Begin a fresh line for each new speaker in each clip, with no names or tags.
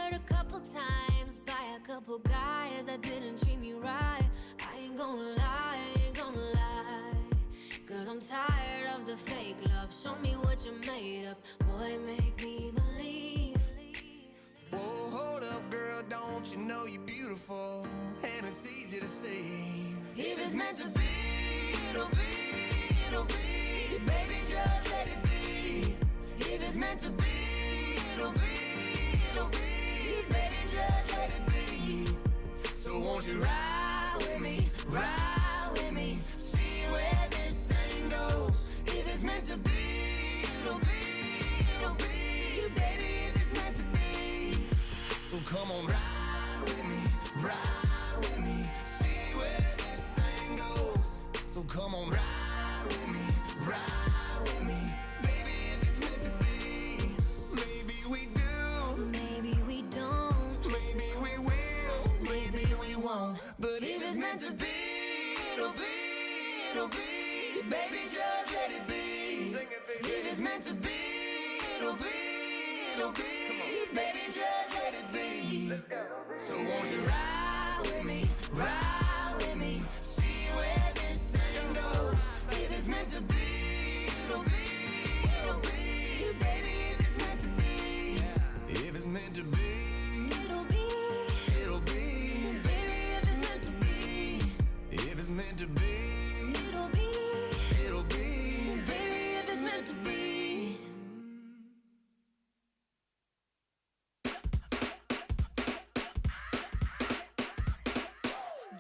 hurt a couple times by a couple guys that didn't treat me right. I ain't gonna lie, I ain't gonna lie. Cause I'm tired of the fake love. Show me what you're made of. Boy, make me believe.
Whoa, hold up, girl, don't you know you're beautiful? And it's easy to see.
If it's meant to be, it'll be, it'll be. Baby, just let it be. If it's meant to be, it'll be, it'll be. Baby, just let it be.
So won't you ride with me, ride with me, see where this thing goes.
If it's meant to be, it'll be, it'll be. Baby, if it's meant to be.
So come on, ride with me, ride with me, see where this thing goes. So come on, ride with me, ride with me, baby, if it's meant to be. Maybe we do,
Maybe we don't.
maybe we will, maybe we won't. But
If it's meant to be, it'll be, it'll be. Baby, just let it be.
Sing it, baby.
If it's meant to be, it'll be, it'll be. Baby, just let it be.
Let's go. So won't you ride with me, ride with me, see where this thing goes.
If it's meant to be, it'll be, it'll be. Baby, if it's meant to be,
If it's meant to be,
it'll be.
it'll be.
Baby, if it's meant to be,
If it's meant to be,
it'll be.
it'll be.
Baby, if it's meant to be.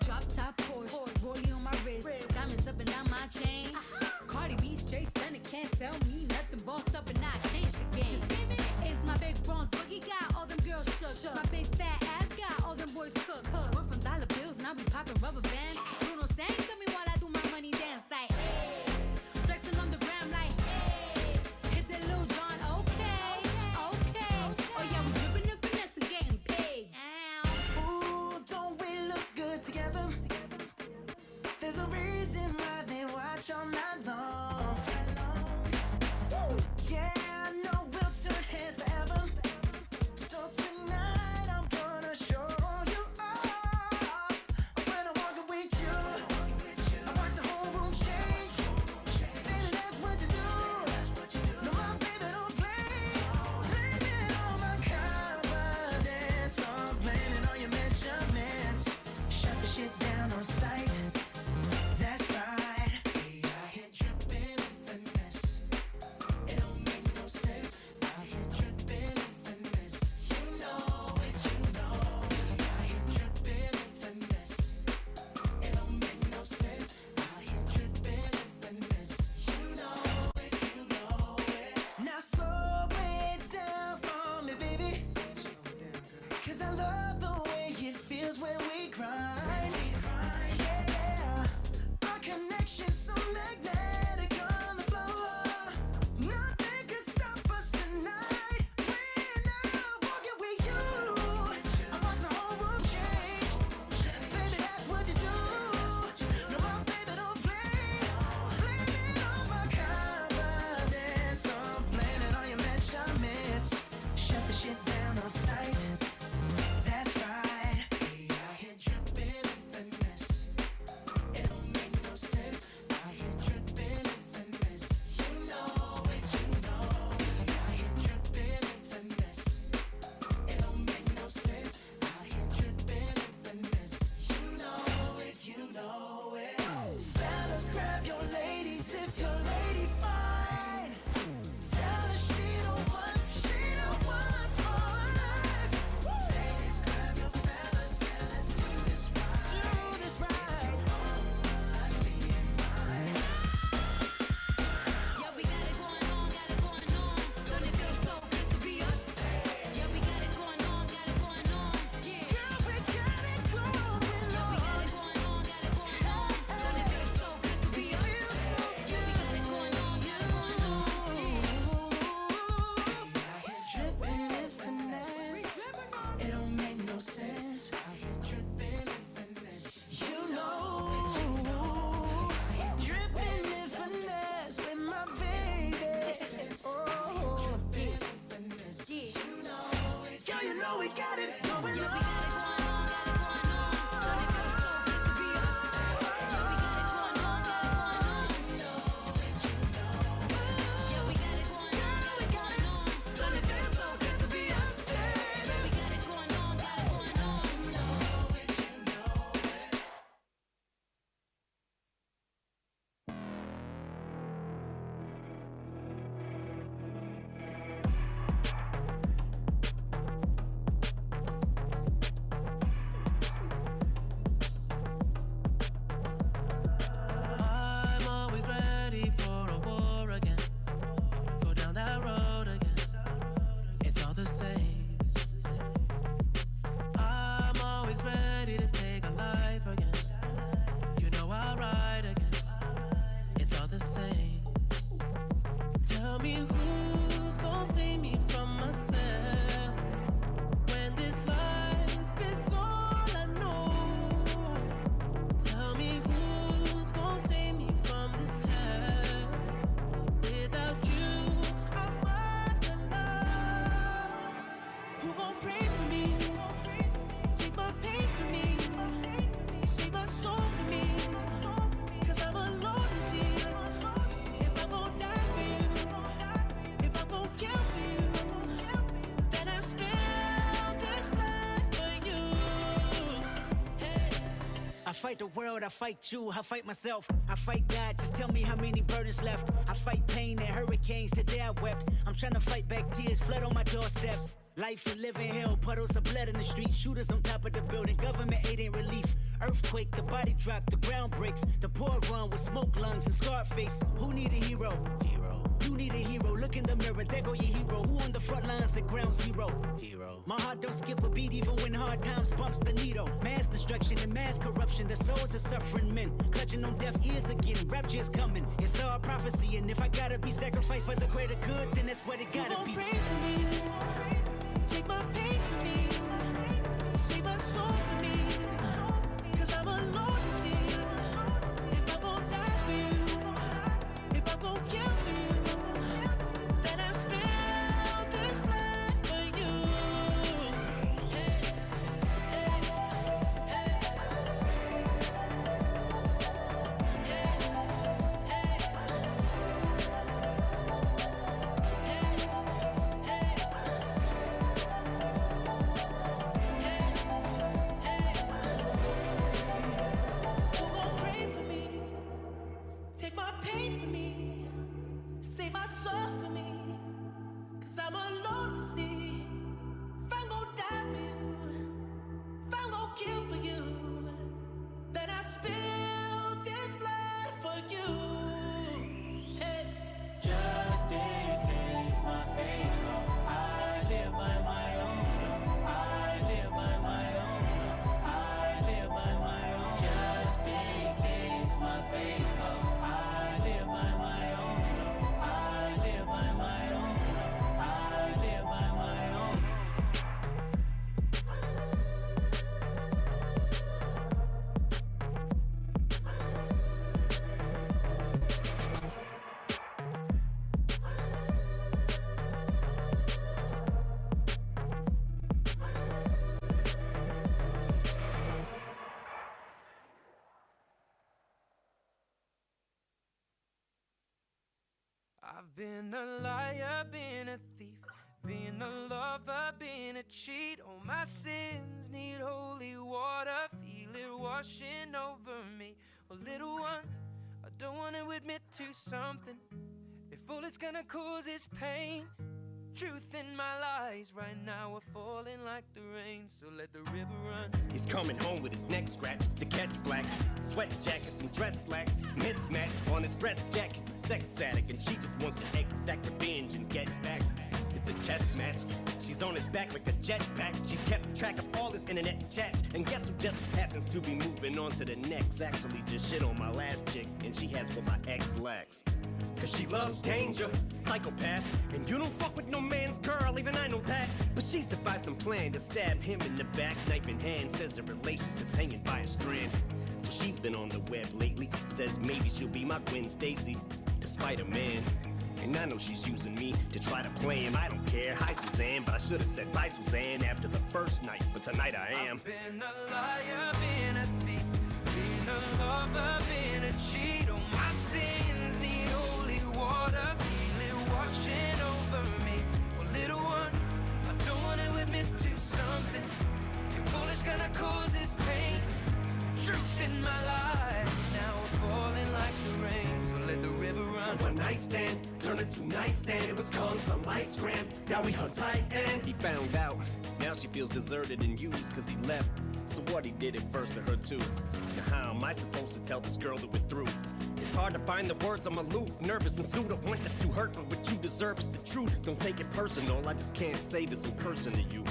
Drop top Porsche, rollie on my wrist, diamonds up and down my chain. Cardi B straight stunning, can't tell me nothing. Bossed up and I changed the game. It's my big bronze boogie, got all them girls shook. My big fat ass got all them boys cooked. Went from dollar bills, now we popping rubber bands. Bruno sang to me while I do my money dance like, hey. Flexing on the gram like, hey. Hit that Lil Jon, okay, okay. Oh yeah, we dripping and finesse and getting paid.
Ooh, don't we look good together? There's a reason why they watch all night long. Woo! Yeah, I know we'll turn heads forever. So tonight I'm gonna show you off. When I walk with you, I watch the whole room change. Baby, that's what you do. No, my baby don't play. Blame it on my confidence. I'm blaming all your measurements. Shut the shit down on sight. That's right. Hey, I hit dripping in finesse. It don't make no sense. I hit dripping in finesse. You know it, you know it. I hit dripping in finesse. It don't make no sense. I hit dripping in finesse. You know it, you know it. Now slow it down for me, baby. 'Cause I love the way it feels when we grind. Yeah, our connection's so magnetic on the floor. Nothing can stop us tonight. When I'm walking with you, I watch the whole room change. Baby, that's what you do. No, my baby don't play. Blame it on my confidence. I'm blaming all your measurements. Shut the shit down on sight. That's right. Hey, I hit dripping in finesse. It don't make no sense. I hit dripping in finesse. You know it, you know it. I hit dripping in finesse. It don't make no sense. I hit dripping in finesse. You know it, you know it. Fellas, grab your ladies if your lady fine. Tell her she don't want for life. Ladies, grab your fellas and let's do this right. Do this right. Like me and mine.
Yeah, we got it going on, got it going on. Don't it feel so good to be us? Yeah, we got it going on, got it going on. Yeah,
Girl, we got it going
yeah, we got it going on, got it going on. Don't it feel so good to be us? Yeah, we got it going on, got it going on.
I hit dripping in finesse. It don't make no sense. I hit dripping in finesse. You know. I hit dripping in finesse with my baby. Oh, dripping in finesse. You know it. Girl, you know we got it going
Yeah, we
on.
got it going on, got it going on. Don't it feel so good to be us? Yeah, we got it going on, got it going on. Yeah, we got it going on, got it going on. Don't it feel so good to be us? Yeah, we got it going on, got it going on.
I'm always ready for a war again. Go down that road again. It's all the same. I'm always ready to take a life again. You know I'll ride again. It's all the same. Tell me who's gonna save me from myself when this life is all I know. Tell me who's gonna save me from this hell. Without you, I'm alone. Who gon' pray for me? Take my pain for me. Save my soul for me. 'Cause I'm alone to see. If I'm gon' die for you, if I'm gon' kill for you, then I spill this blood for you. Hey.
I fight the world, I fight you, I fight myself, I fight God, just tell me how many burdens left. I fight pain and hurricanes, today I wept. I'm trying to fight back tears, flood on my doorsteps. Life we live in hell, puddles of blood in the street, shooters on top of the building, government aid ain't relief. Earthquake, the body drop, the ground breaks, the poor run with smoke lungs and scarred face. Who need a hero? You need a hero, look in the mirror, there go your hero. Who on the front lines at ground zero? My heart don't skip a beat even when hard times bumps the needle. Mass destruction and mass corruption, the souls of suffering men. Clutching on deaf ears again, rapture's coming. It's all prophecy, and if I gotta be sacrificed for the greater good, then that's what it
Who
gotta
gon'
be.
pray for me? Take my pain for me. Save my soul for me. 'Cause I'm alone to see. If I'm gon' die for you, if I'm gon' kill for you, then I spill this blood for you. Hey, hey, hey. Who gon' pray for me? Take my pain for me. Save my soul for me. 'Cause I'm alone to see. If I'm gon' die for you, if I'm gon' kill for you, then I spill this blood for you. Hey. Just in case my fate come, I live by my own law. I live by my own law. I live by my own. Just in case my fate come, I live by my own law. I live by my own law. I live by my own.
I've been a liar, been a thief, been a lover, been a cheat. All my sins need holy water, feel it washing over me. Well, little one, I don't want to admit to something. If all it's gonna cause is pain, truth in my lies right now are falling like the rain. So let the river run.
He's coming home with his neck scratched to catch black. Sweat jackets and dress slacks mismatched. On his breast jack, he's a sex addict, and she just wants to exact revenge and get back. It's a chess match. She's on his back like a jetpack. She's kept track of all his internet chats. And guess who just happens to be moving on to the next? Actually just shit on my last chick, and she has what my ex lacks. Cause she loves danger, psychopath. And you don't fuck with no man's girl, even I know that. But she's devised some plan to stab him in the back, knife in hand. Says the relationship's hanging by a strand. So she's been on the web lately. Says maybe she'll be my Gwen Stacy, despite a man. And I know she's using me to try to play him. I don't care, hi Suzanne, but I should've said bye Suzanne after the first first night, but tonight I am.
I've been a liar, been a thief, been a lover, been a cheat. Oh, my sins need holy water, feel it washing over me. Well, little one, I don't want to admit to something. If all it's gonna cause is pain, the truth in my life now we're falling like the rain. So let the river run.
One night stand, turned into nightstand. It was calm, some lights grand. Now we hung tight and he found out. Now she feels deserted and used cause he left. So what, he did it first to her too. Now how am I supposed to tell this girl that we're through? It's hard to find the words, I'm aloof, nervous and sued. I want this to hurt, but what you deserve is the truth. Don't take it personal, I just can't say this in person to you.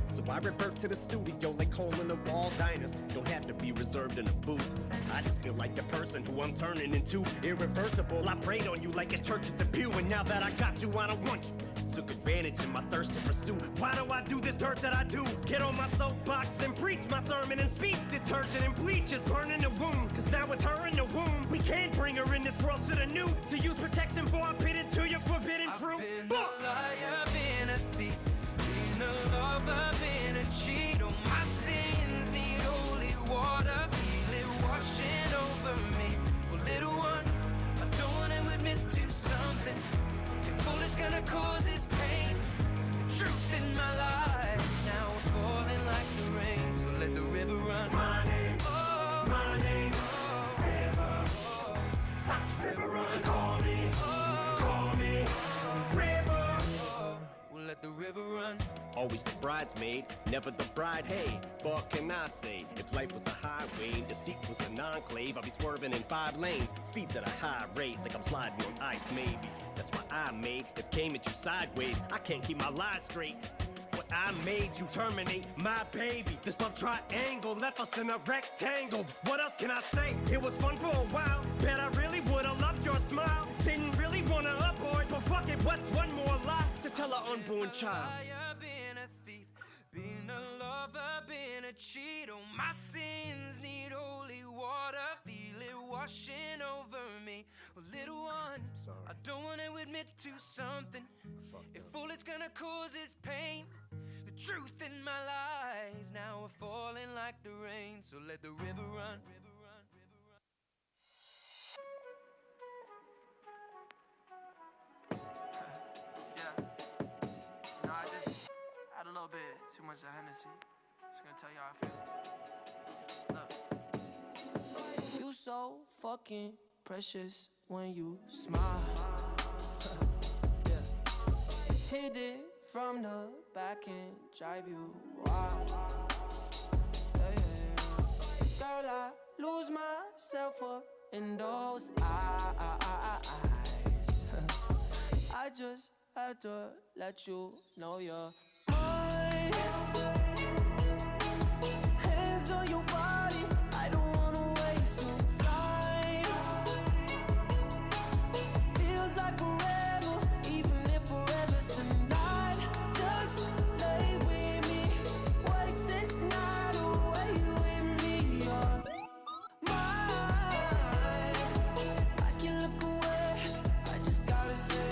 So I revert to the studio like hole in the wall diners. Don't have to be reserved in a booth. I just feel like the person who I'm turning into. Irreversible, I prayed on you like it's church at the pew. And now that I got you, I don't want you. Took advantage of my thirst to pursue. Why do I do this dirt that I do? Get on my soapbox and preach my sermon and speech. Detergent and bleach is burning the wound. Cause now with her in the womb, we can't bring her in this world. Shoulda knew to use protection for I'm pitted to your forbidden fruit.
I've been a liar, been a thief, been a lover, been a cheat. Oh, my sins need holy water, feel it washing over me. Well, little one, I don't want to admit to something. If all it's gonna cause is pain, the truth in my life now we're falling like the rain. So let the river run. My name's River. River runs. Call me, River. We'll let the river run.
Always the bridesmaid, never the bride. Hey, what can I say? If life was a highway, the seat was an enclave, I'd be swerving in 5 lanes, speeds at a high rate, like I'm sliding on ice maybe. That's why I made it came at you sideways. I can't keep my lies straight. What I made you terminate my baby. This love triangle left us in a rectangle. What else can I say? It was fun for a while. Bet I really would've loved your smile. Didn't really wanna abort, but fuck it, what's one more lie to tell an unborn child?
Been a thief, been a lover, been a cheat. Oh, my sins need holy water, feel it washing over me. Well, little one, I don't want to admit to something. If all it's gonna cause is pain, the truth in my lies now we're falling like the rain. So let the river run. Yeah. No, I just had a little bit too much of Hennessy. Just gonna tell you how I feel. Look. You so fucking precious when you smile. Yeah. Hit it from the back and drive you wild. Yeah. Girl, I lose myself up in those eyes. I just had to let you know you're mine. Hands on your body, I don't wanna waste no time. Feels like forever, even if forever's tonight. Just lay with me, waste this night away with me. You're mine. I can look away, I just gotta say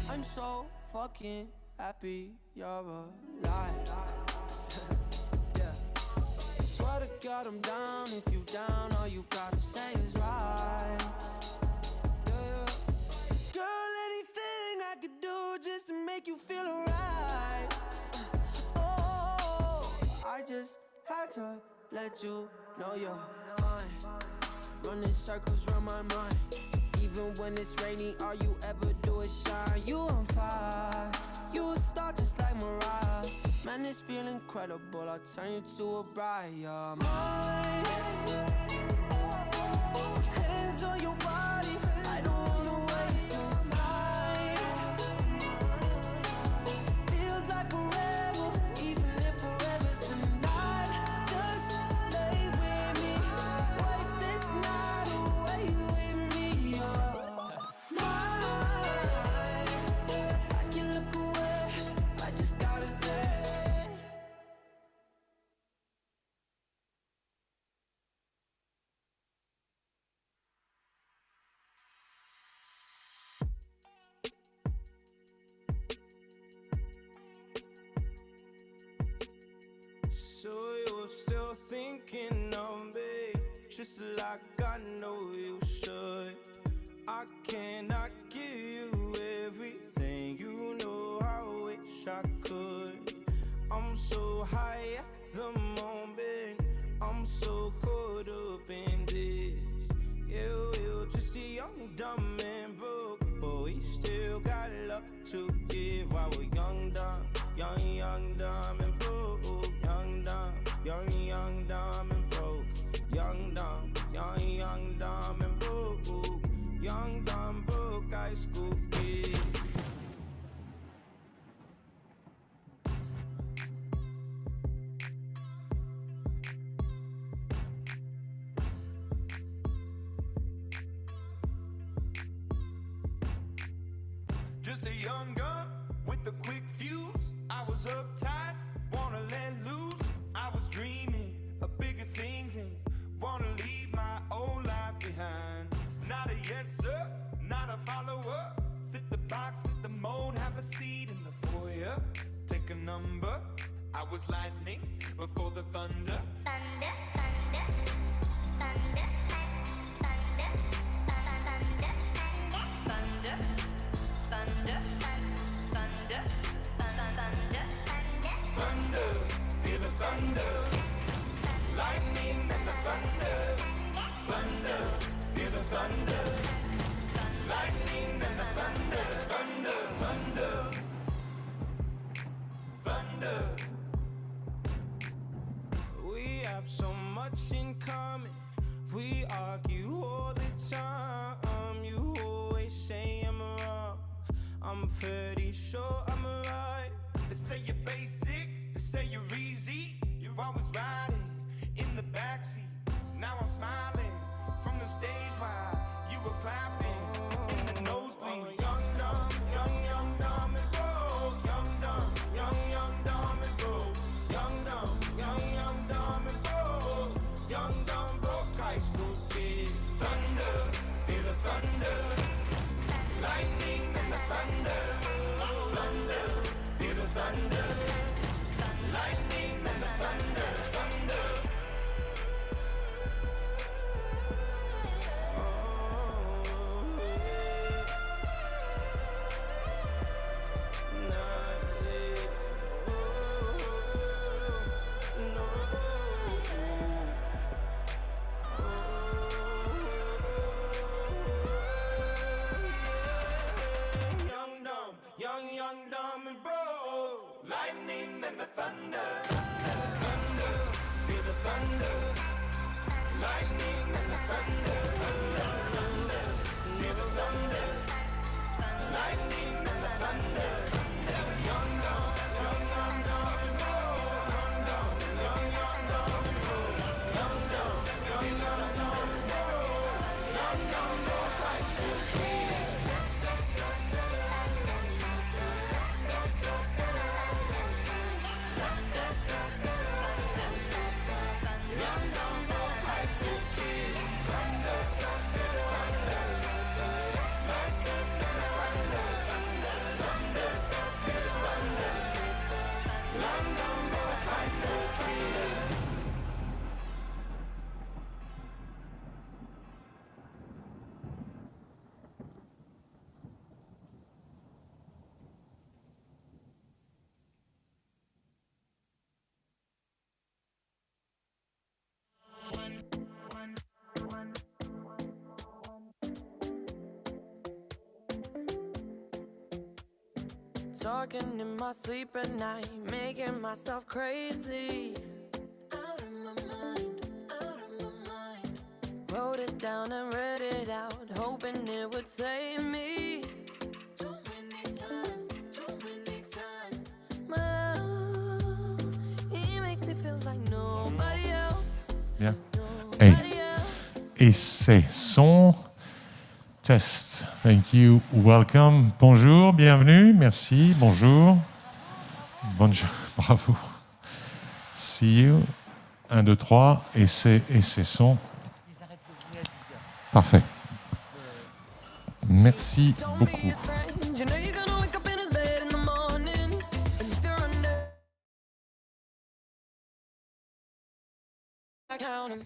I'm so fucking happy you're alive. Yeah. Swear to God I'm down. If you down, all you gotta say is right. Yeah. Girl, anything I could do just to make you feel alright. Oh, I just had to let you know you're fine. Running circles around my mind. Even when it's rainy, all you ever do is shine. You on fire, you a star just like Mariah. Man, this feel incredible, I'll turn you to a bride. You're mine. Hands on your body, I don't wanna waste no time. Feels like forever, even if forever's tonight. Just lay with me, waste this night away with me. You're mine. I can look away, I just gotta say. So you're still thinking of me, just like I know you should. I cannot give you everything, you know I wish I could. I'm so high at the moment, I'm so caught up in this. Yeah, we're just young, dumb and broke, but we still got love to give. While we're young, dumb, young, dumb and broke. Young, dumb, young, dumb and broke. Young, dumb, dumb and broke. Young, dumb, broke high school kid. Just a young gun with a quick fuse. I was uptight, wanna let loose. I was dreaming of bigger things and wanna leave my old life behind. Not a yes sir, not a follower. Fit the box, fit the mold, have a seat in the foyer. Take a number. I was lightning before the thunder.
Thunder, thunder, thunder, thunder, thunder, thunder, thunder, thunder, thunder,
Thunder, feel the thunder. Lightning and the thunder. Thunder, feel the thunder. Lightning and the thunder. Thunder, thunder, thunder. We have so much in common. We argue all the time. You always say I'm wrong. I'm pretty sure I'm right. They say you're basic, they say you're easy. You're always riding in the backseat. Now I'm smiling from the stage while you were clapping in the nosebleed. Young, dumb and broke. Young, dumb and broke. Young, dumb and broke. Young, dumb, broke high school kid. Thunder, feel the thunder. Lightning and the thunder. Thunder, feel the thunder. Lightning and the thunder. Thunder. Young, dumb and broke. Lightning and the thunder. Thunder, feel the thunder. Lightning and the thunder. Thunder, feel the thunder. Lightning and the thunder. Young, dumb and broke. Young, dumb and broke. Young, dumb and broke. Young, dumb, broke high school kids.
Talking in my sleep at night, making myself crazy.
out of my mind, out of my mind.
Wrote it down and read it out, hoping it would save me.
Too many times.
My love, he makes it feel like nobody else.
Bien.
Nobody else.
Et c'est son test. Thank you. Welcome. Bonjour. Bienvenue. Merci. Bonjour. Bonjour. Bravo. See you. 1, 2, 3. Et c'est son. Parfait. Merci beaucoup.
I count 'em.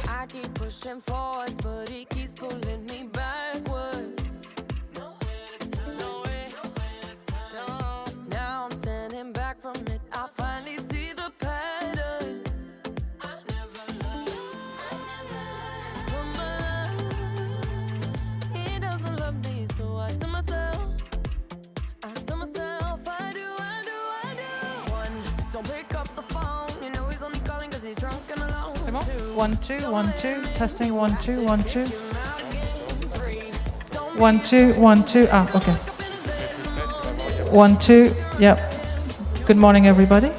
I keep pushing forwards, but he keeps pulling me backwards. Nowhere to turn, nowhere to turn. No. Now I'm standing back from it. I finally see the pattern. I never learned. From my life. He doesn't love me, so I tell myself, I do. One, don't pick up the phone. You know he's only calling 'cause he's drunk and alone.
1 2 1 2 testing 1 2 1 2 1 2 1 2 okay 1 2 yep. Good morning everybody.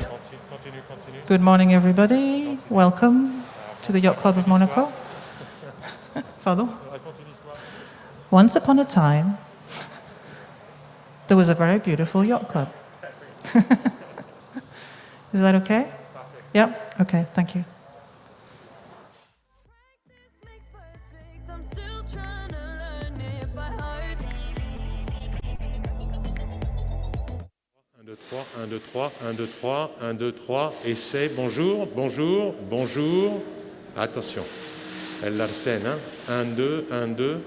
Good morning everybody. Welcome to the Yacht Club of Monaco. Pardon. Once upon a time there was a very beautiful yacht club. Is that okay? Yep. Okay, thank you.
I'm still trying to learn it by heart.
1, 2, 3, 1, 2, 3, 1, 2, 3, 1, 2, 3, essai, bonjour, bonjour, bonjour. Attention, elle l'arsène, hein. 1, 2, 1, 2.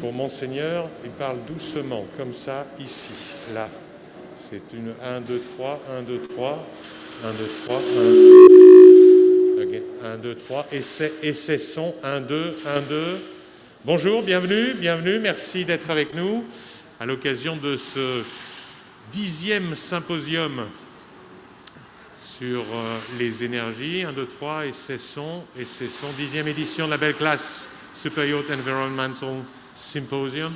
Pour Monseigneur, il parle doucement, comme ça, ici, là. C'est une 1, 2, 3, 1, 2, 3, 1, 2, 3, 1. Okay. 1, 2, 3, essai son, 1, 2, 1, 2. Bonjour, bienvenue, merci d'être avec nous à l'occasion de ce 10e symposium sur les énergies. 1, 2, 3, essai son, 10e édition de la Belle Classe Superyachts Environnemental Symposium.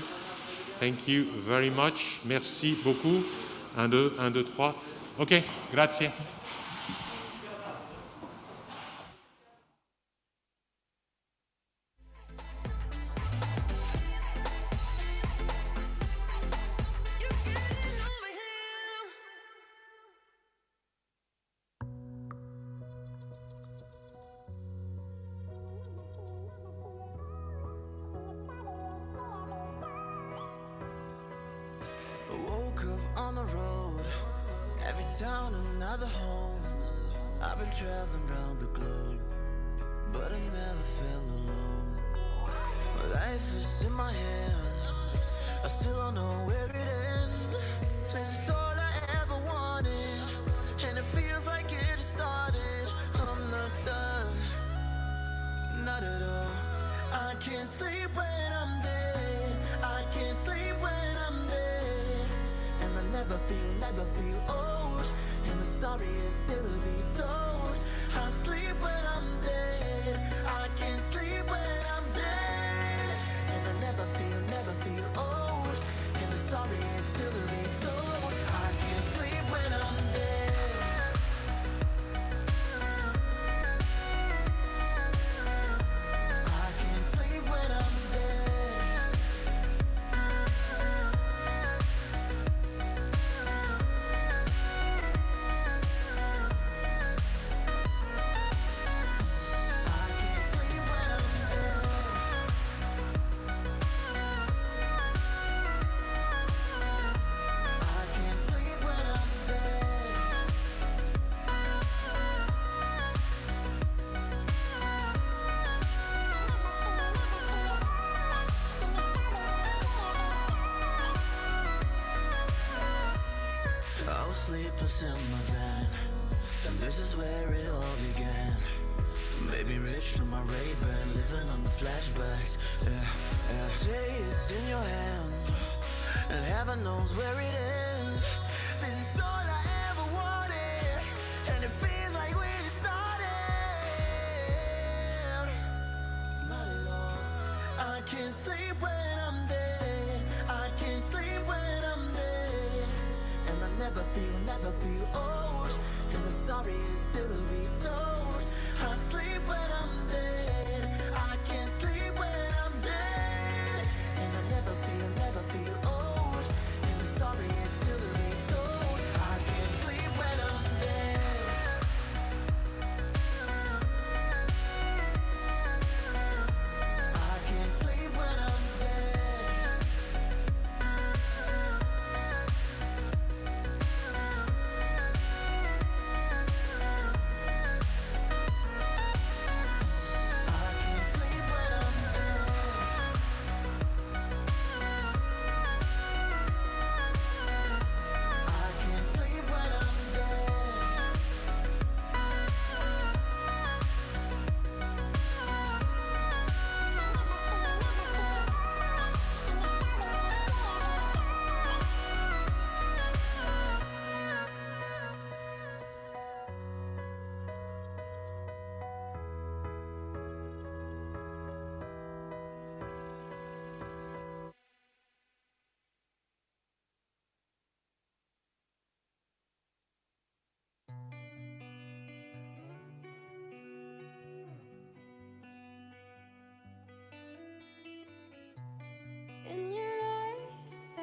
Thank you very much, merci beaucoup. 1, 2, 1, 2, 3. Ok, grazie.
Woke up on the road, every town another home. I've been traveling around the globe, but I never felt alone. My life is in my hands, I still don't know where it ends. This is all I ever wanted, and it feels like it has started. I'm not done, not at all. I can't sleep when I'm dead, I can't sleep when I'm dead. And I never feel old, and the story is still to be told. I sleep when I'm dead, I can't sleep when I'm dead. And I never feel old, and the story is still to be told. I can't sleep when I'm dead. I can't sleep when I'm dead. Sleepless in my van, and this is where it all began. Maybe rich from my Ray-Ban, living on the flashbacks. Yeah. Say it's in your hand, and heaven knows where it ends. This is all I ever wanted, and it feels like we started. Not at all. I can't sleep when I'm dead, I can't sleep when I'm dead. And I never feel old, and the story is still to be told. I sleep when I'm dead, I can't sleep when I'm dead. And I never feel old, and the story is still to be told. I can't sleep when I'm dead.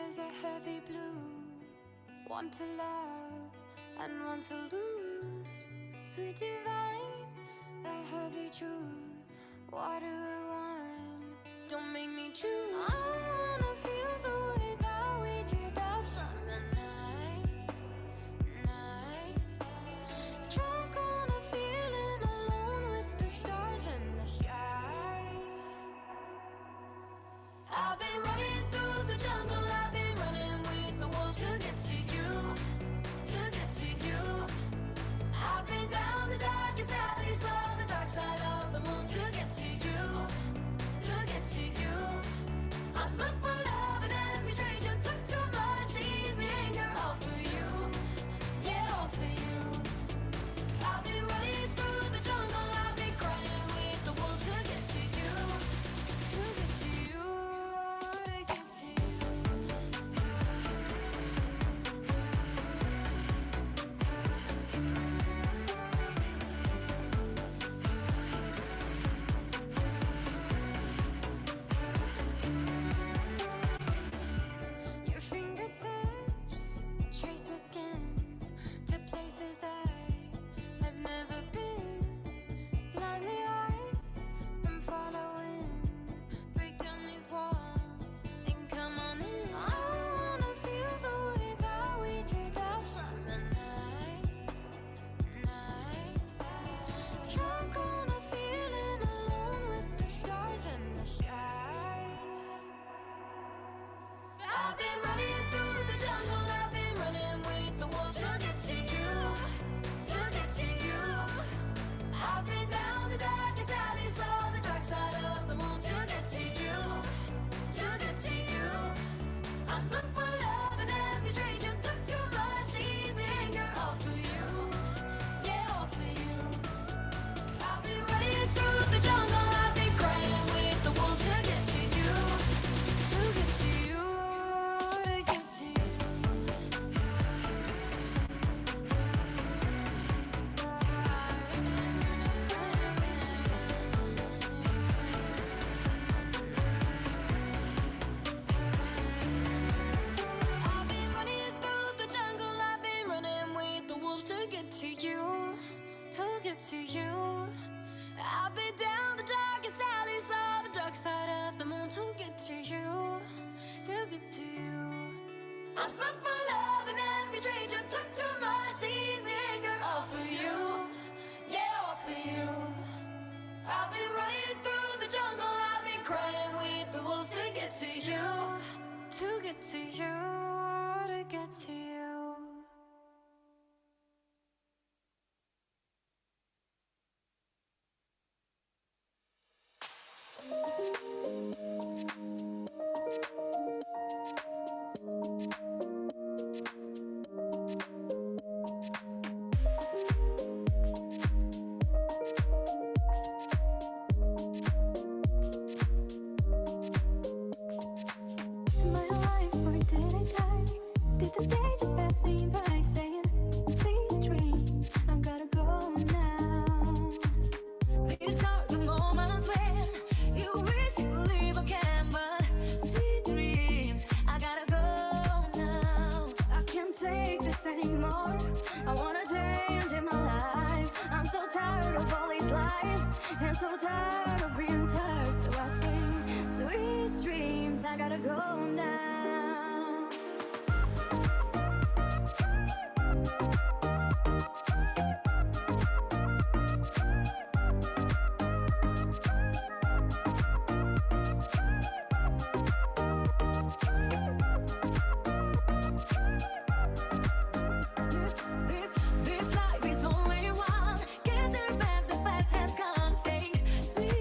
eyes are heavy blue, one to love and one to lose. Sweet divine, the heavy truth, water or wine, don't make me choose. I wanna feel the way that we did that summer night. Drunk on a feeling, alone with the stars in the sky. I've been running through the jungle, I've been running with the wolves to get to you, to get to you. I've been down the darkest alley, saw the dark side of the moon to get to you, to get to you. I look for love and every stranger took too much easy anger, all for you, yeah, all for you. I've been running through the jungle, I've been crying with the wolves to get to you, to get to you, to get to you. Your fingertips trace my skin to places I have never been. Blindly I'm following. Break down these walls and come on in. I wanna feel the way that we did that summer night. Drunk on a feeling, alone with the stars in the sky. I've been running through the jungle, I've been running with the wolves to get to you, to get to you. I've been down the darkest alley, saw the dark side of the moon to get to you, to get to you. I look for love and every stranger took too much easy anger, all for you, yeah, all for you. I've been running through the jungle, I've been crying with the wolves to get to you, to get to you, to get to you. I've been running through the jungle, I've been running with the wolves to get to you, to get to you. I've been down the darkest alleys, saw the dark side of the moon to get to you, to get to you. I look for love and every stranger took too much easy anger, all for you, yeah, all for you. I've been running through the jungle, I've been crying with the wolves to get to you, to get to you, to get to you.
Am I alive or did I die? Did the day just pass me by saying sweet dreams? I gotta go now. These are the moments when you wish you could leave again, but sweet dreams, I gotta go now. I can't take this anymore. I wanna change in my life. I'm so tired of all these lies and so tired of being tired. So I sing sweet dreams, I gotta go now. This life is only one. Can't turn back, the past has gone. Say sweet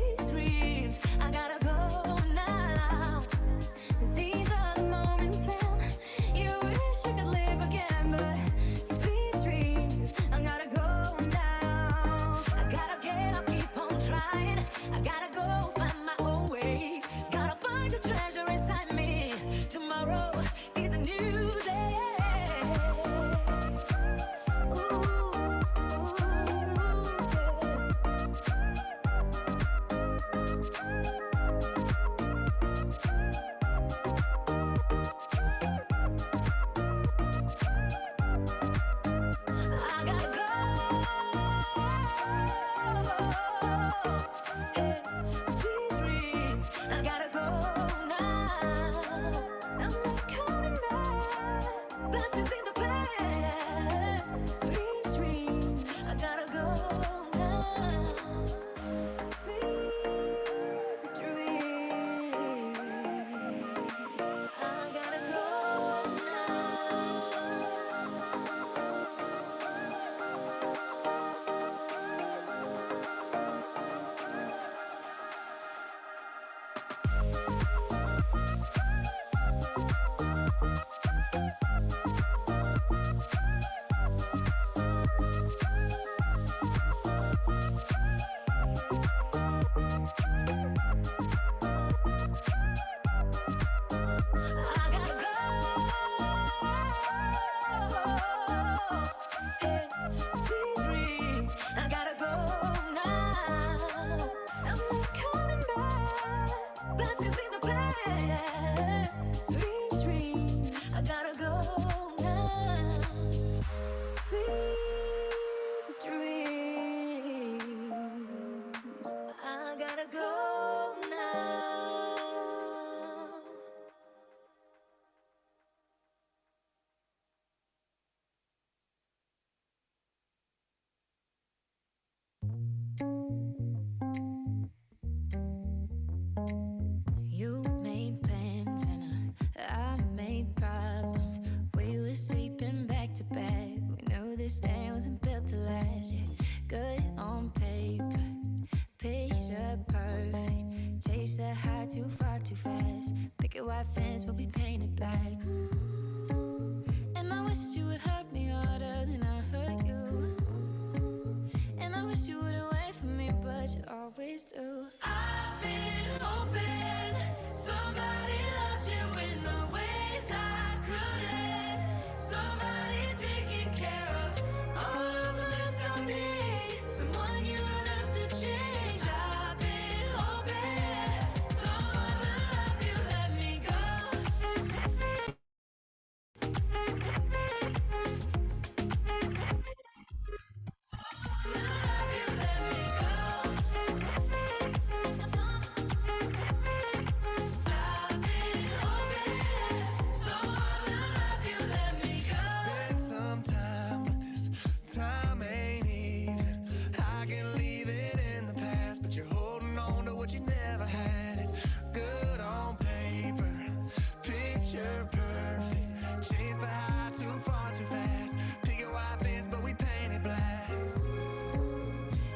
wasn't built to last. Yeah, good on paper, picture perfect. Chase the high too far too fast. Picket white fence, but we painted black. And I wish you would hurt me harder than I hurt you. And I wish you wouldn't wait for me, but you always do. I've been hoping somebody loves you in the ways I couldn't. Somebody's taking care of all of the mess I made. Someone you don't have to change. I've been hoping someone will love you, let me go.
Spend some time, but this time ain't even. I can leave it in the past, but you're holding on to what you never had. It's good on paper, picture perfect. Chase the high too far too fast. Pick a white fence, but we paint it black.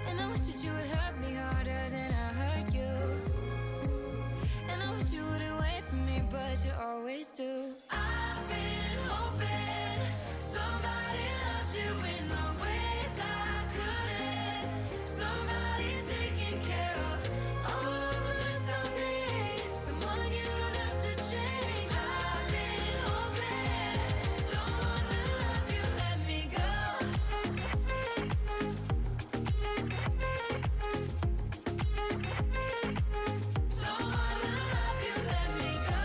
And I wish that you would hurt me harder than I hurt you. And I wish you wouldn't wait for me, but you always do. I've been hoping somebody loves you in the ways I couldn't. Somebody's taking care of all of the mess I made. Someone you don't have to change. I've been hoping someone will love you, let me go. Someone will love you, let me go.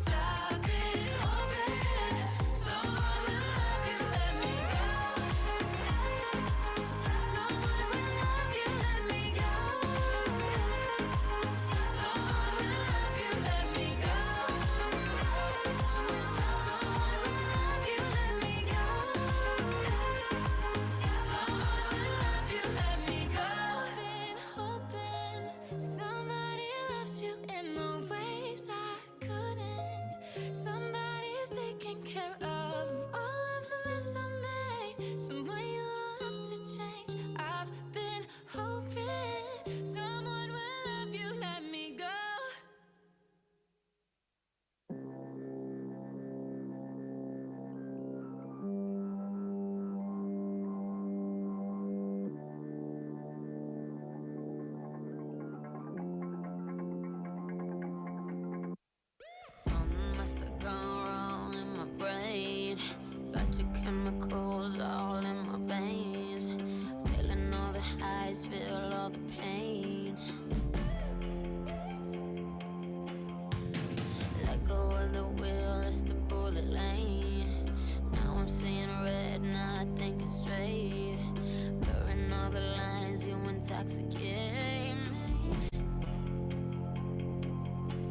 I've been hoping someone will love you, let me go. Someone will love you, let me go. Someone will love you, let me go. Someone will love you, let me go. Someone will love you, let me go. Been hoping somebody loves you in the ways I couldn't. Somebody's taking care of all of the mess I made. Someone you don't have to change. I've been hoping someone will love you, let me go. Something must have gone wrong in my brain. Got your chemicals all in my veins. Feeling all the highs, feel all the pain. Let go of the wheel, it's the bullet lane. Now I'm seeing red, not thinking straight. Blurring all the lines, you intoxicate me.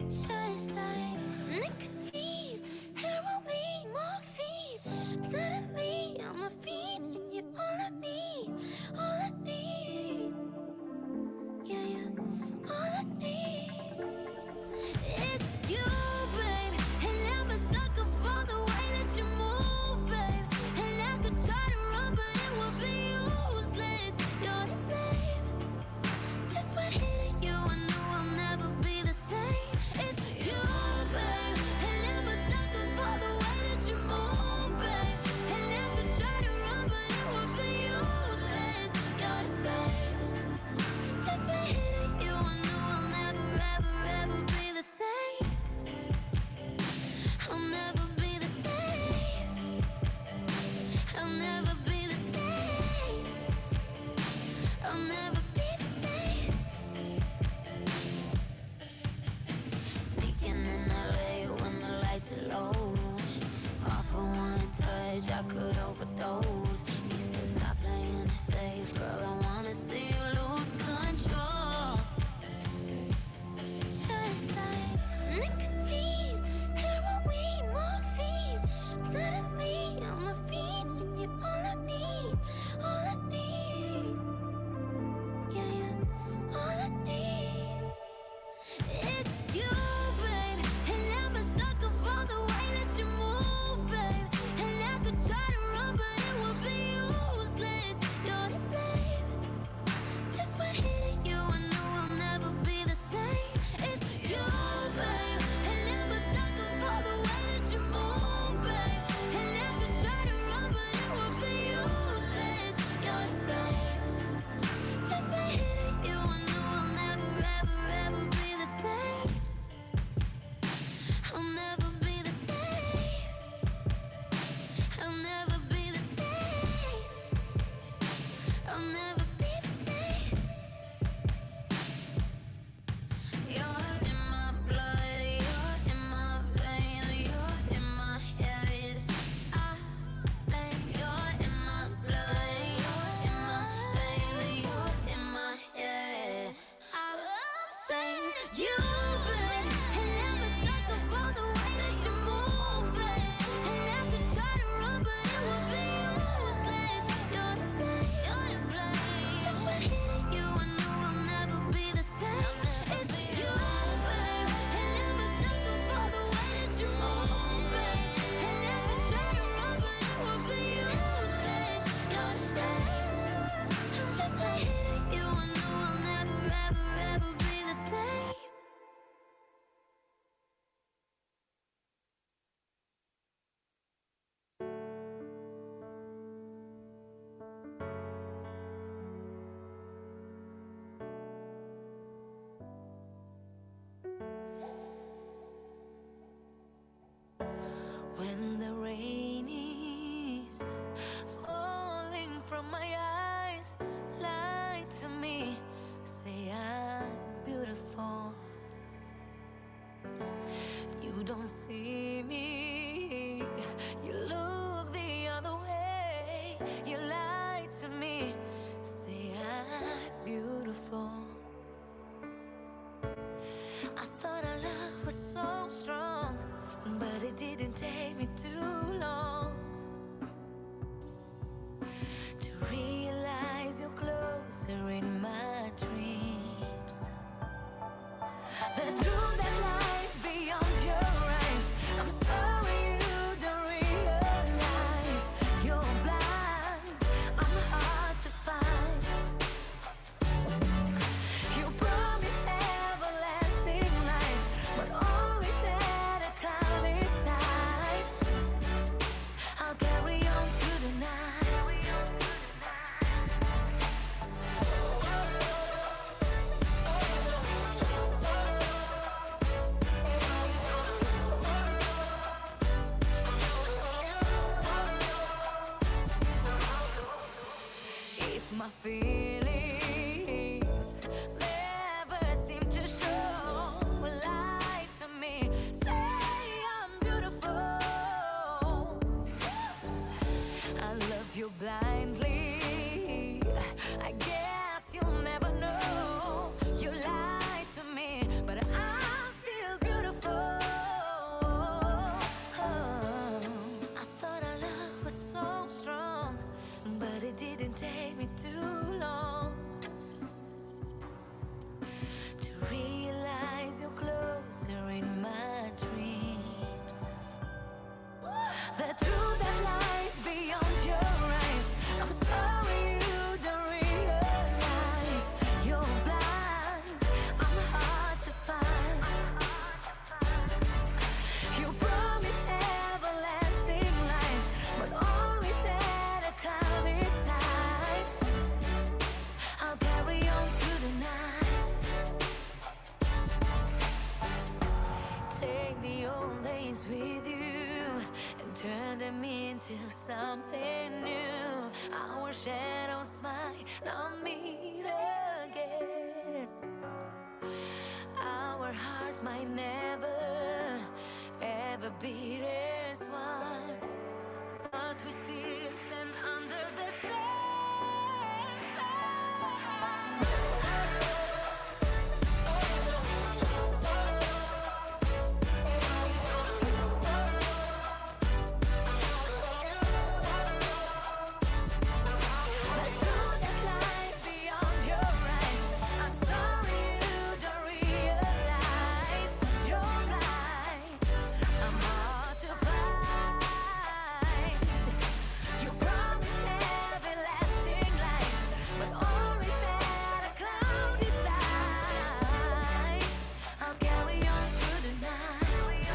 Just like nicotine, heroin, morphine. Suddenly I'm a fiend, and you're all I need, all I need. Yeah, yeah, all I need is you, babe. And I'm a sucker for the way that you move, babe. And I could try to run, but it would be useless. You're to blame. Just when hitting you, I knew I'll never be the same. It's you, babe. And I'm a sucker for the way that you move, babe. And I could try to run, but it would be useless. You're to blame. Just when hitting you, I knew I'll never, ever, ever be the same. I'll never be the same. I'll never be the same. I'll never be the same. Sneaking in LA when the lights are low. Off for one touch, I could overdose. You said stop playing it safe, girl. I wanna see you lose control. Just like nicotine, heroin, morphine. Suddenly I'm a fiend, and you're all I need, all I need. Yeah, yeah, all I need is you, babe. And I'm a sucker for the way that you move, babe.
you blindly. I guess you'll never know. You lied to me, but I'm still beautiful. I thought our love was so strong, but it didn't take me too long to realize you're closer in my dreams. The truth that lies beyond your eyes. I'm sorry you don't realize you're blind. I'm hard to find. You promised everlasting life, but always had a cloudy side. I'll carry on through the night. Take the old days with you and turn them into something new. Our shadows might not meet again. Our hearts might never, ever be as one. But we still stand under the same sun. The truth that lies beyond your eyes. I'm sorry you don't realize you're blind. I'm hard to find. You promised everlasting life, but always had a cloudy side. I'll carry on through the night.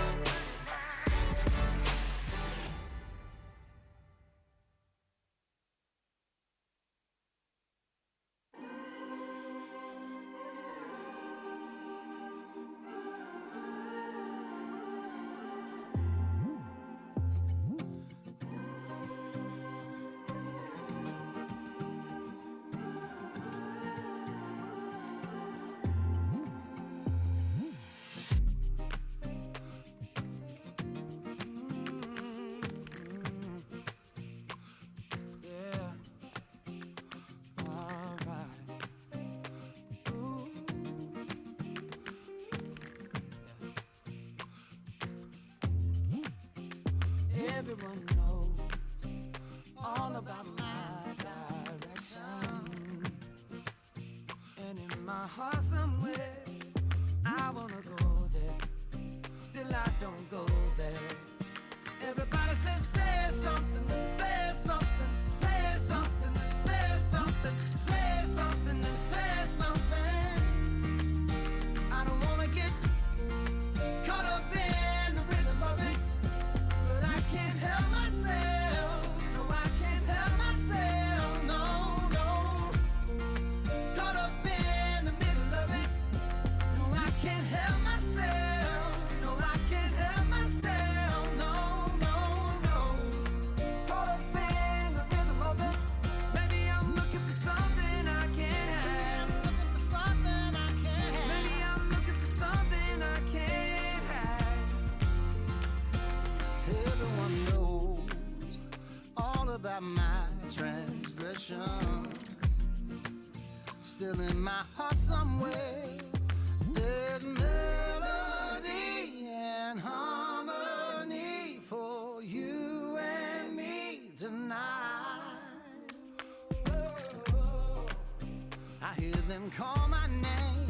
Yeah. All right. Ooh. Everyone knows all about my direction, and in my heart somewhere I wanna go there. Still I don't go there. Everybody says say something, say something, say something, say something, say something, and say something. I don't wanna get caught up in the rhythm of it, but I can't help myself. No, I can't help myself. No, no. Caught up in the middle of it. No, I can't help myself. No, I can't help myself. No, no, no. Caught up in the rhythm of it. Maybe I'm looking for something I can't have. Looking for something I can't have. Maybe I'm looking for something I can't have. Everyone knows all about my transgression. Still in my heart somewhere, there's melody and harmony for you and me tonight. I hear them call my name.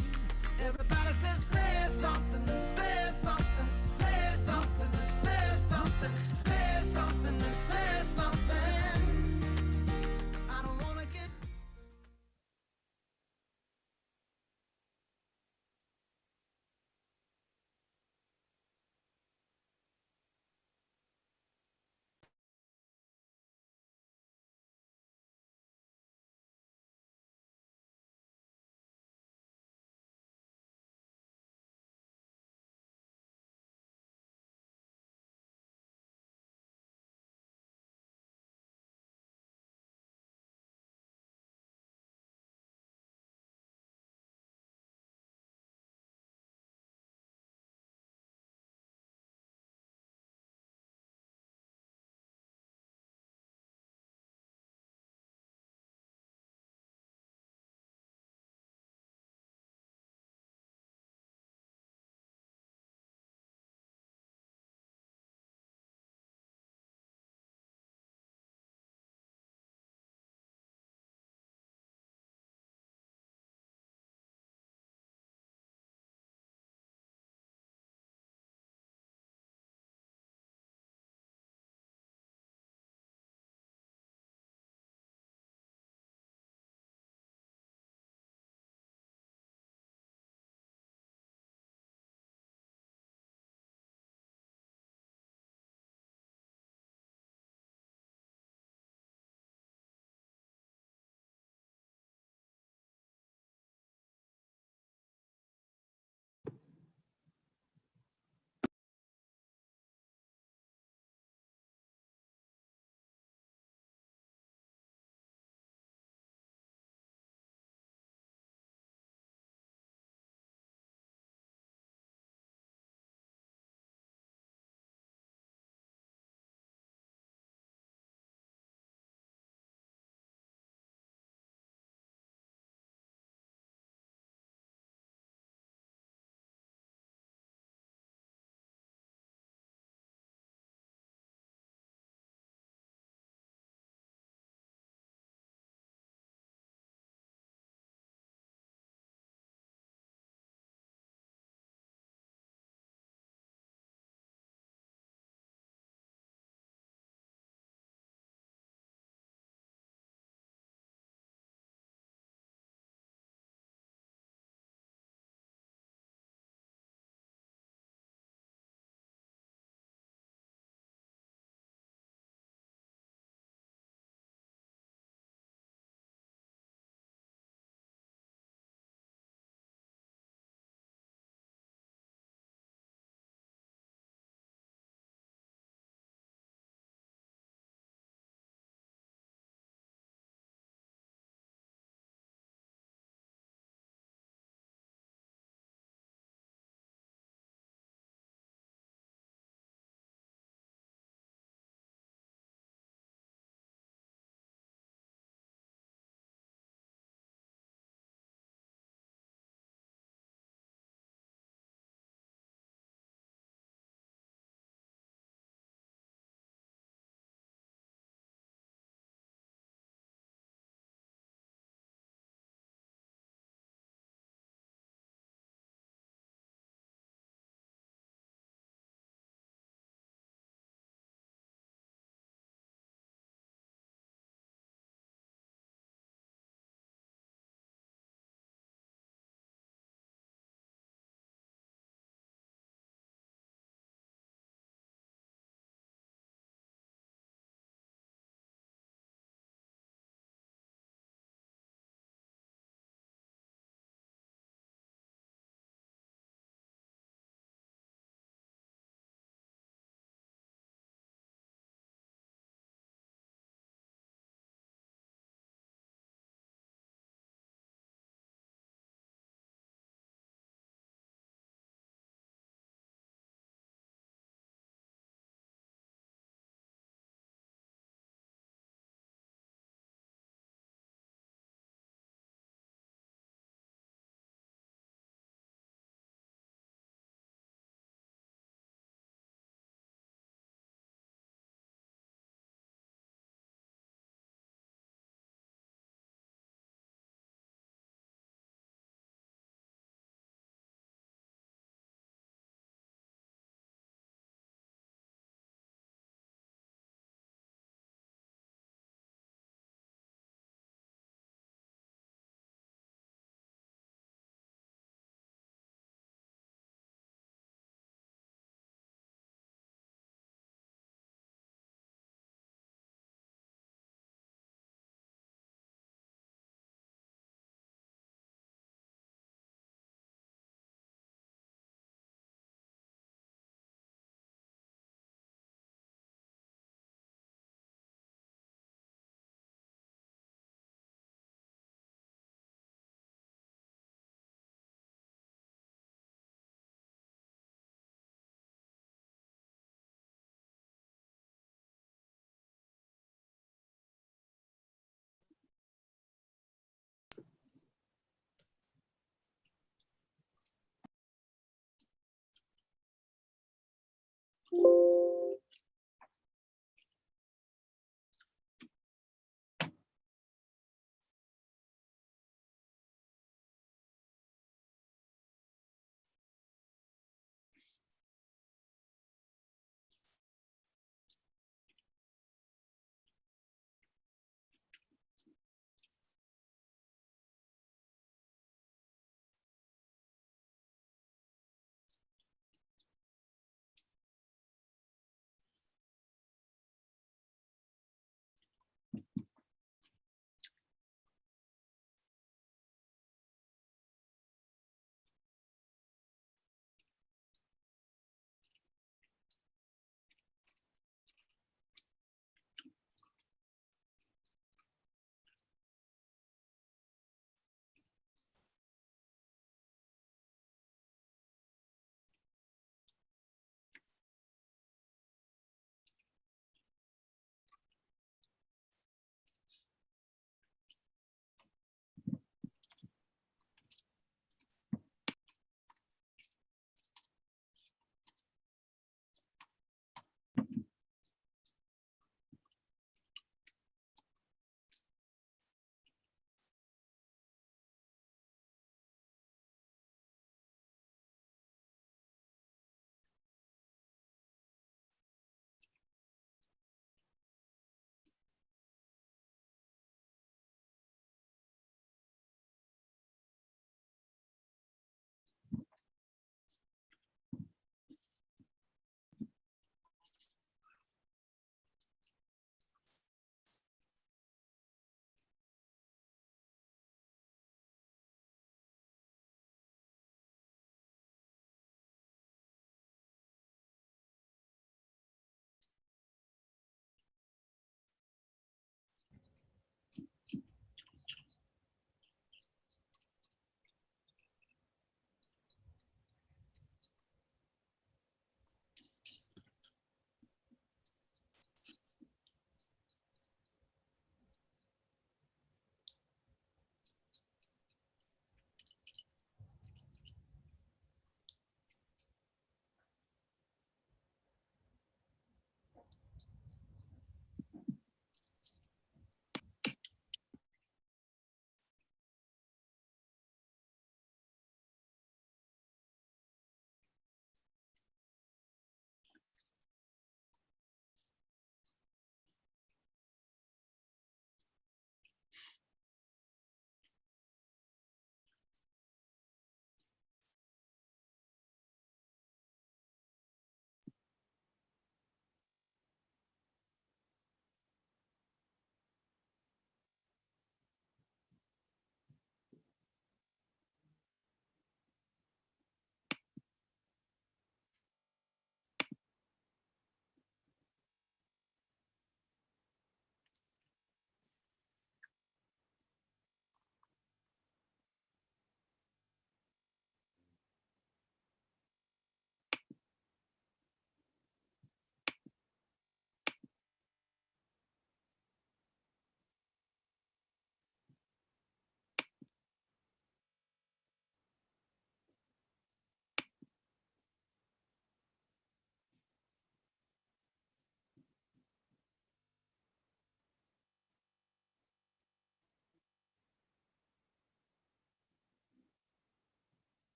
Everybody says say something, say something, say something, say something, say something, say something. I don't wanna get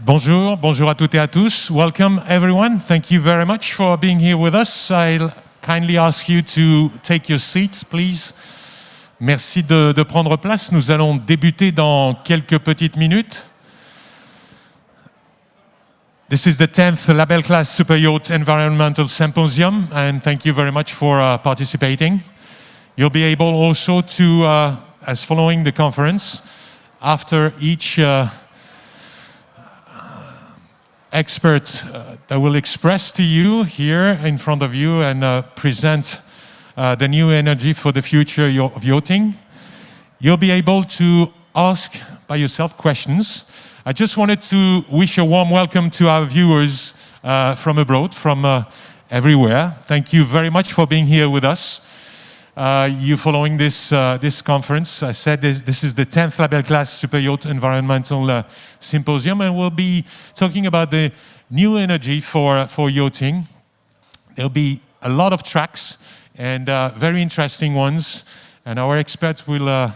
Bonjour, bonjour à toutes et à tous. Welcome everyone. Thank you very much for being here with us. I'll kindly ask you to take your seats, please. Merci de prendre place. Nous allons débuter dans quelques petites minutes. This is the 10th Belle Classe Superyachts Environmental Symposium, and thank you very much for participating. You'll be able also to, as following the conference, after each expert that will express to you here in front of you and present the new energy for the future of yachting, you'll be able to ask by yourself questions. I just wanted to wish a warm welcome to our viewers from abroad, from everywhere. Thank you very much for being here with us. You following this conference. I said this is the 10th Belle Classe Superyacht Environmental Symposium, and we'll be talking about the new energy for yachting. There'll be a lot of tracks and very interesting ones, and our experts will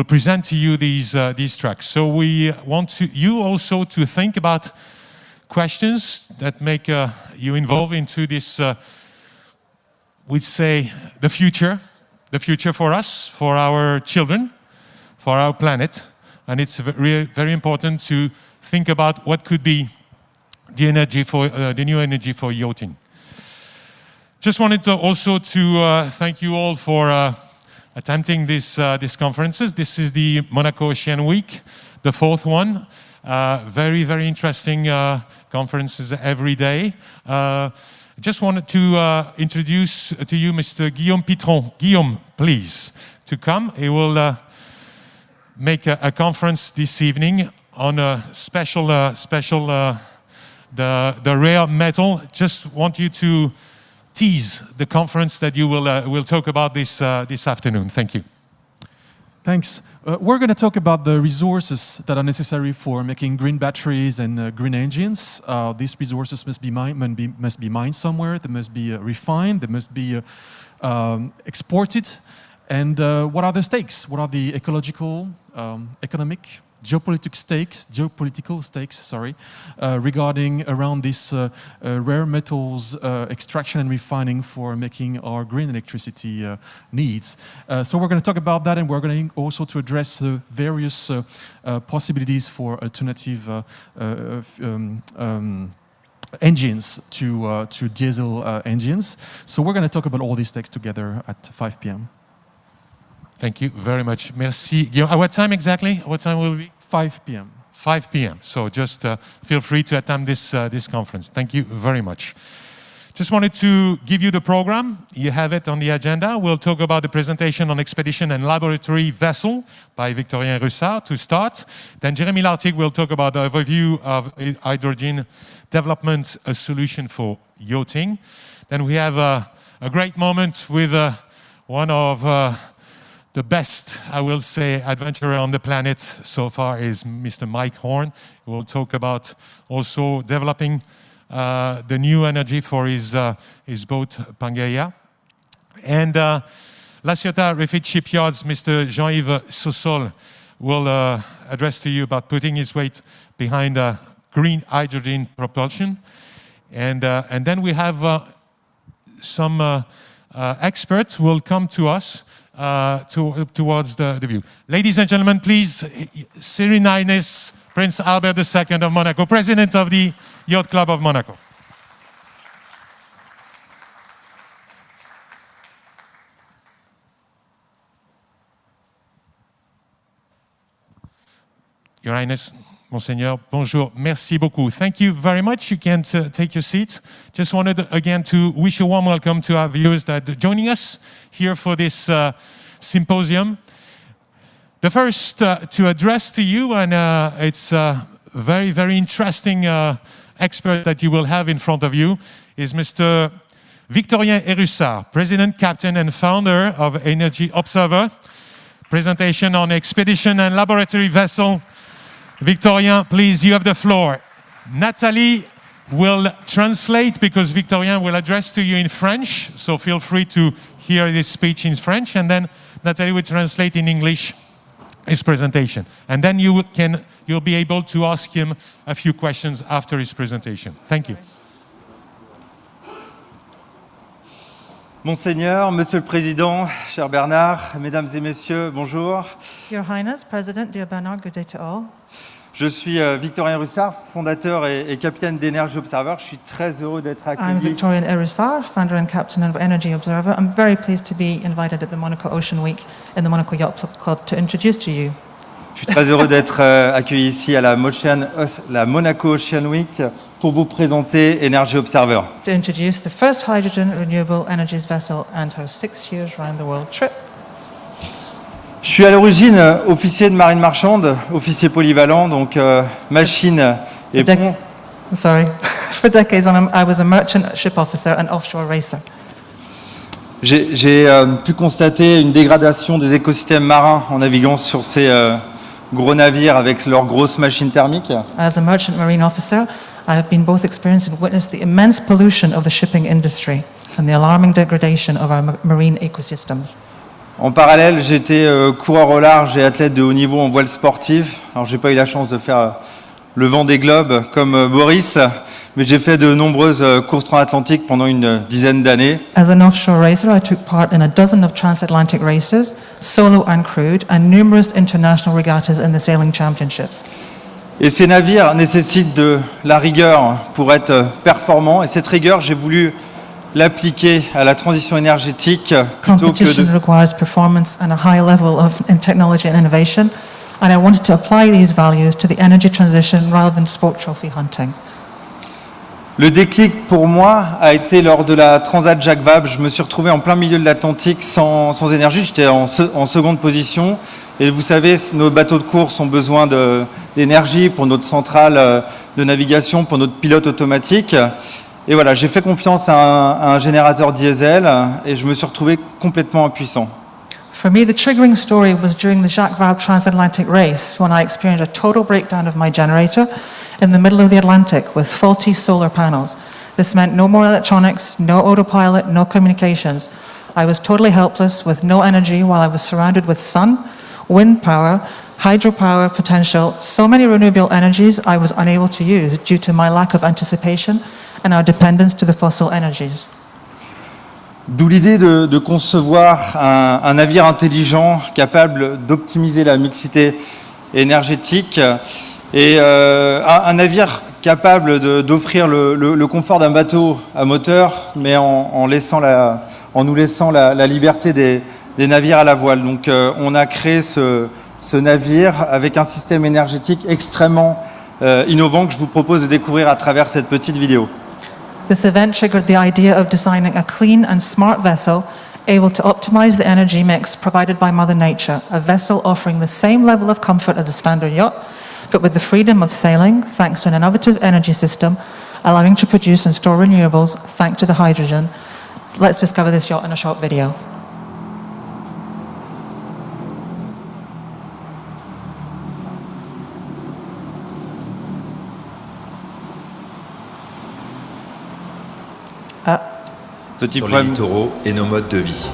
present to you these tracks. So we want you also to think about questions that make you involved into this. We'd say the future for us, for our children, for our planet, and it's very important to think about what could be the energy for the new energy for yachting. Just wanted to also thank you all for attending these conferences. This is the Monaco Ocean Week, the 4th one. Very interesting conferences every day. Just wanted to introduce to you Mr. Guillaume Pitron. Guillaume, please, to come. He will make a conference this evening on a special the rare metal. Just want you to tease the conference that you will talk about this afternoon. Thank you.
Thanks. We're going to talk about the resources that are necessary for making green batteries and green engines. These resources must be mined somewhere. They must be refined. They must be exported. And what are the stakes? What are the ecological, economic, geopolitical stakes, regarding around this rare metals extraction and refining for making our green electricity needs. So we're going to talk about that, and we're going to also to address various possibilities for alternative engines to diesel engines. So we're going to talk about all these stakes together at 5 p.m.
Thank you very much. Merci, Guillaume. At what time exactly? What time will it be?
5 p.m.
5 p.m. So just feel free to attend this conference. Thank you very much. Just wanted to give you the program. You have it on the agenda. We'll talk about the presentation on expedition and laboratory vessel by Victorien Russard to start. Then Jérémy Lartigue will talk about the overview of hydrogen development, a solution for yachting. Then we have a great moment with one of the best, I will say, adventurer on the planet so far is Mr. Mike Horn. We'll talk about also developing the new energy for his boat, Pangaea. And LaCiotat Shipyard's Mr. Jean-Yves Sossol will address to you about putting his weight behind green hydrogen propulsion. And then we have some experts will come to us towards the view. Ladies and gentlemen, please, Serene Highness Prince Albert II of Monaco, President of the Yacht Club of Monaco. Your Highness, Monseigneur, bonjour, merci beaucoup. Thank you very much. You can take your seat. Just wanted again to wish a warm welcome to our viewers that are joining us here for this symposium. The first to address to you, and it's a very interesting expert that you will have in front of you, is Mr. Victorien Russard, President, Captain, and Founder of Energy Observer. Presentation on expedition and laboratory vessel. Victorien, please, you have the floor. Nathalie will translate because Victorien will address to you in French, so feel free to hear this speech in French, and then Nathalie will translate in English his presentation. And then you'll be able to ask him a few questions after his presentation. Thank you.
Monseigneur, Monsieur le Président, cher Bernard, Mesdames et Messieurs, bonjour.
Your Highness, President, dear Bernard, good day to all.
Je suis Victorien Russard, fondateur et capitaine d'Energy Observer. Je suis très heureux d'être
I'm
accueilli.
Victorian Erisar, founder and captain of Energy Observer. I'm very pleased to be invited at the Monaco Ocean Week in the Monaco Yacht Club to introduce to you.
Je suis très heureux d'être accueilli ici à la Monaco Ocean Week pour vous présenter Energy Observer.
To introduce the first hydrogen renewable energies vessel and her 6 years round the world trip.
Je suis à l'origine officier de marine marchande, officier polyvalent, donc machine et pont.
Sorry. For decades, I was a merchant ship officer and offshore racer.
J'ai pu constater une dégradation des écosystèmes marins en naviguant sur ces gros navires avec leurs grosses machines thermiques.
As a merchant marine officer, I have been both experienced and witnessed the immense pollution of the shipping industry and the alarming degradation of our marine ecosystems.
En parallèle, j'étais coureur au large et athlète de haut niveau en voile sportive. Alors, j'ai pas eu la chance de faire le Vendée Globe comme Boris, mais j'ai fait de nombreuses courses transatlantiques pendant une dizaine d'années.
As an offshore racer, I took part in a dozen of transatlantic races, solo and crewed, and numerous international regattas in the sailing championships.
Et ces navires nécessitent de la rigueur pour être performants. Et cette rigueur, j'ai voulu l'appliquer à la transition énergétique plutôt que
Competition requires performance and a high level of technology and innovation, and I wanted to apply these values to the energy transition rather than sport trophy hunting.
Le déclic pour moi a été lors de la Transat Jacques Vabre. Je me suis retrouvé en plein milieu de l'Atlantique sans énergie. J'étais en seconde position. Et vous savez, nos bateaux de course ont besoin d'énergie pour notre centrale de navigation, pour notre pilote automatique. Et voilà, j'ai fait confiance à un générateur diesel et je me suis retrouvé complètement impuissant.
For me, the triggering story was during the Jacques Vabre transatlantic race when I experienced a total breakdown of my generator in the middle of the Atlantic with faulty solar panels. This meant no more electronics, no autopilot, no communications. I was totally helpless with no energy while I was surrounded with sun, wind power, hydropower potential, so many renewable energies I was unable to use due to my lack of anticipation and our dependence to the fossil energies.
D'où l'idée de concevoir un navire intelligent capable d'optimiser la mixité énergétique et un navire capable d'offrir le confort d'un bateau à moteur, mais en nous laissant la liberté des navires à la voile. Donc on a créé ce navire avec un système énergétique extrêmement innovant que je vous propose de découvrir à travers cette petite vidéo.
This event triggered the idea of designing a clean and smart vessel able to optimize the energy mix provided by Mother Nature, a vessel offering the same level of comfort as a standard yacht, but with the freedom of sailing thanks to an innovative energy system, allowing to produce and store renewables thanks to the hydrogen. Let's discover this yacht in a short video.
Sur les littoraux et nos modes de vie.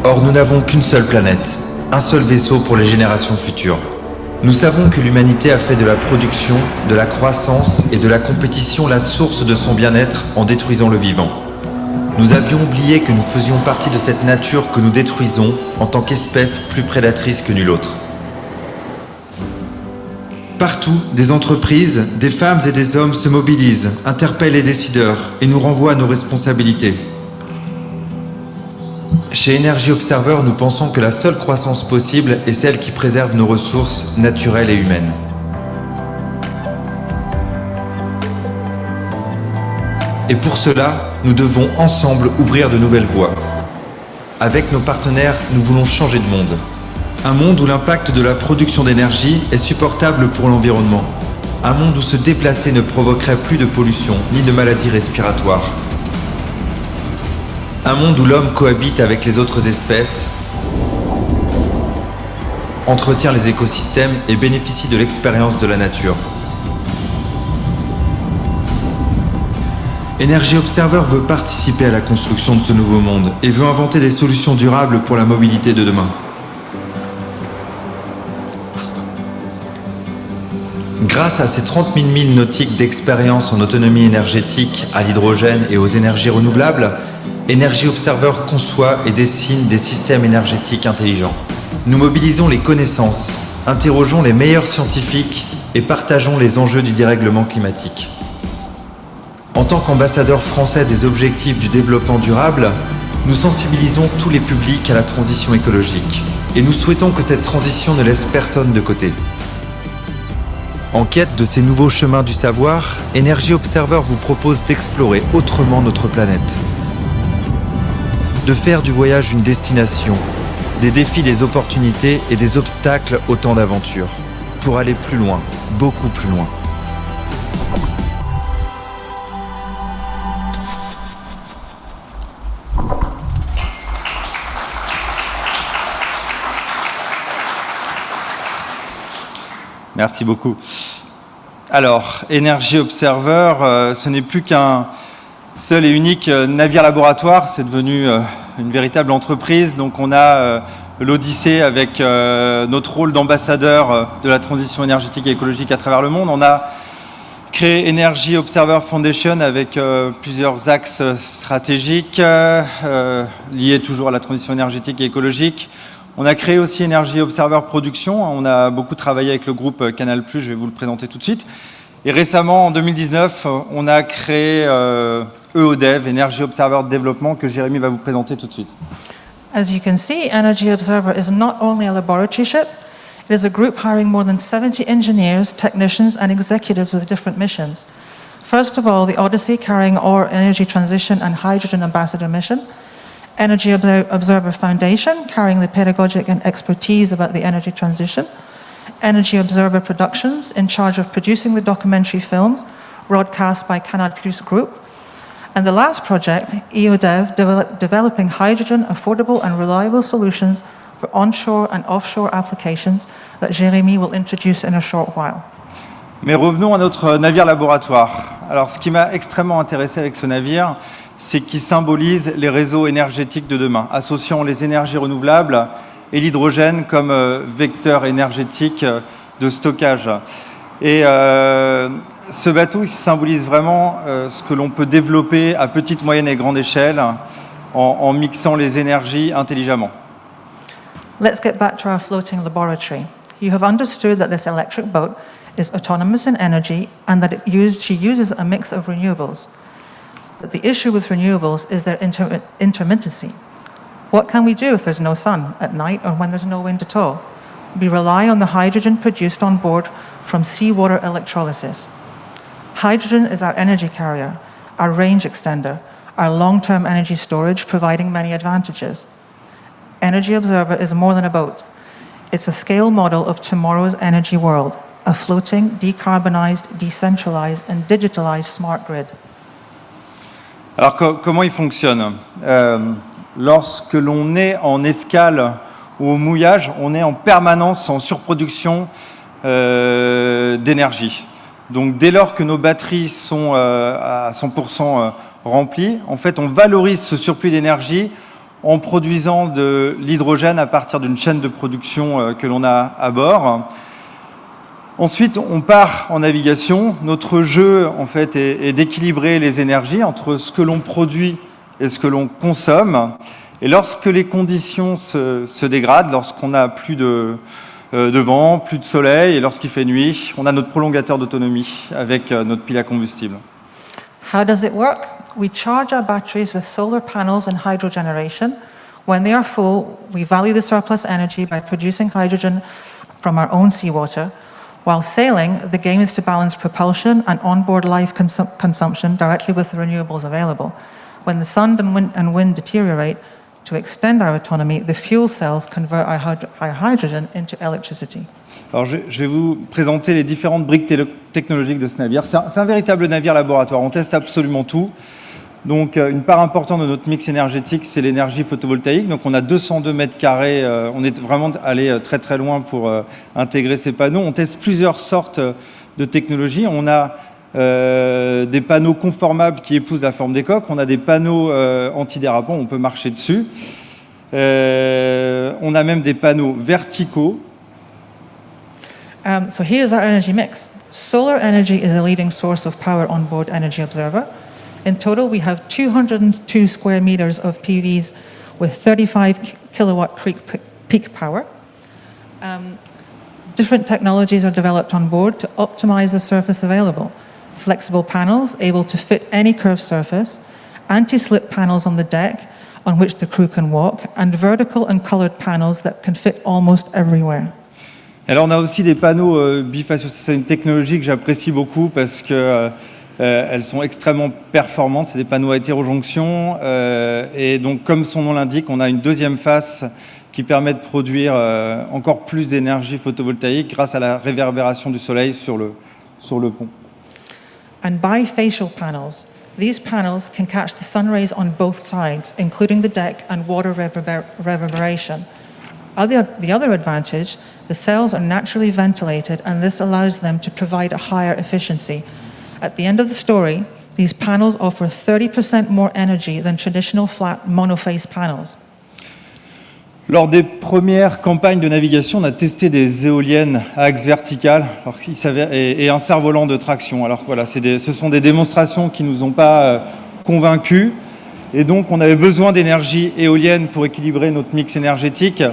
Or, nous n'avons qu'une seule planète, un seul vaisseau pour les générations futures. Nous savons que l'humanité a fait de la production, de la croissance et de la compétition la source de son bien-être en détruisant le vivant. Nous avions oublié que nous faisions partie de cette nature que nous détruisons en tant qu'espèce plus prédatrice que nulle autre. Partout, des entreprises, des femmes et des hommes se mobilisent, interpellent les décideurs et nous renvoient à nos responsabilités. Chez Energy Observer, nous pensons que la seule croissance possible est celle qui préserve nos ressources naturelles et humaines. Et pour cela, nous devons ensemble ouvrir de nouvelles voies. Avec nos partenaires, nous voulons changer de monde. Un monde où l'impact de la production d'énergie est supportable pour l'environnement. Un monde où se déplacer ne provoquerait plus de pollution ni de maladies respiratoires. Un monde où l'homme cohabite avec les autres espèces, entretient les écosystèmes et bénéficie de l'expérience de la nature. Energy Observer veut participer à la construction de ce nouveau monde et veut inventer des solutions durables pour la mobilité de demain. Grâce à ses 30 000 milles nautiques d'expérience en autonomie énergétique, à l'hydrogène et aux énergies renouvelables, Energy Observer conçoit et dessine des systèmes énergétiques intelligents. Nous mobilisons les connaissances, interrogeons les meilleurs scientifiques et partageons les enjeux du dérèglement climatique. En tant qu'ambassadeurs français des objectifs du développement durable, nous sensibilisons tous les publics à la transition écologique et nous souhaitons que cette transition ne laisse personne de côté. En quête de ces nouveaux chemins du savoir, Energy Observer vous propose d'explorer autrement notre planète, de faire du voyage une destination, des défis, des opportunités et des obstacles autant d'aventures, pour aller plus loin, beaucoup plus loin.
Merci beaucoup. Alors, Energy Observer, ce n'est plus qu'un seul et unique navire laboratoire, c'est devenu une véritable entreprise. Donc on a l'Odyssée avec notre rôle d'ambassadeur de la transition énergétique et écologique à travers le monde. On a créé Energy Observer Foundation avec plusieurs axes stratégiques liés toujours à la transition énergétique et écologique. On a créé aussi Energy Observer Production. On a beaucoup travaillé avec le groupe Canal+, je vais vous le présenter tout de suite. Et récemment, en 2019, on a créé EODEV, Energy Observer Développement, que Jérémy va vous présenter tout de suite.
As you can see, Energy Observer is not only a laboratory ship, it is a group hiring more than 70 engineers, technicians and executives with different missions. First of all, the Odyssey carrying our energy transition and hydrogen ambassador mission. Energy Observer Foundation, carrying the pedagogic and expertise about the energy transition. Energy Observer Productions, in charge of producing the documentary films broadcast by Canal+ Group. And the last project, EODEV, developing hydrogen, affordable and reliable solutions for onshore and offshore applications that Jérémy will introduce in a short while.
Mais revenons à notre navire laboratoire. Alors, ce qui m'a extrêmement intéressé avec ce navire, c'est qu'il symbolise les réseaux énergétiques de demain, associant les énergies renouvelables et l'hydrogène comme vecteur énergétique de stockage. Et ce bateau, il symbolise vraiment ce que l'on peut développer à petite, moyenne et grande échelle en mixant les énergies intelligemment.
Let's get back to our floating laboratory. You have understood that this electric boat is autonomous in energy and that she uses a mix of renewables. But the issue with renewables is their intermittency. What can we do if there's no sun at night or when there's no wind at all? We rely on the hydrogen produced on board from seawater electrolysis. Hydrogen is our energy carrier, our range extender, our long-term energy storage, providing many advantages. Energy Observer is more than a boat. It's a scale model of tomorrow's energy world, a floating, decarbonized, decentralized and digitalized smart grid.
Alors comment il fonctionne lorsque l'on est en escale ou au mouillage, on est en permanence en surproduction d'énergie. Donc dès lors que nos batteries sont à 100% remplies, en fait on valorise ce surplus d'énergie en produisant de l'hydrogène à partir d'une chaîne de production que l'on a à bord. Ensuite, on part en navigation. Notre jeu, en fait, est d'équilibrer les énergies entre ce que l'on produit et ce que l'on consomme. Et lorsque les conditions se dégradent, lorsqu'on n'a plus de vent, plus de soleil, et lorsqu'il fait nuit, on a notre prolongateur d'autonomie avec notre pile à combustible.
How does it work? We charge our batteries with solar panels and hydro generation. When they are full, we value the surplus energy by producing hydrogen from our own seawater. While sailing, the game is to balance propulsion and onboard life consumption directly with the renewables available. When the sun and wind deteriorate, to extend our autonomy, the fuel cells convert our hydrogen into electricity.
Alors je vais vous présenter les différentes briques technologiques de ce navire. C'est un véritable navire laboratoire, on teste absolument tout. Donc une part importante de notre mix énergétique, c'est l'énergie photovoltaïque. Donc on a 202 mètres carrés, on est vraiment allé très très loin pour intégrer ces panneaux. On teste plusieurs sortes de technologies. On a des panneaux conformables qui épousent la forme des coques. On a des panneaux antidérapants, on peut marcher dessus. On a même des panneaux verticaux.
So here's our energy mix. Solar energy is the leading source of power on board Energy Observer. In total, we have 202 square meters of PVs with 35 kilowatt peak power. Different technologies are developed on board to optimize the surface available. Flexible panels able to fit any curved surface, anti-slip panels on the deck on which the crew can walk, and vertical and colored panels that can fit almost everywhere.
Alors on a aussi des panneaux bifaciaux. C'est une technologie que j'apprécie beaucoup parce que elles sont extrêmement performantes. C'est des panneaux à hétérojonction et donc comme son nom l'indique, on a une deuxième face qui permet de produire encore plus d'énergie photovoltaïque grâce à la réverbération du soleil sur le pont.
And bifacial panels. These panels can catch the sun rays on both sides, including the deck and water reverberation. The other advantage, the cells are naturally ventilated and this allows them to provide a higher efficiency. At the end of the story, these panels offer 30% more energy than traditional flat monoface panels.
Lors des premières campagnes de navigation, on a testé des éoliennes à axe vertical et un cerf-volant de traction. Alors voilà, ce sont des démonstrations qui ne nous ont pas convaincus. Et donc, on avait besoin d'énergie éolienne pour équilibrer notre mix énergétique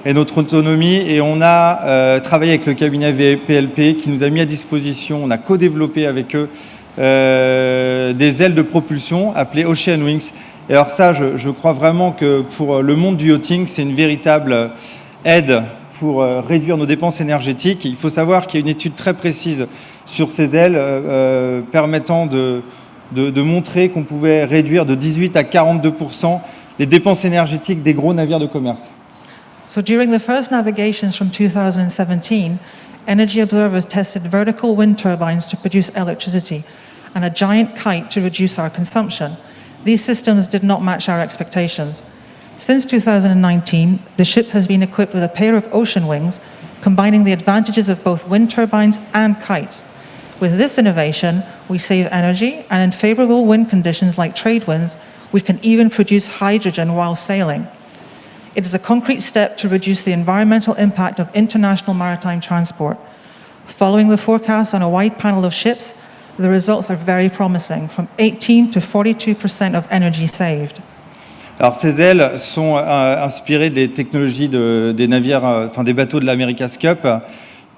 et notre autonomie. Et on a travaillé avec le cabinet PLP qui nous a mis à disposition, on a co-développé avec eux des ailes de propulsion appelées Ocean Wings. Et alors ça, je crois vraiment que pour le monde du yachting, c'est une véritable aide pour réduire nos dépenses énergétiques. Il faut savoir qu'il y a une étude très précise sur ces ailes permettant de montrer qu'on pouvait réduire de 18 à 42% les dépenses énergétiques des gros navires de commerce.
So during the first navigations from 2017, Energy Observers tested vertical wind turbines to produce electricity and a giant kite to reduce our consumption. These systems did not match our expectations. Since 2019, the ship has been equipped with a pair of ocean wings, combining the advantages of both wind turbines and kites. With this innovation, we save energy, and in favorable wind conditions like trade winds, we can even produce hydrogen while sailing. It is a concrete step to reduce the environmental impact of international maritime transport. Following the forecasts on a wide panel of ships, the results are very promising, from 18 to 42% of energy saved.
Alors ces ailes sont inspirées des technologies des navires, des bateaux de l'America's Cup.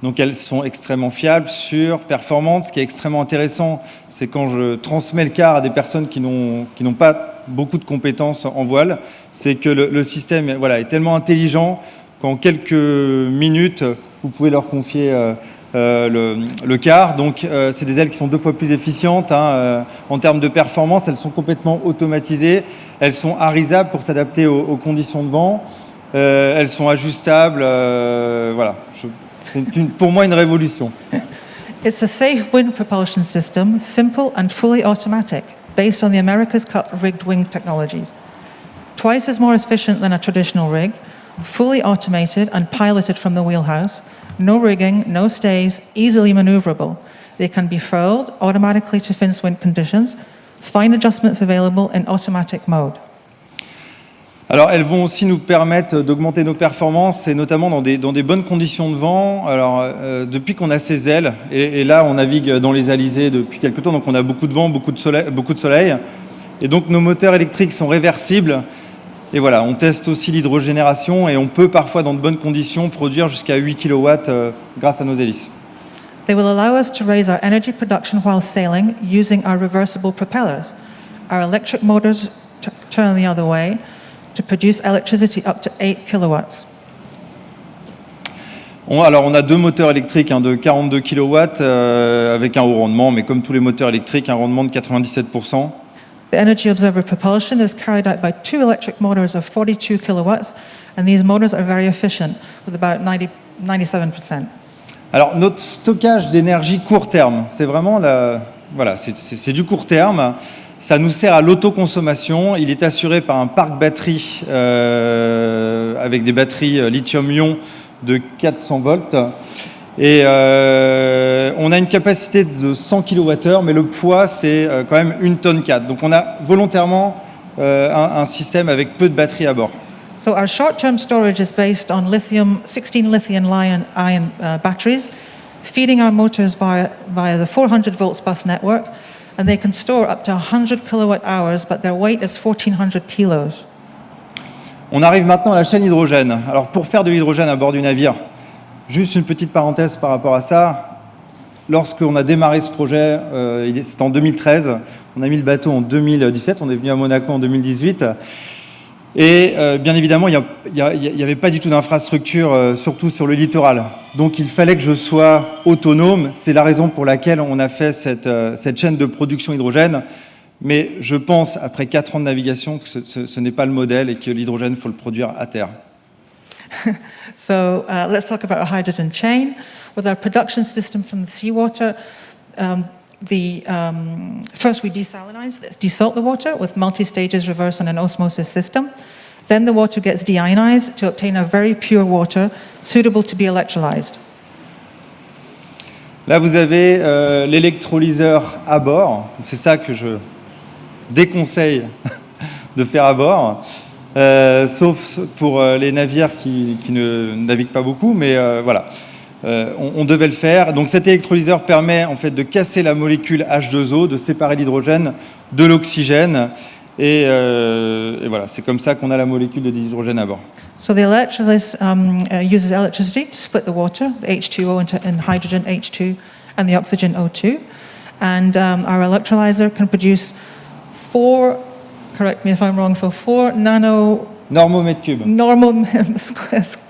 Donc elles sont extrêmement fiables, sûres, performantes. Ce qui est extrêmement intéressant, c'est quand je transmets le quart à des personnes qui n'ont pas beaucoup de compétences en voile, c'est que le système est tellement intelligent qu'en quelques minutes, vous pouvez leur confier le quart. Donc c'est des ailes qui sont 2 fois plus efficientes en termes de performance. Elles sont complètement automatisées. Elles sont arisables pour s'adapter aux conditions de vent. Elles sont ajustables. C'est pour moi une révolution.
It's a safe wind propulsion system, simple and fully automatic, based on the America's Cup rigged wing technologies. Twice as more efficient than a traditional rig, fully automated and piloted from the wheelhouse, no rigging, no stays, easily maneuverable. They can be furled automatically to Fin's wind conditions, fine adjustments available in automatic mode.
Alors, elles vont aussi nous permettre d'augmenter nos performances, et notamment dans des bonnes conditions de vent. Alors, depuis qu'on a ces ailes, et là, on navigue dans les alizés depuis quelques temps, donc on a beaucoup de vent, beaucoup de soleil. Et donc, nos moteurs électriques sont réversibles. Et voilà, on teste aussi l'hydrogénération, et on peut parfois, dans de bonnes conditions, produire jusqu'à 8 kW grâce à nos hélices.
They will allow us to raise our energy production while sailing using our reversible propellers. Our electric motors turn the other way to produce electricity up to 8 kilowatts.
Alors, on a 2 moteurs électriques de 42 kW avec un haut rendement, mais comme tous les moteurs électriques, un rendement de 97%.
The Energy Observer propulsion is carried out by 2 electric motors of 42 kilowatts, and these motors are very efficient, with about 97%.
Alors, notre stockage d'énergie court terme, c'est vraiment c'est du court terme. Ça nous sert à l'autoconsommation. Il est assuré par un parc batterie avec des batteries lithium-ion de 400 volts. Et on a une capacité de 100 kWh, mais le poids, c'est quand même 1,4 tonne. Donc on a volontairement un système avec peu de batterie à bord.
So our short-term storage is based on 16 lithium-ion batteries, feeding our motors via the 400 volts bus network, and they can store up to 100 kilowatt-hours, but their weight is 1,400 kilos.
On arrive maintenant à la chaîne hydrogène. Alors pour faire de l'hydrogène à bord du navire, juste une petite parenthèse par rapport à ça. Lorsqu'on a démarré ce projet, c'était en 2013, on a mis le bateau en 2017, on est venu à Monaco en 2018. Et bien évidemment, il n'y avait pas du tout d'infrastructure, surtout sur le littoral. Donc il fallait que je sois autonome. C'est la raison pour laquelle on a fait cette chaîne de production hydrogène. Mais je pense, après 4 ans de navigation, que ce n'est pas le modèle et que l'hydrogène, il faut le produire à terre.
So let's talk about our hydrogen chain. With our production system from the seawater, first we desalt the water with multi-stages reverse and an osmosis system. Then the water gets deionized to obtain a very pure water suitable to be electrolyzed.
Là, vous avez l'électrolyseur à bord. C'est ça que je déconseille de faire à bord. Sauf pour les navires qui ne naviguent pas beaucoup, mais voilà, on devait le faire. Donc cet électrolyseur permet en fait de casser la molécule H2O, de séparer l'hydrogène de l'oxygène, et voilà, c'est comme ça qu'on a la molécule de dihydrogène à bord.
So the electrolysis uses electricity to split the water, the H2O into hydrogen H2 and the oxygen O2, and our electrolyzer can produce 4, correct me if I'm wrong, so 4
normomètres cubes.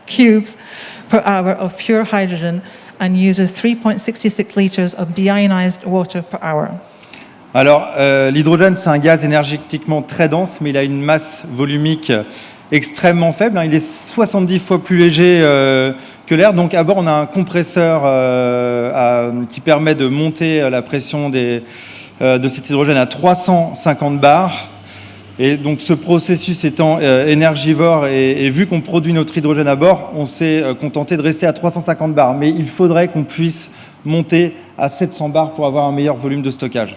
Cubes per hour of pure hydrogen and uses 3.66 liters of deionized water per hour.
Alors, l'hydrogène, c'est un gaz énergétiquement très dense, mais il a une masse volumique extrêmement faible. Il est 70 fois plus léger que l'air. Donc, à bord, on a un compresseur qui permet de monter la pression de cet hydrogène à 350 bars. Et donc ce processus étant énergivore et vu qu'on produit notre hydrogène à bord, on s'est contenté de rester à 350 bars. Mais il faudrait qu'on puisse monter à 700 bars pour avoir un meilleur volume de stockage.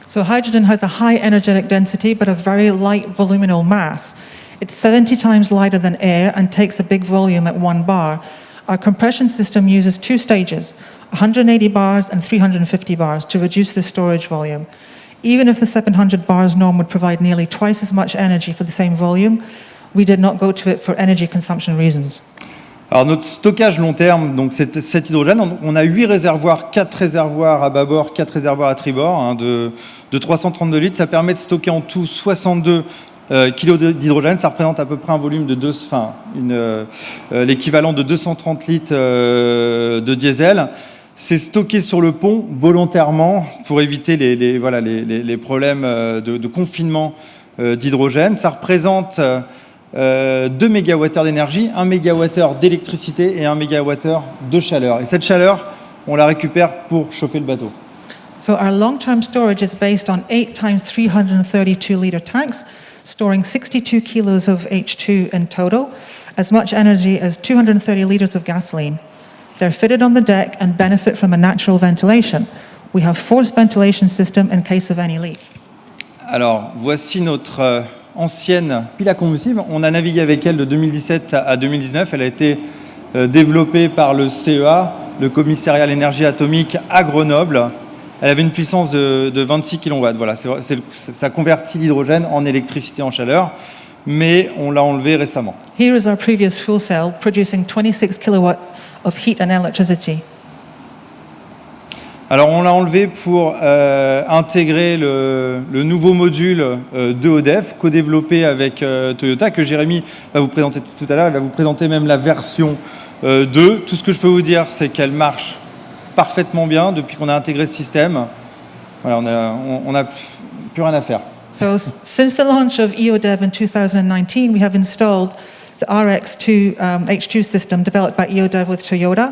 So hydrogen has a high energetic density but a very light voluminal mass. It's 70 times lighter than air and takes a big volume at 1 bar. Our compression system uses 2 stages, 180 bars and 350 bars, to reduce the storage volume. Even if the 700 bars norm would provide nearly twice as much energy for the same volume, we did not go to it for energy consumption reasons.
Alors notre stockage long terme, donc cet hydrogène, on a 8 réservoirs, 4 réservoirs à bâbord, 4 réservoirs à tribord, de 332 litres. Ça permet de stocker en tout 62 kilos d'hydrogène. Ça représente à peu près un volume de l'équivalent de 230 litres de diesel. C'est stocké sur le pont volontairement pour éviter les problèmes de confinement d'hydrogène. Ça représente 2 mégawattheures d'énergie, 1 mégawattheure d'électricité et 1 mégawattheure de chaleur. Et cette chaleur, on la récupère pour chauffer le bateau.
So our long-term storage is based on 8 times 332-liter tanks, storing 62 kilos of H2 in total, as much energy as 230 liters of gasoline. They're fitted on the deck and benefit from a natural ventilation. We have forced ventilation system in case of any leak.
Alors, voici notre ancienne pile à combustible. On a navigué avec elle de 2017 à 2019. Elle a été développée par le CEA, le Commissariat à l'énergie atomique à Grenoble. Elle avait une puissance de 26 kW. Voilà, ça convertit l'hydrogène en électricité, en chaleur. Mais on l'a enlevé récemment.
Here is our previous fuel cell producing 26 kilowatts of heat and electricity.
Alors on l'a enlevé pour intégrer le nouveau module de ODEF, co-développé avec Toyota, que Jérémy va vous présenter tout à l'heure. Il va vous présenter même la version 2. Tout ce que je peux vous dire, c'est qu'elle marche parfaitement bien depuis qu'on a intégré ce système. Voilà, on n'a plus rien à faire.
So since the launch of EODEV in 2019, we have installed the RX2 H2 system developed by EODEV with Toyota.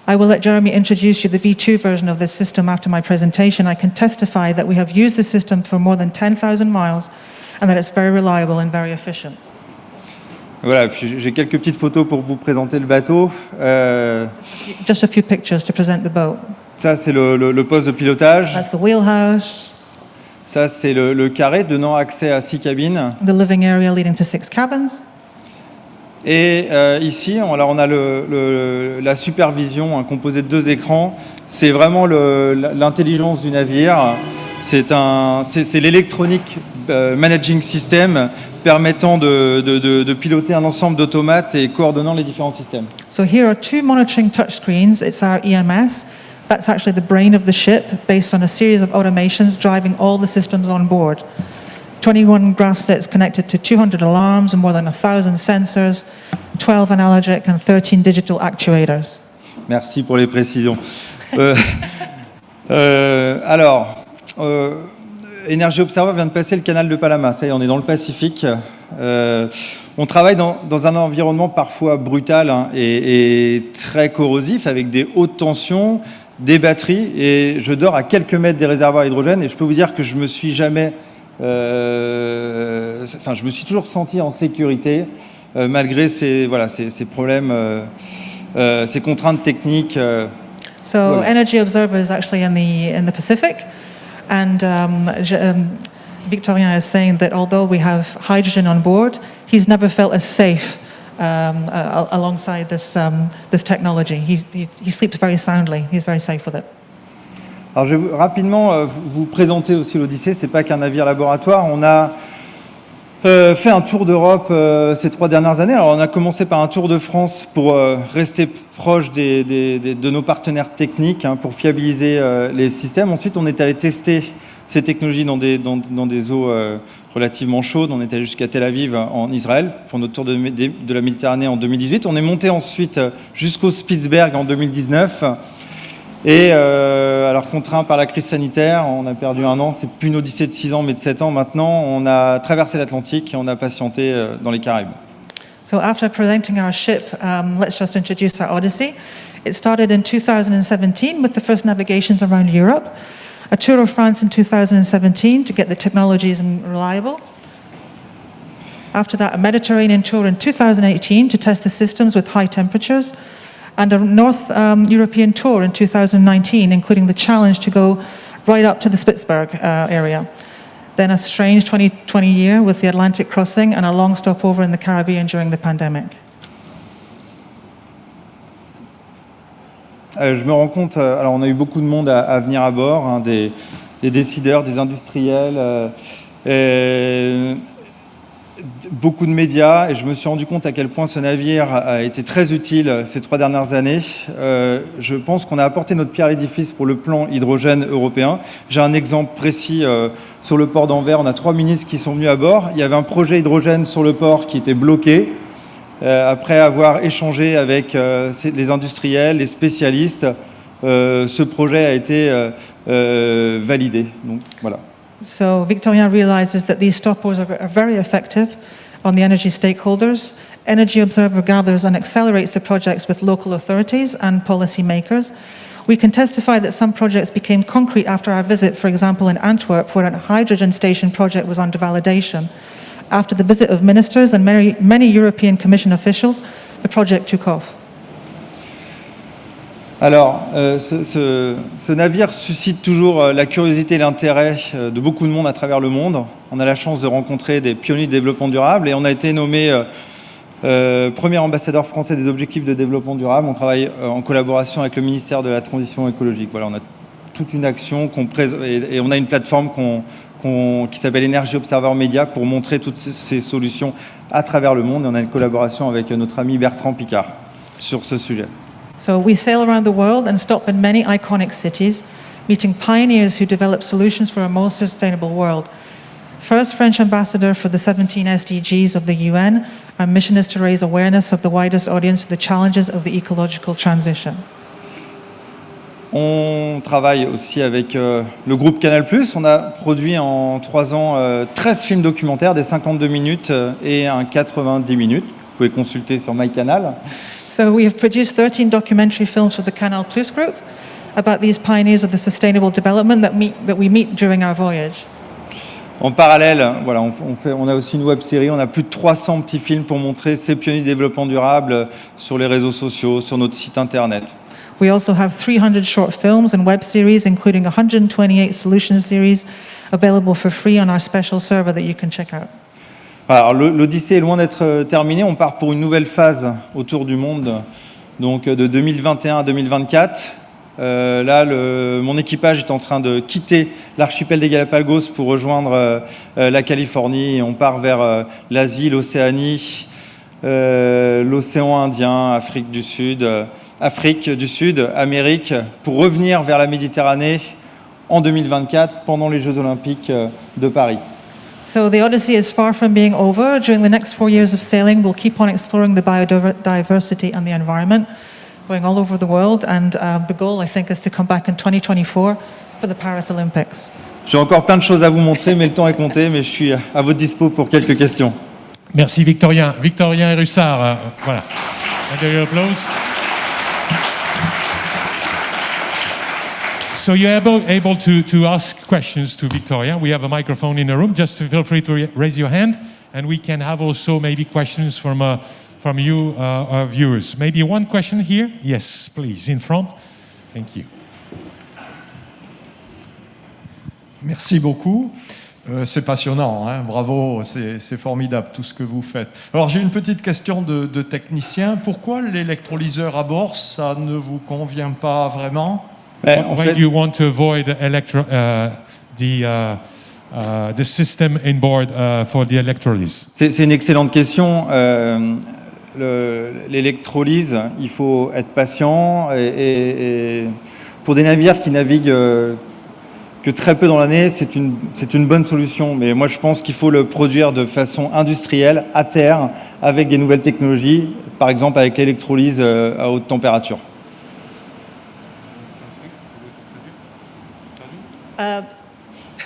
I will let Jeremy introduce you the V2 version of this system after my presentation. I can testify that we have used the system for more than 10,000 miles and that it's very reliable and very efficient.
Voilà, puis j'ai quelques petites photos pour vous présenter le bateau.
Just a few pictures to present the boat.
Ça, c'est le poste de pilotage.
That's the wheelhouse.
Ça, c'est le carré, donnant accès à 6 cabines.
The living area leading to 6 cabins.
Et ici, alors on a la supervision, composée de 2 écrans. C'est vraiment l'intelligence du navire. C'est l'électronique managing system permettant de piloter un ensemble d'automates et coordonnant les différents systèmes.
So here are 2 monitoring touchscreens. It's our EMS. That's actually the brain of the ship, based on a series of automations driving all the systems on board. 21 graph sets connected to 200 alarms and more than 1,000 sensors, 12 analogic and 13 digital actuators.
Merci pour les précisions. Alors, Energy Observer vient de passer le canal de Panama. Ça y est, on est dans le Pacifique. On travaille dans un environnement parfois brutal et très corrosif, avec des hautes tensions, des batteries, et je dors à quelques mètres des réservoirs à hydrogène, et je peux vous dire que je me suis jamais... je me suis toujours senti en sécurité, malgré ces problèmes, ces contraintes techniques.
So Energy Observer is actually in the Pacific, and Victorien is saying that although we have hydrogen on board, he's never felt as safe alongside this technology. He sleeps very soundly. He's very safe with it.
Alors je vais rapidement vous présenter aussi l'Odyssée. C'est pas qu'un navire laboratoire. On a fait un tour d'Europe ces 3 dernières années. Alors on a commencé par un tour de France pour rester proche de nos partenaires techniques, pour fiabiliser les systèmes. Ensuite, on est allé tester ces technologies dans des eaux relativement chaudes. On est allé jusqu'à Tel Aviv en Israël pour notre tour de la Méditerranée en 2018. On est monté ensuite jusqu'au Spitzberg en 2019. Et alors contraint par la crise sanitaire, on a perdu 1 an. C'est plus une odyssée de 6 ans, mais de 7 ans maintenant. On a traversé l'Atlantique et on a patienté dans les Caraïbes.
So after presenting our ship, let's just introduce our Odyssey. It started in 2017 with the first navigations around Europe, a tour of France in 2017 to get the technologies reliable. After that, a Mediterranean tour in 2018 to test the systems with high temperatures, and a North European tour in 2019, including the challenge to go right up to the Spitzberg area. Then a strange 2020 year with the Atlantic crossing and a long stopover in the Caribbean during the pandemic.
Je me rends compte, alors on a eu beaucoup de monde à venir à bord, des décideurs, des industriels, beaucoup de médias, et je me suis rendu compte à quel point ce navire a été très utile ces 3 dernières années. Je pense qu'on a apporté notre pierre à l'édifice pour le plan hydrogène européen. J'ai un exemple précis sur le port d'Anvers. On a 3 ministres qui sont venus à bord. Il y avait un projet hydrogène sur le port qui était bloqué. Après avoir échangé avec les industriels, les spécialistes, ce projet a été validé. Donc voilà.
So Victorien realizes that these stopovers are very effective on the energy stakeholders. Energy Observer gathers and accelerates the projects with local authorities and policy makers. We can testify that some projects became concrete after our visit, for example in Antwerp, where a hydrogen station project was under validation. After the visit of ministers and many European Commission officials, the project took off.
Alors, ce navire suscite toujours la curiosité et l'intérêt de beaucoup de monde à travers le monde. On a la chance de rencontrer des pionniers de développement durable, et on a été nommé premier ambassadeur français des objectifs de développement durable. On travaille en collaboration avec le ministère de la Transition écologique. Voilà, on a toute une action et on a une plateforme qui s'appelle Energy Observer Media pour montrer toutes ces solutions à travers le monde. Et on a une collaboration avec notre ami Bertrand Picard sur ce sujet.
So we sail around the world and stop in many iconic cities, meeting pioneers who develop solutions for a more sustainable world. First French ambassador for the 17 SDGs of the UN, our mission is to raise awareness of the widest audience to the challenges of the ecological transition.
On travaille aussi avec le groupe Canal+. On a produit en 3 ans 13 films documentaires, des 52 minutes et un 90 minutes. Vous pouvez consulter sur MyCanal.
So we have produced 13 documentary films for the Canal+ group about these pioneers of the sustainable development that we meet during our voyage.
En parallèle, voilà, on a aussi une web série, on a plus de 300 petits films pour montrer ces pionniers du développement durable sur les réseaux sociaux, sur notre site internet.
We also have 300 short films and web series, including 128 solution series, available for free on our special server that you can check out.
Alors, l'Odyssée est loin d'être terminée, on part pour une nouvelle phase autour du monde, donc de 2021 à 2024. Là, mon équipage est en train de quitter l'archipel des Galapagos pour rejoindre la Californie. Et on part vers l'Asie, l'Océanie, l'océan Indien, Afrique du Sud, Amérique, pour revenir vers la Méditerranée en 2024 pendant les Jeux Olympiques de Paris.
So the Odyssey is far from being over. During the next 4 years of sailing, we'll keep on exploring the biodiversity and the environment, going all over the world, and the goal, I think, is to come back in 2024 for the Paris Olympics.
J'ai encore plein de choses à vous montrer, mais le temps est compté, mais je suis à votre dispo pour quelques questions.
Merci Victorien. Victorien et Russard, voilà. Under your applause. So you're able to ask questions to Victoria. We have a microphone in the room. Just feel free to raise your hand, and we can have also maybe questions from you, our viewers. Maybe one question here? Yes, please, in front. Thank you.
Merci beaucoup. C'est passionnant, hein, bravo, c'est formidable tout ce que vous faites. Alors j'ai une petite question de technicien. Pourquoi l'électrolyseur à bord, ça ne vous convient pas vraiment?
Why do you want to avoid the system in board for the electrolysis?
C'est une excellente question. L'électrolyse, il faut être patient et pour des navires qui naviguent que très peu dans l'année, c'est une bonne solution. Mais moi, je pense qu'il faut le produire de façon industrielle, à terre, avec des nouvelles technologies, par exemple avec l'électrolyse à haute température.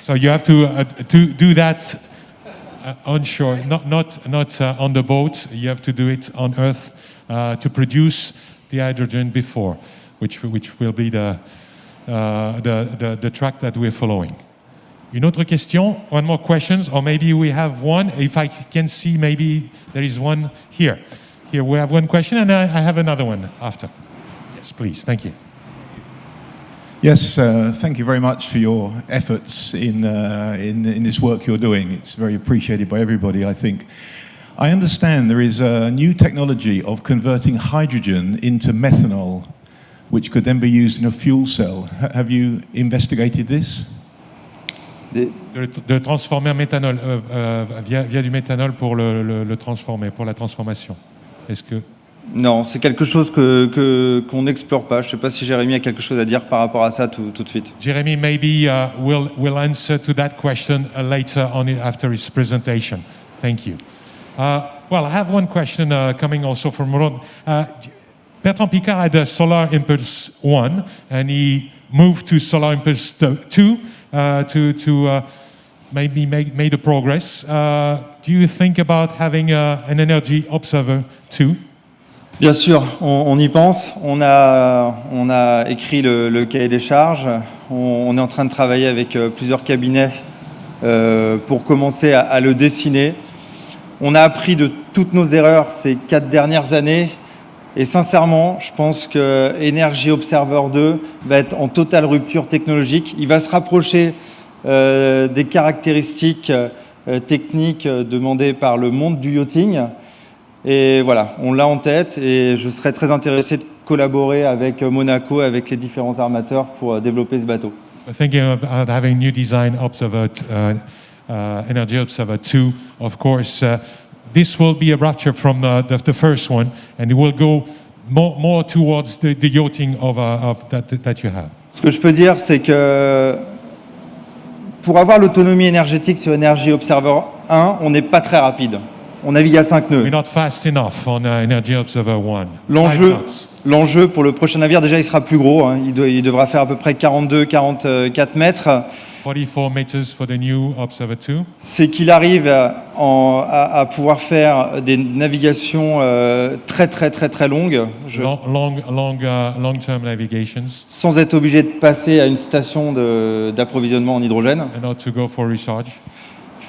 So you have to do that onshore, not on the boat. You have to do it on Earth to produce the hydrogen before, which will be the track that we're following. Une autre question? One more question, or maybe we have one. If I can see, maybe there is one here. Here we have one question, and I have another one after. Yes, please. Thank you.
Yes, thank you very much for your efforts in this work you're doing. It's very appreciated by everybody, I think. I understand there is a new technology of converting hydrogen into methanol, which could then be used in a fuel cell. Have you investigated this?
De transformer en méthanol, via du méthanol pour le transformer, pour la transformation. Est-ce que...
Non, c'est quelque chose qu'on n'explore pas. Je ne sais pas si Jérémy a quelque chose à dire par rapport à ça tout de suite.
Jérémy, maybe will answer to that question later on after his presentation. Thank you. Well, I have one question coming also from Ron. Bertrand Piccard had a Solar Impulse 1, and he moved to Solar Impulse 2 to maybe made a progress. Do you think about having an Energy Observer 2?
Bien sûr, on y pense. On a écrit le cahier des charges. On est en train de travailler avec plusieurs cabinets pour commencer à le dessiner. On a appris de toutes nos erreurs ces 4 dernières années. Et sincèrement, je pense que Energy Observer 2 va être en totale rupture technologique. Il va se rapprocher des caractéristiques techniques demandées par le monde du yachting. Et voilà, on l'a en tête et je serais très intéressé de collaborer avec Monaco, avec les différents armateurs pour développer ce bateau.
Thinking about having new design observer, Energy Observer 2, of course, this will be a rupture from the first one, and it will go more towards the yachting that you have.
Ce que je peux dire, c'est que pour avoir l'autonomie énergétique sur Energy Observer 1, on n'est pas très rapide. On navigue à 5 nœuds.
We're not fast enough on Energy Observer 1.
L'enjeu pour le prochain navire, déjà, il sera plus gros. Hein. Il devra faire à peu près 44 mètres.
44 meters for the new Observer 2.
C'est qu'il arrive à pouvoir faire des navigations très longues.
Long-term navigations.
Sans être obligé de passer à une station d'approvisionnement en hydrogène.
And not to go for recharge.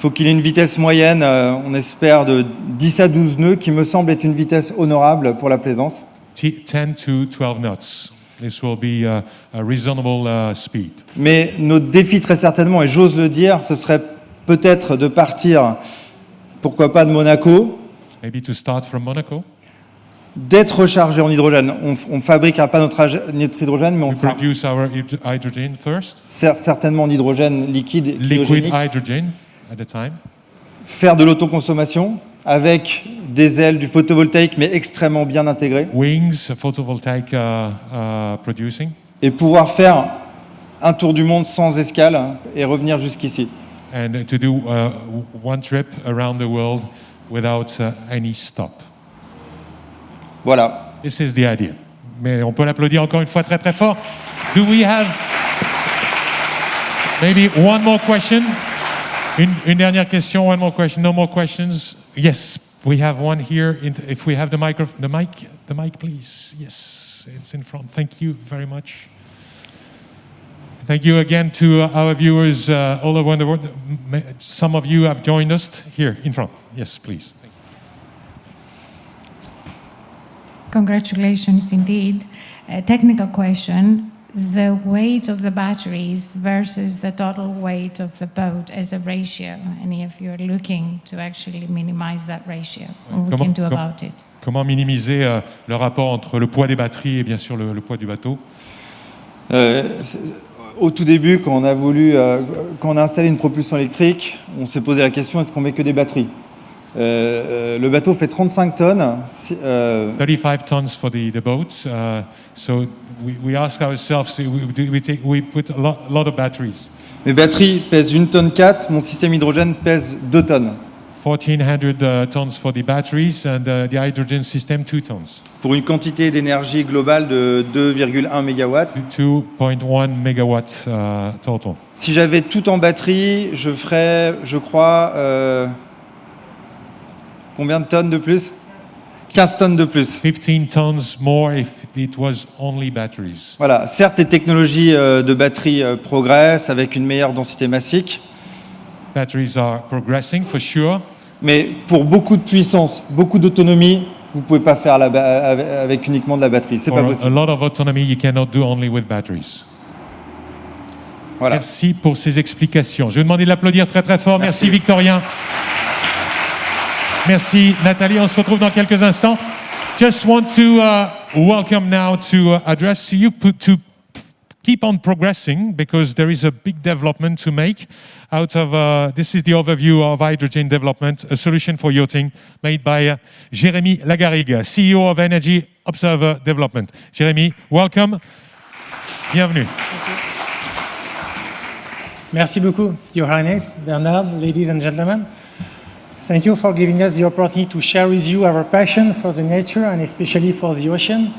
faut qu'il ait une vitesse moyenne, on espère, de 10 à 12 nœuds, qui me semble être une vitesse honorable pour la plaisance.
10 to 12 knots. This will be a reasonable speed.
Mais notre défi, très certainement, et j'ose le dire, ce serait peut-être de partir, pourquoi pas de Monaco,
Maybe to start from Monaco.
d'être rechargé en hydrogène. On ne fabriquera pas notre hydrogène, mais on
We
sera
produce our hydrogen first.
certainement en hydrogène liquide,
Liquid
cryogénique.
hydrogen at the time.
Faire de l'autoconsommation avec des ailes, du photovoltaïque, mais extrêmement bien intégré.
Wings, photovoltaic producing.
Et pouvoir faire un tour du monde sans escale et revenir jusqu'ici.
And to do one trip around the world without any stop.
Voilà.
This is the idea. Mais on peut l'applaudir encore une fois très très fort. Do we have maybe one more question? Une dernière question, one more question, no more questions? Yes, we have one here. If we have the mic, please. Yes, it's in front. Thank you very much. Thank you again to our viewers all over the world. Some of you have joined us here in front. Yes, please.
Congratulations indeed. A technical question. The weight of the batteries versus the total weight of the boat as a ratio, and if you're looking to actually minimize that ratio, what we can do about it.
Comment minimiser le rapport entre le poids des batteries et bien sûr le poids du bateau?
Au tout début, quand on a installé une propulsion électrique, on s'est posé la question, est-ce qu'on met que des batteries? Le bateau fait 35 tonnes.
35 tons for the boat. So we ask ourselves, we put a lot of batteries.
Mes batteries pèsent 1 tonne 4, mon système hydrogène pèse 2 tonnes.
1400 tons for the batteries and the hydrogen system 2 tons.
Pour une quantité d'énergie globale de 2,1 MW.
2.1 megawatts total.
Si j'avais tout en batterie, je ferais, je crois, combien de tonnes de plus? 15 tonnes de plus.
15 tons more if it was only batteries.
Voilà, certes, les technologies de batterie progressent avec une meilleure densité massique.
Batteries are progressing for sure.
Mais pour beaucoup de puissance, beaucoup d'autonomie, vous ne pouvez pas faire avec uniquement de la batterie. C'est pas possible.
A lot of autonomy you cannot do only with batteries.
Voilà.
Merci pour ces explications. Je vais demander de l'applaudir très très fort. Merci Victorien. Merci Nathalie. On se retrouve dans quelques instants. Just want to welcome now to address you to keep on progressing because there is a big development to make out of, this is the overview of hydrogen development, a solution for yachting made by Jérémy Lagarrigue, CEO of Energy Observer Development. Jérémy, welcome. Bienvenue.
Merci beaucoup, Your Highness, Bernard, ladies and gentlemen. Thank you for giving us the opportunity to share with you our passion for the nature and especially for the ocean.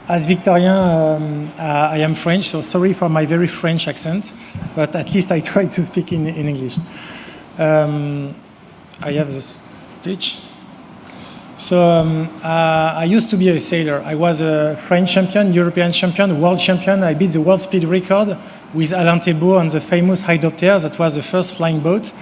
As Victorien, I am French, so sorry for my very French accent, but at least I try to speak in English. I have this speech. So I used to be a sailor. I was a French champion, European champion, world champion. I beat the world speed record with Alain Thébault on the famous Directeur. That was the first flying boat.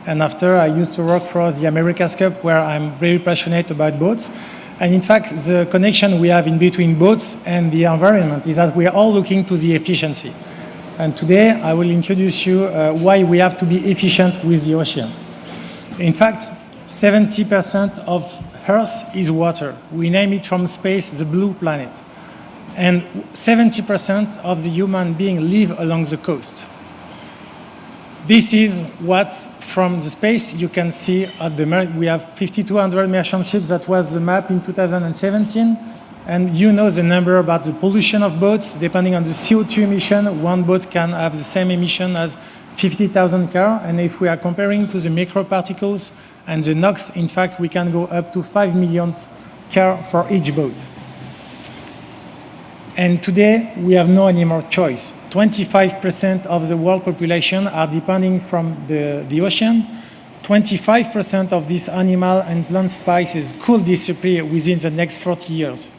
And after, I used to work for the America's Cup, where I'm very passionate about boats. And in fact, the connection we have in between boats and the environment is that we are all looking to the efficiency. And today, I will introduce you why we have to be efficient with the ocean. In fact, 70% of Earth is water. We name it from space the blue planet. And 70% of the human beings live along the coast. This is what, from the space, you can see at the we have 5,200 merchant ships. That was the map in 2017. And you know the number about the pollution of boats. Depending on the CO2 emission, one boat can have the same emission as 50,000 cars. And if we are comparing to the microparticles and the NOx, in fact, we can go up to 5 million cars for each boat. And today, we have no any more choice. 25% of the world population are depending from the ocean. 25% of these animal and plant species could disappear within the next 40 years.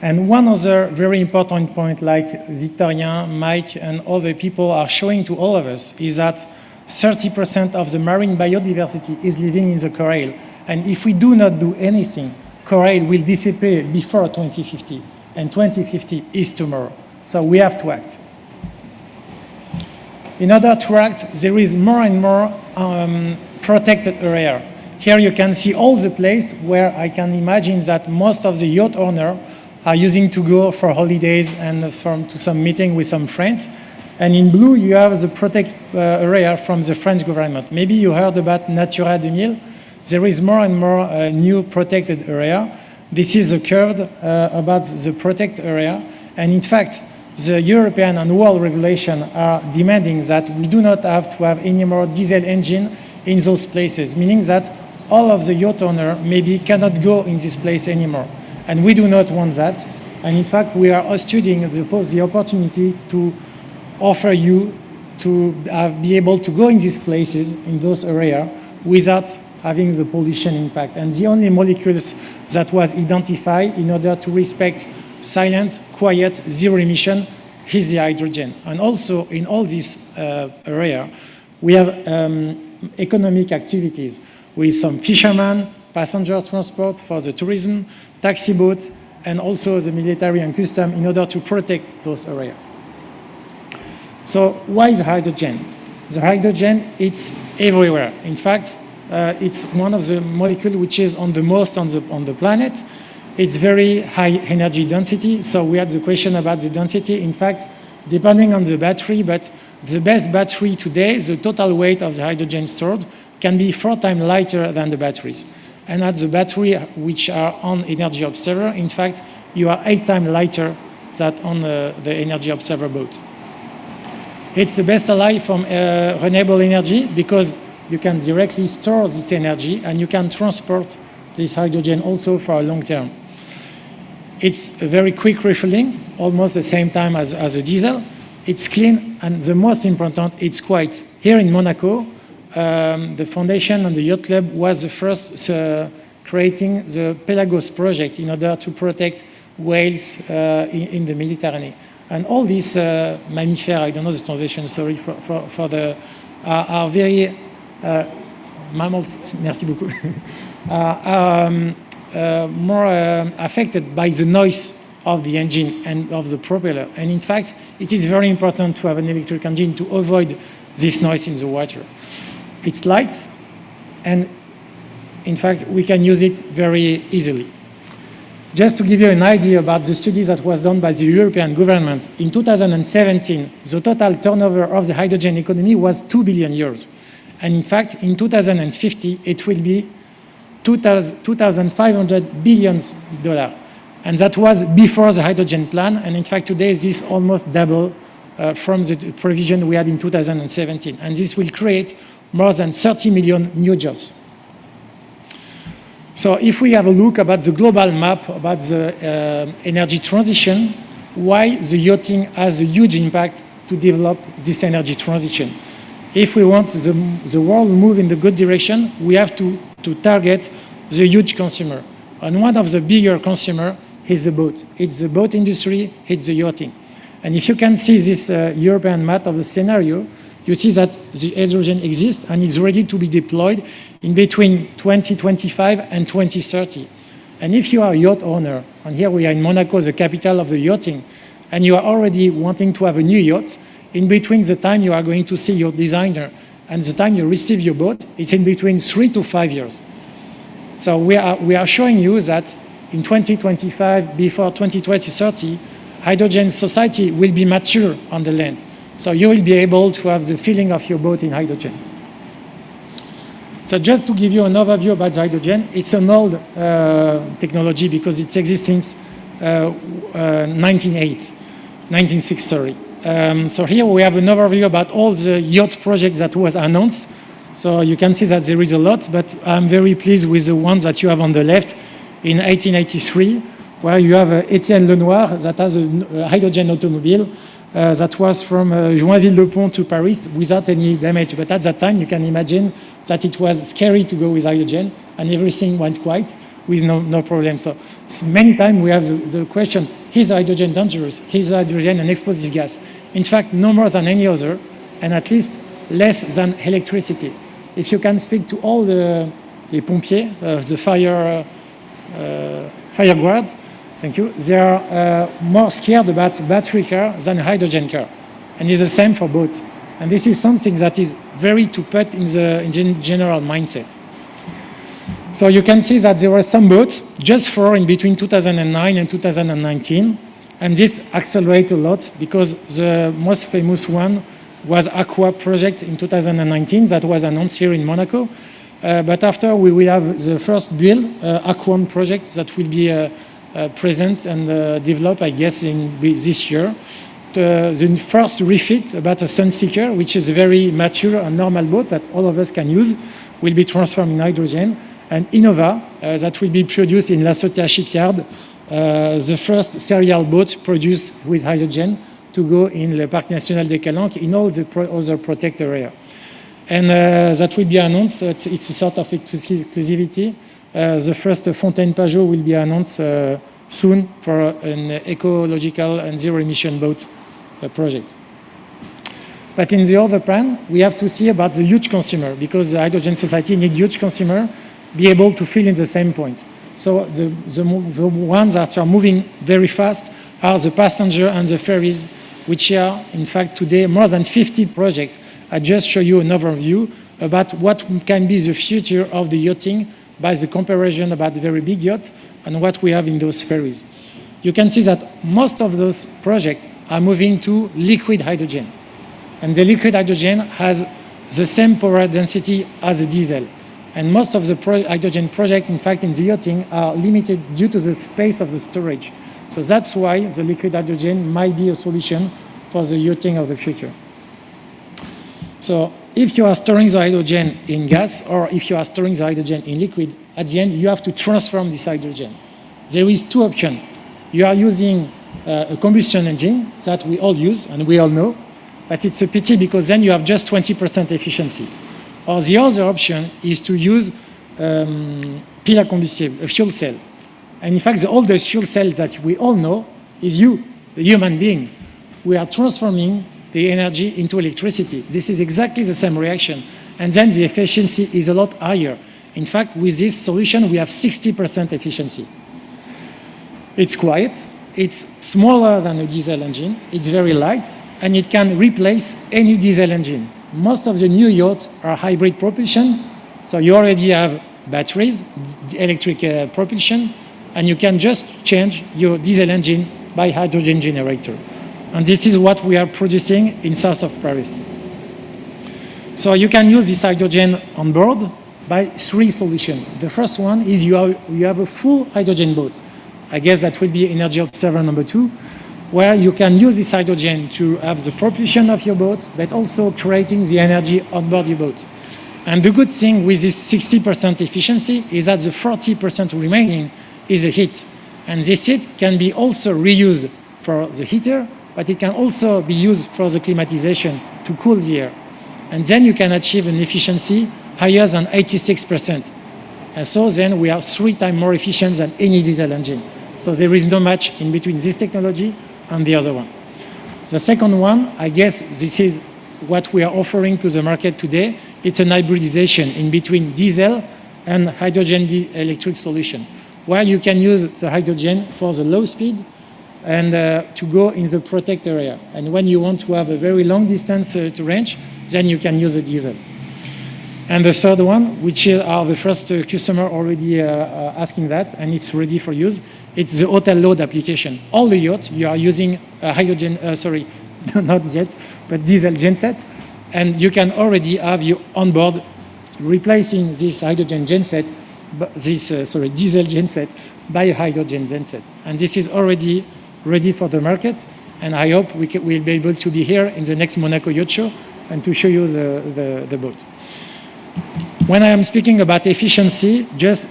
And one other very important point, like Victorien, Mike, and other people are showing to all of us, is that 30% of the marine biodiversity is living in the coral. And if we do not do anything, coral will disappear before 2050. And 2050 is tomorrow. So we have to act. In order to act, there is more and more protected area. Here you can see all the places where I can imagine that most of the yacht owners are using to go for holidays and to some meeting with some friends. And in blue, you have the protected area from the French government. Maybe you heard about Natura 2000. There is more and more new protected area. This is a curve about the protected area. And in fact, the European and world regulation are demanding that we do not have to have any more diesel engine in those places, meaning that all of the yacht owner maybe cannot go in this place anymore. And we do not want that. And in fact, we are studying the opportunity to offer you to be able to go in these places, in those areas, without having the pollution impact. And the only molecules that was identified in order to respect silent, quiet, zero emission is the hydrogen. And also in all these areas, we have economic activities with some fishermen, passenger transport for the tourism, taxi boats, and also the military and custom in order to protect those areas. So why the hydrogen? The hydrogen, it's everywhere. In fact, it's one of the molecules which is on the most on the planet. It's very high energy density. So we had the question about the density. In fact, depending on the battery, but the best battery today, the total weight of the hydrogen stored can be 4 times lighter than the batteries. And at the battery which are on Energy Observer, in fact, you are 8 times lighter than on the Energy Observer boat. It's the best ally from renewable energy because you can directly store this energy and you can transport this hydrogen also for a long term. It's a very quick refueling, almost the same time as a diesel. It's clean, and the most important, it's quiet. Here in Monaco, the foundation and the yacht club was the first creating the Pelagos project in order to protect whales in the Mediterranean. And all these mammifers, I don't know the translation, sorry, for the, are very, mammals, merci beaucoup, more affected by the noise of the engine and of the propeller. And in fact, it is very important to have an electric engine to avoid this noise in the water. It's light, and in fact, we can use it very easily. Just to give you an idea about the study that was done by the European government, in 2017, the total turnover of the hydrogen economy was 2 billion euros. And in fact, in 2050, it will be $2,500 billion. And that was before the hydrogen plan. And in fact, today this is almost double from the provision we had in 2017. And this will create more than 30 million new jobs. So if we have a look about the global map about the energy transition, why the yachting has a huge impact to develop this energy transition. If we want the world to move in the good direction, we have to target the huge consumer. And one of the bigger consumer is the boat. It's the boat industry, it's the yachting. And if you can see this European map of the scenario, you see that the hydrogen exists and is ready to be deployed in between 2025 and 2030. And if you are a yacht owner, and here we are in Monaco, the capital of the yachting, and you are already wanting to have a new yacht, in between the time you are going to see your designer and the time you receive your boat, it's in between 3 to 5 years. So we are showing you that in 2025, before 2030, hydrogen society will be mature on the land. So you will be able to have the filling of your boat in hydrogen. So just to give you an overview about hydrogen, it's an old technology because it exists since 1906, sorry. So here we have an overview about all the yacht projects that was announced. So you can see that there is a lot, but I'm very pleased with the ones that you have on the left in 1883, where you have Étienne Lenoir that has a hydrogen automobile that was from Joinville-le-Pont to Paris without any damage. But at that time, you can imagine that it was scary to go with hydrogen, and everything went quiet with no problem. So many times we have the question, is hydrogen dangerous? Is hydrogen an explosive gas? In fact, no more than any other, and at least less than electricity. If you can speak to all the pompiers, the fire guard, thank you, they are more scared about battery car than hydrogen car. And it's the same for boats. And this is something that is very to put in the general mindset. So you can see that there were some boats, just 4 in between 2009 and 2019. And this accelerated a lot because the most famous one was Aqua project in 2019 that was announced here in Monaco. But after we will have the first build, Aquan project that will be present and developed, I guess, in this year. The first refit about a Sunseeker, which is a very mature and normal boat that all of us can use, will be transformed in hydrogen. And Innova, that will be produced in LaCiotat Shipyard, the first serial boat produced with hydrogen to go in Le Parc National des Calanques in all the other protected area. And that will be announced, it's a sort of exclusivity. The first Fontaine Pajot will be announced soon for an ecological and zero emission boat project. But in the other plan, we have to see about the huge consumer, because the hydrogen society needs huge consumer be able to fill in the same point. So the ones that are moving very fast are the passenger and the ferries, which are, in fact, today more than 50 projects. I just show you an overview about what can be the future of the yachting by the comparison about the very big yacht and what we have in those ferries. You can see that most of those projects are moving to liquid hydrogen. And the liquid hydrogen has the same power density as the diesel. And most of the hydrogen projects, in fact, in the yachting are limited due to the space of the storage. So that's why the liquid hydrogen might be a solution for the yachting of the future. So if you are storing the hydrogen in gas, or if you are storing the hydrogen in liquid, at the end, you have to transform this hydrogen. There is 2 options. You are using a combustion engine that we all use and we all know, but it's a pity because then you have just 20% efficiency. Or the other option is to use pile à combustible, a fuel cell. And in fact, the oldest fuel cell that we all know is you, the human being. We are transforming the energy into electricity. This is exactly the same reaction. And then the efficiency is a lot higher. In fact, with this solution, we have 60% efficiency. It's quiet, it's smaller than a diesel engine, it's very light, and it can replace any diesel engine. Most of the new yachts are hybrid propulsion, so you already have batteries, electric propulsion, and you can just change your diesel engine by hydrogen generator. And this is what we are producing in south of Paris. So you can use this hydrogen on board by 3 solutions. The first one is you have a full hydrogen boat. I guess that will be Energy Observer number 2, where you can use this hydrogen to have the propulsion of your boat, but also creating the energy on board your boat. And the good thing with this 60% efficiency is that the 40% remaining is a heat. And this heat can be also reused for the heater, but it can also be used for the climatization to cool the air. And then you can achieve an efficiency higher than 86%. And so then we are 3 times more efficient than any diesel engine. So there is no match in between this technology and the other one. The second one, I guess this is what we are offering to the market today. It's an hybridization in between diesel and hydrogen electric solution, where you can use the hydrogen for the low speed and to go in the protect area. And when you want to have a very long distance to range, then you can use a diesel. And the third one, which are the first customer already asking that, and it's ready for use, it's the hotel load application. All the yachts, you are using hydrogen, not jets, but diesel genset, and you can already have you on board replacing this hydrogen genset, diesel genset by a hydrogen genset. And this is already ready for the market, and I hope we'll be able to be here in the next Monaco Yacht Show and to show you the boat. When I am speaking about efficiency, just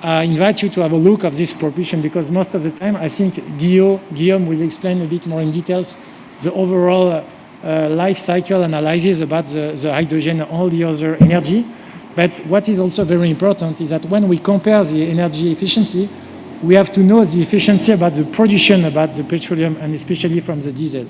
invite you to have a look of this propulsion, because most of the time I think Guillaume will explain a bit more in details the overall life cycle analysis about the hydrogen and all the other energy. But what is also very important is that when we compare the energy efficiency, we have to know the efficiency about the production, about the petroleum, and especially from the diesel.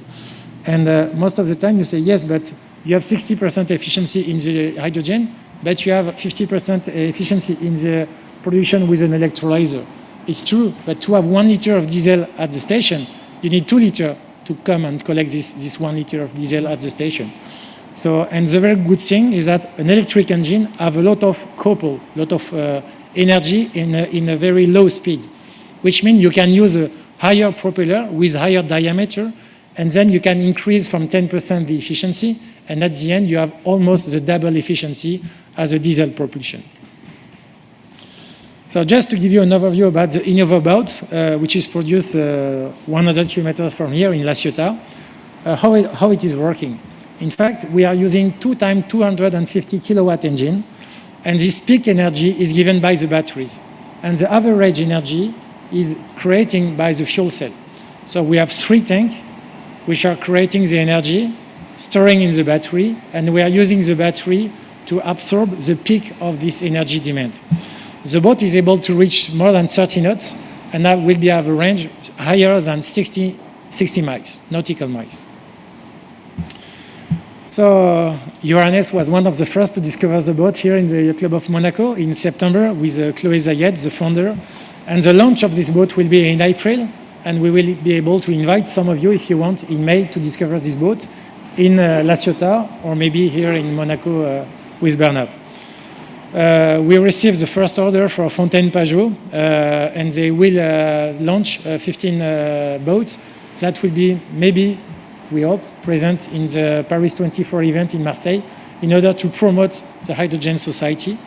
And most of the time you say, yes, but you have 60% efficiency in the hydrogen, but you have 50% efficiency in the production with an electrolyzer. It's true, but to have 1 liter of diesel at the station, you need 2 liters to come and collect this 1 liter of diesel at the station. So, and the very good thing is that an electric engine have a lot of couple, lot of energy in a very low speed, which means you can use a higher propeller with higher diameter, and then you can increase from 10% the efficiency, and at the end you have almost the double efficiency as a diesel propulsion. So just to give you an overview about the Innova boat, which is produced 100 kilometers from here in LaCiotat, how it is working. In fact, we are using 2 times 250 kilowatt engine, and this peak energy is given by the batteries. And the average energy is created by the fuel cell. So we have 3 tanks, which are creating the energy, storing in the battery, and we are using the battery to absorb the peak of this energy demand. The boat is able to reach more than 30 knots, and that will have a range higher than 60 miles, nautical miles. So Uranus was one of the first to discover the boat here in the Yacht Club of Monaco in September with Chloé Zayed, the founder. And the launch of this boat will be in April, and we will be able to invite some of you, if you want, in May to discover this boat in LaCiotat or maybe here in Monaco with Bernard. We received the first order for Fontaine Pajot, and they will launch 15 boats that will be maybe, we hope, present in the Paris 24 event in Marseille in order to promote the Hydrogen Society.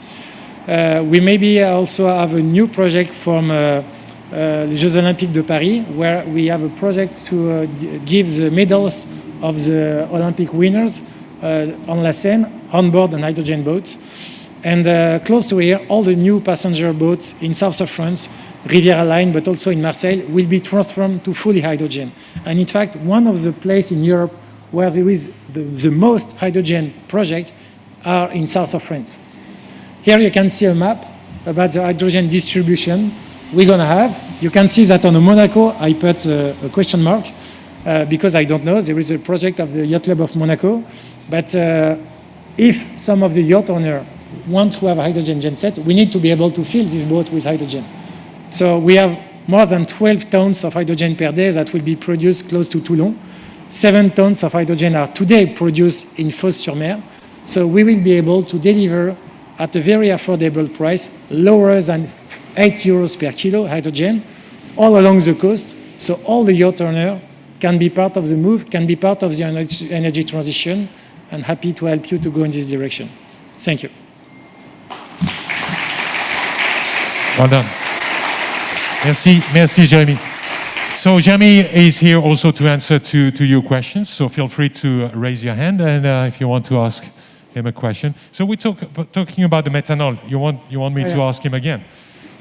We maybe also have a new project from les Jeux Olympiques de Paris, where we have a project to give the medals of the Olympic winners on La Seine, on board an hydrogen boat. And close to here, all the new passenger boats in south of France, Riviera Line, but also in Marseille, will be transformed to fully hydrogen. And in fact, one of the places in Europe where there is the most hydrogen project are in south of France. Here you can see a map about the hydrogen distribution we're going to have. You can see that on the Monaco, I put a question mark because I don't know. There is a project of the Yacht Club of Monaco. But if some of the yacht owners want to have a hydrogen genset, we need to be able to fill this boat with hydrogen. So we have more than 12 tons of hydrogen per day that will be produced close to Toulon. 7 tons of hydrogen are today produced in Fos-sur-Mer. So we will be able to deliver at a very affordable price, lower than 8 euros per kilo hydrogen, all along the coast. So all the yacht owners can be part of the move, can be part of the energy transition, and happy to help you to go in this direction. Thank you.
Well done. Merci, Jérémy. So Jérémy is here also to answer to your questions. So feel free to raise your hand, and if you want to ask him a question. So we're talking about the methanol. You want me to ask him again?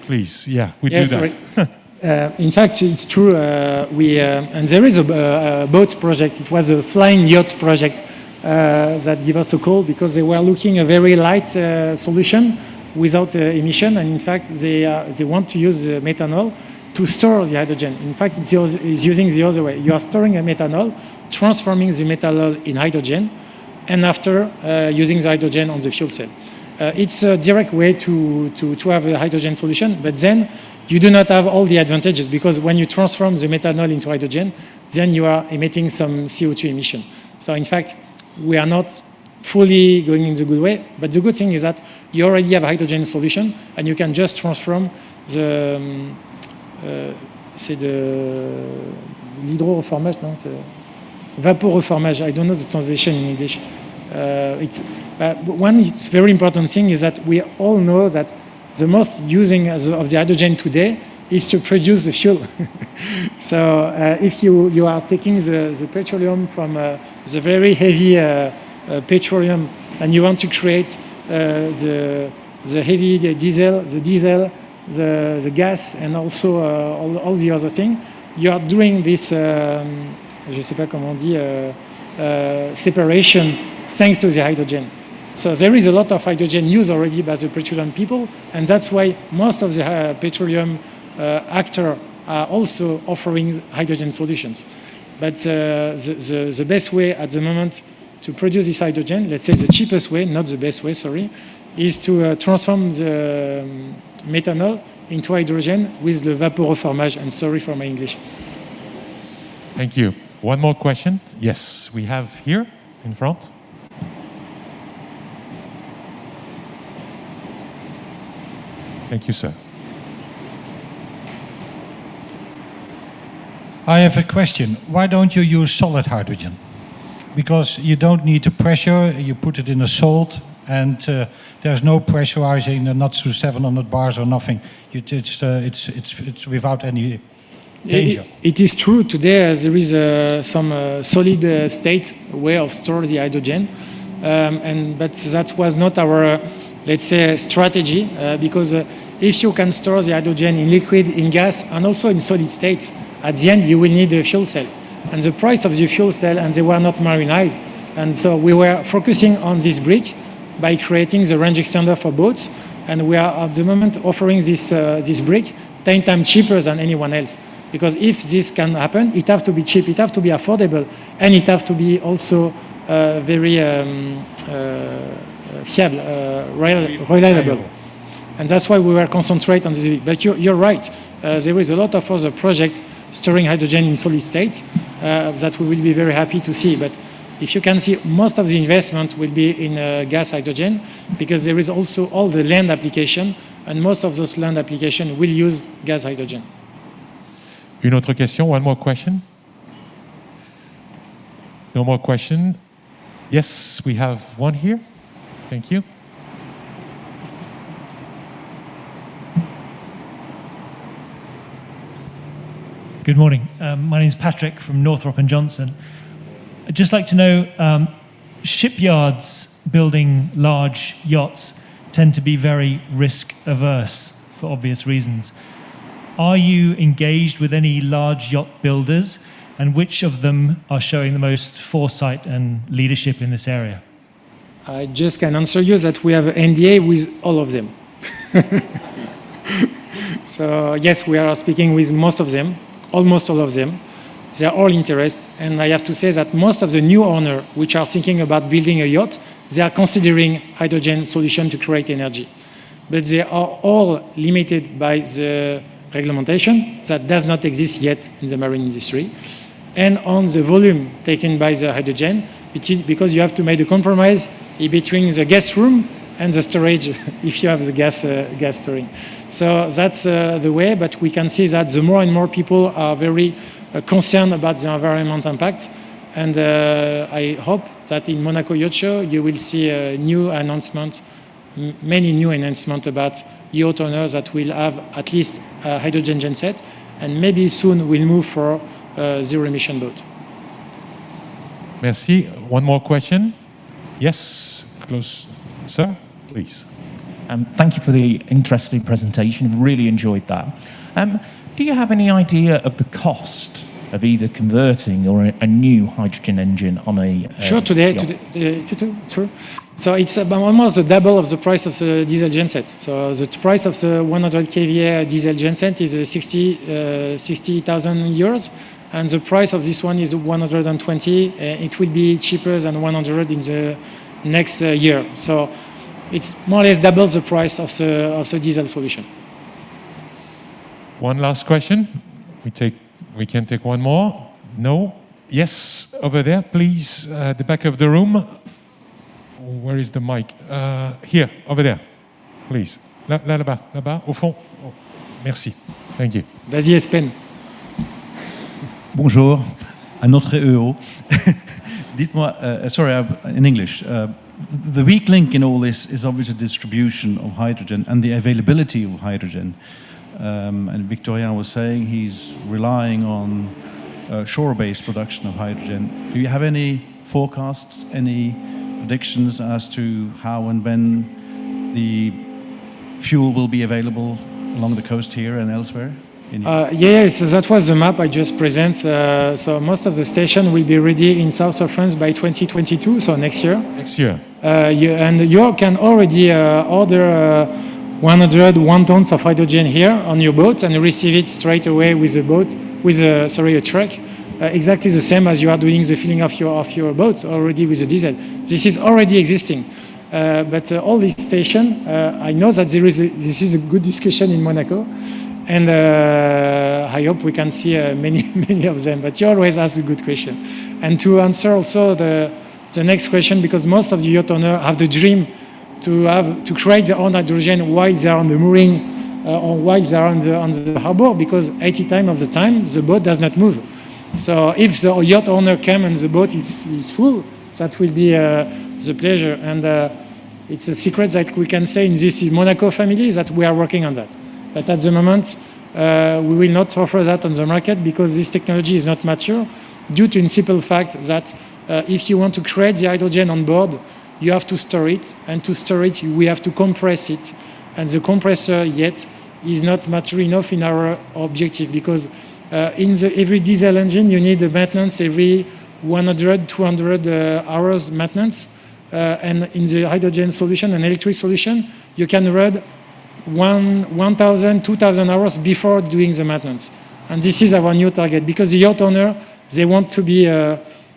Please, yeah, we do that.
In fact, it's true. And there is a boat project. It was a flying yacht project that gave us a call because they were looking a very light solution without emission. And in fact, they want to use methanol to store the hydrogen. In fact, it's using the other way. You are storing a methanol, transforming the methanol in hydrogen, and after using the hydrogen on the fuel cell. It's a direct way to have a hydrogen solution, but then you do not have all the advantages because when you transform the methanol into hydrogen, then you are emitting some CO2 emission. So in fact, we are not fully going in the good way, but the good thing is that you already have a hydrogen solution and you can just transform the l'hydroreformage, no? Vaporeformage. I don't know the translation in English. One very important thing is that we all know that the most using of the hydrogen today is to produce the fuel. So if you are taking the petroleum from the very heavy petroleum and you want to create the heavy diesel, the gas, and also all the other things, you are doing this, je sais pas comment on dit, separation thanks to the hydrogen. So there is a lot of hydrogen used already by the petroleum people, and that's why most of the petroleum actors are also offering hydrogen solutions. But the best way at the moment to produce this hydrogen, let's say the cheapest way, not the best way, sorry, is to transform the methanol into hydrogen with the vaporeformage. And sorry for my English.
Thank you. One more question. Yes, we have here in front. Thank you, sir.
I have a question. Why don't you use solid hydrogen? Because you don't need the pressure, you put it in a salt, and there's no pressurizing, not through 700 bars or nothing. It's without any danger.
It is true today, as there is some solid state way of store the hydrogen, but that was not our, let's say, strategy, because if you can store the hydrogen in liquid, in gas, and also in solid states, at the end you will need a fuel cell. And the price of the fuel cell, and they were not marinized. And so we were focusing on this brick by creating the range extender for boats. And we are at the moment offering this brick 10 times cheaper than anyone else. Because if this can happen, it has to be cheap, it has to be affordable, and it has to be also very reliable. And that's why we were concentrating on this. But you're right, there is a lot of other projects storing hydrogen in solid state that we will be very happy to see. But if you can see, most of the investment will be in gas hydrogen, because there is also all the land application, and most of those land application will use gas hydrogen.
Une autre question? One more question? No more question? Yes, we have one here. Thank you.
Good morning. My name is Patrick from Northrop & Johnson. I'd just like to know, shipyards building large yachts tend to be very risk averse for obvious reasons. Are you engaged with any large yacht builders, and which of them are showing the most foresight and leadership in this area?
I just can answer you that we have an NDA with all of them. So yes, we are speaking with most of them, almost all of them. They are all interested, and I have to say that most of the new owners which are thinking about building a yacht, they are considering hydrogen solution to create energy. But they are all limited by the regulation that does not exist yet in the marine industry, and on the volume taken by the hydrogen, which is because you have to make a compromise in between the gas room and the storage if you have the gas storing. So that's the way, but we can see that the more and more people are very concerned about the environmental impact, and I hope that in Monaco Yacht Show you will see a new announcement, many new announcements about yacht owners that will have at least a hydrogen genset, and maybe soon we'll move for zero emission boat.
Merci. One more question? Yes, close. Sir, please.
Thank you for the interesting presentation. Really enjoyed that. Do you have any idea of the cost of either converting or a new hydrogen engine on a
Sure, today, true. So it's about almost the double of the price of the diesel genset. So the price of the 100 kVA diesel genset is 60,000 euros, and the price of this one is 120. It will be cheaper than 100 in the next year. So it's more or less double the price of the diesel solution.
One last question. We can take one more. No? Yes, over there, please. The back of the room. Where is the mic? Here, over there, please. Là-bas, au fond. Oh, merci. Thank you.
Vas-y, Espen.
Bonjour, un autre EO. Dites-moi, sorry, in English. The weak link in all this is obviously distribution of hydrogen and the availability of hydrogen. And Victorien was saying he's relying on shore-based production of hydrogen. Do you have any forecasts, any predictions as to how and when the fuel will be available along the coast here and elsewhere?
Yes, that was the map I just presented. So most of the station will be ready in south of France by 2022, so next year.
Next year.
And you can already order 101 tons of hydrogen here on your boat and receive it straight away with a boat, with a truck exactly the same as you are doing the filling of your boat already with the diesel. This is already existing. But all these stations, I know that this is a good discussion in Monaco, and I hope we can see many of them. But you always ask a good question. And to answer also the next question, because most of the yacht owners have the dream to create their own hydrogen while they are on the mooring or while they are on the harbor, because 80% of the time the boat does not move. So if the yacht owner comes and the boat is full, that will be the pleasure. And it's a secret that we can say in this Monaco family, that we are working on that. But at the moment, we will not offer that on the market because this technology is not mature, due to a simple fact that if you want to create the hydrogen on board, you have to store it, and to store it, we have to compress it. And the compressor yet is not mature enough in our objective, because in every diesel engine, you need a maintenance every 100, 200 hours maintenance. And in the hydrogen solution and electric solution, you can run 1,000, 2,000 hours before doing the maintenance. And this is our new target, because the yacht owner, they want to be,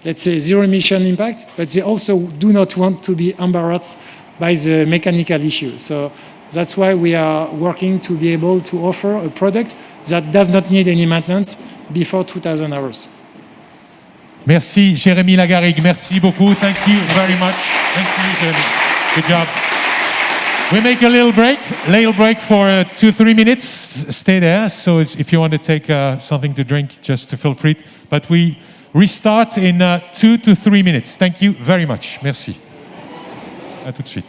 let's say, zero emission impact, but they also do not want to be embarrassed by the mechanical issue. So that's why we are working to be able to offer a product that does not need any maintenance before 2,000 hours.
Merci, Jérémy Lagarigue. Merci beaucoup. Thank you very much. Thank you, Jérémy. Good job. We make a little break for 2-3 minutes. Stay there. So if you want to take something to drink, just feel free. But we restart in 2 to 3 minutes. Thank you very much. Merci. À tout de suite.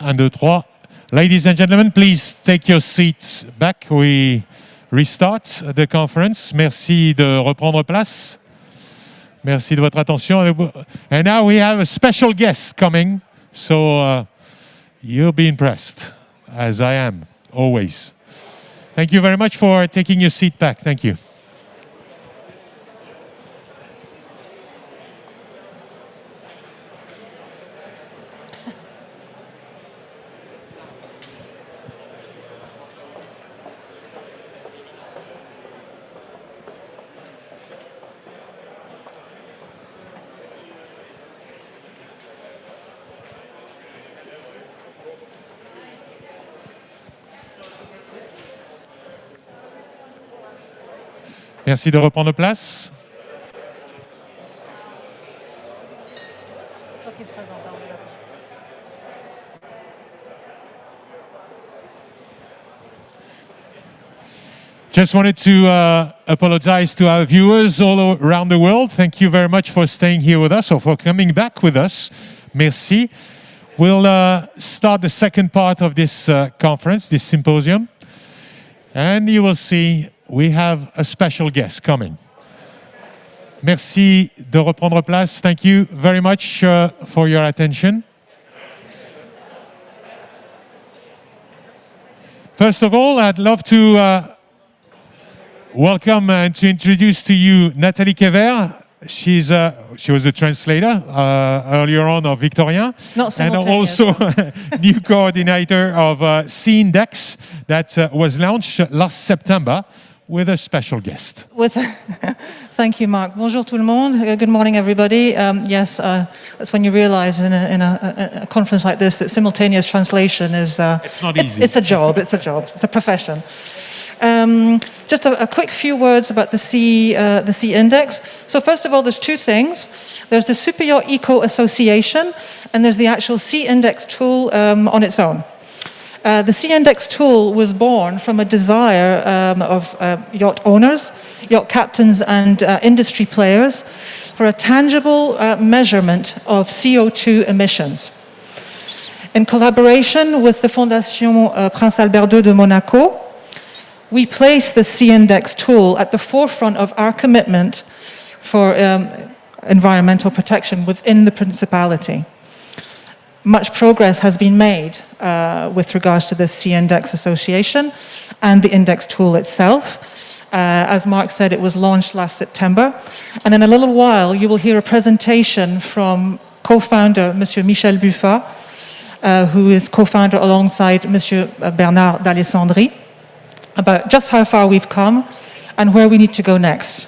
1, 2, 3. Ladies and gentlemen, please take your seats back. We restart the conference. Merci de reprendre place. Merci de votre attention. And now we have a special guest coming. So you'll be impressed, as I am, always. Thank you very much for taking your seat back. Thank you. Merci de reprendre place. Just wanted to apologize to our viewers all around the world. Thank you very much for staying here with us or for coming back with us. Merci. We'll start the second part of this conference, this symposium. And you will see we have a special guest coming. Merci de reprendre place. Thank you very much for your attention. First of all, I'd love to welcome and to introduce to you Nathalie Kever. She was a translator earlier on of Victorien, and also new coordinator of Sea Index that was launched last September with a special guest.
Thank you, Mark. Bonjour tout le monde. Good morning, everybody. Yes, that's when you realize in a conference like this that simultaneous translation is...
it's not easy.
It's a job, it's a profession. Just a quick few words about the Sea Index. So first of all, there's two things. There's the Superyacht Eco Association, and there's the actual Sea Index tool on its own. The Sea Index tool was born from a desire of yacht owners, yacht captains, and industry players for a tangible measurement of CO2 emissions. In collaboration with the Fondation Prince Albert II de Monaco, we place the Sea Index tool at the forefront of our commitment for environmental protection within the Principality. Much progress has been made with regards to the Sea Index Association and the index tool itself. As Mark said, it was launched last September. And in a little while, you will hear a presentation from co-founder, Monsieur Michel Buffat, who is co-founder alongside Monsieur Bernard d'Alessandri, about just how far we've come and where we need to go next.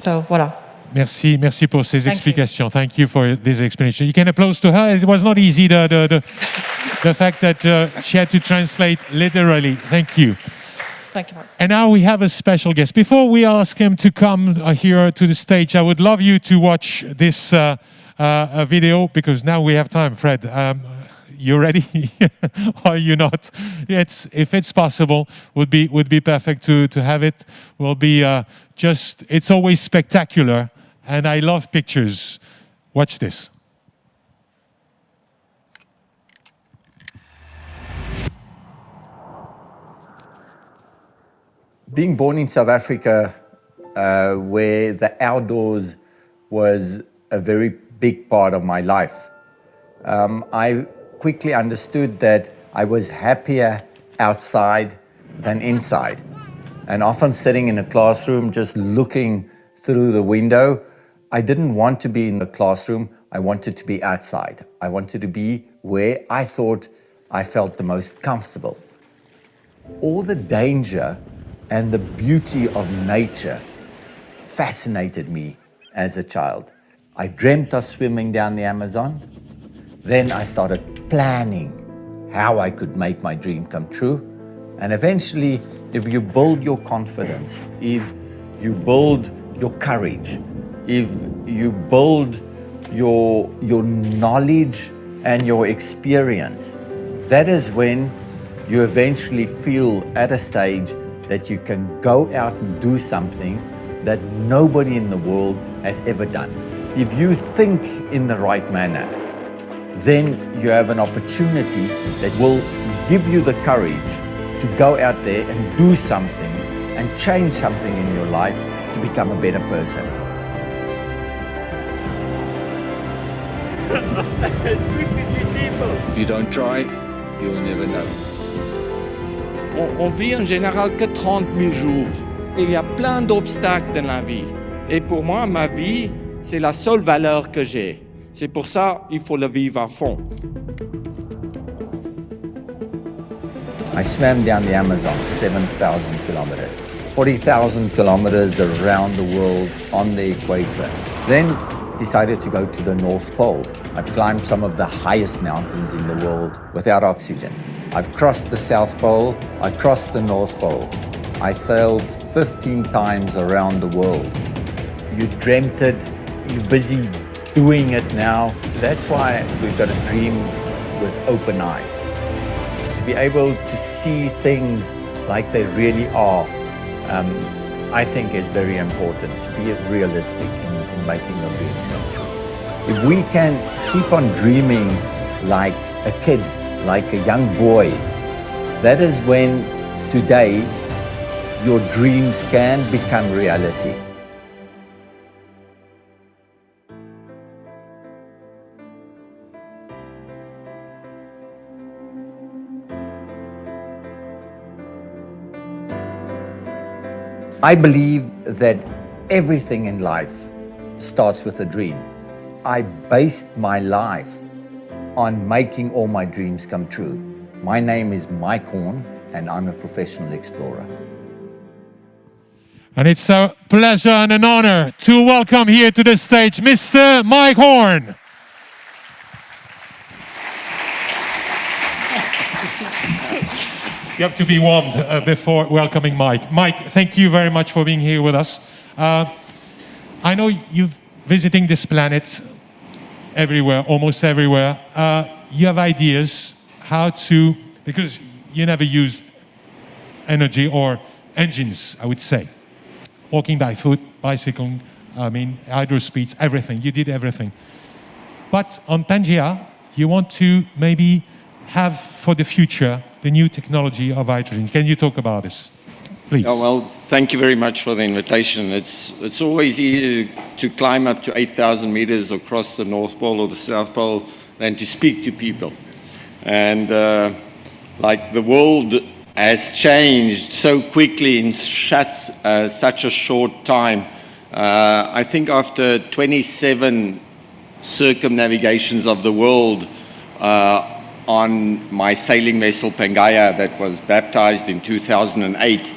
So, voilà.
Merci pour ces explications. Thank you for this explanation. You can applaud to her. It was not easy, the fact that she had to translate literally. Thank you.
Thank you, Mark.
And now we have a special guest. Before we ask him to come here to the stage, I would love you to watch this video, because now we have time. Fred, you ready? Or you not? If it's possible, would be perfect to have it. Will be it's always spectacular, and I love pictures. Watch this.
Being born in South Africa, where the outdoors was a very big part of my life, I quickly understood that I was happier outside than inside. And often sitting in a classroom, just looking through the window, I didn't want to be in the classroom. I wanted to be outside. I wanted to be where I thought I felt the most comfortable. All the danger and the beauty of nature fascinated me as a child. I dreamt of swimming down the Amazon. Then I started planning how I could make my dream come true. And eventually, if you build your confidence, if you build your courage, if you build your knowledge and your experience, that is when you eventually feel at a stage that you can go out and do something that nobody in the world has ever done. If you think in the right manner, then you have an opportunity that will give you the courage to go out there and do something and change something in your life to become a better person.
If you don't try, you'll never know.
On vit en général que 30 000 jours. Il y a plein d'obstacles dans la vie. Et pour moi, ma vie, c'est la seule valeur que j'ai. C'est pour ça qu'il faut le vivre à fond.
I swam down the Amazon, 7,000 kilometers, 40,000 kilometers around the world on the equator. Then decided to go to the North Pole. I've climbed some of the highest mountains in the world without oxygen. I've crossed the South Pole, I crossed the North Pole. I sailed 15 times around the world. You dreamt it, you're busy doing it now. That's why we've got to dream with open eyes. To be able to see things like they really are, I think is very important, to be realistic in making your dreams come true. If we can keep on dreaming like a kid, like a young boy, that is when today your dreams can become reality. I believe that everything in life starts with a dream. I based my life on making all my dreams come true. My name is Mike Horn, and I'm a professional explorer.
And it's a pleasure and an honor to welcome here to the stage Mr. Mike Horn. You have to be warmed before welcoming Mike. Mike, thank you very much for being here with us. I know you're visiting this planet everywhere, almost everywhere. You have ideas how to, because you never use energy or engines, I would say. Walking by foot, bicycling, hydro speeds, everything. You did everything. But on Pangaea, you want to maybe have for the future the new technology of hydrogen. Can you talk about this, please?
Oh, well, thank you very much for the invitation. It's always easier to climb up to 8,000 meters across the North Pole or the South Pole than to speak to people. And like the world has changed so quickly in such a short time. I think after 27 circumnavigations of the world, on my sailing vessel Pangaea that was baptized in 2008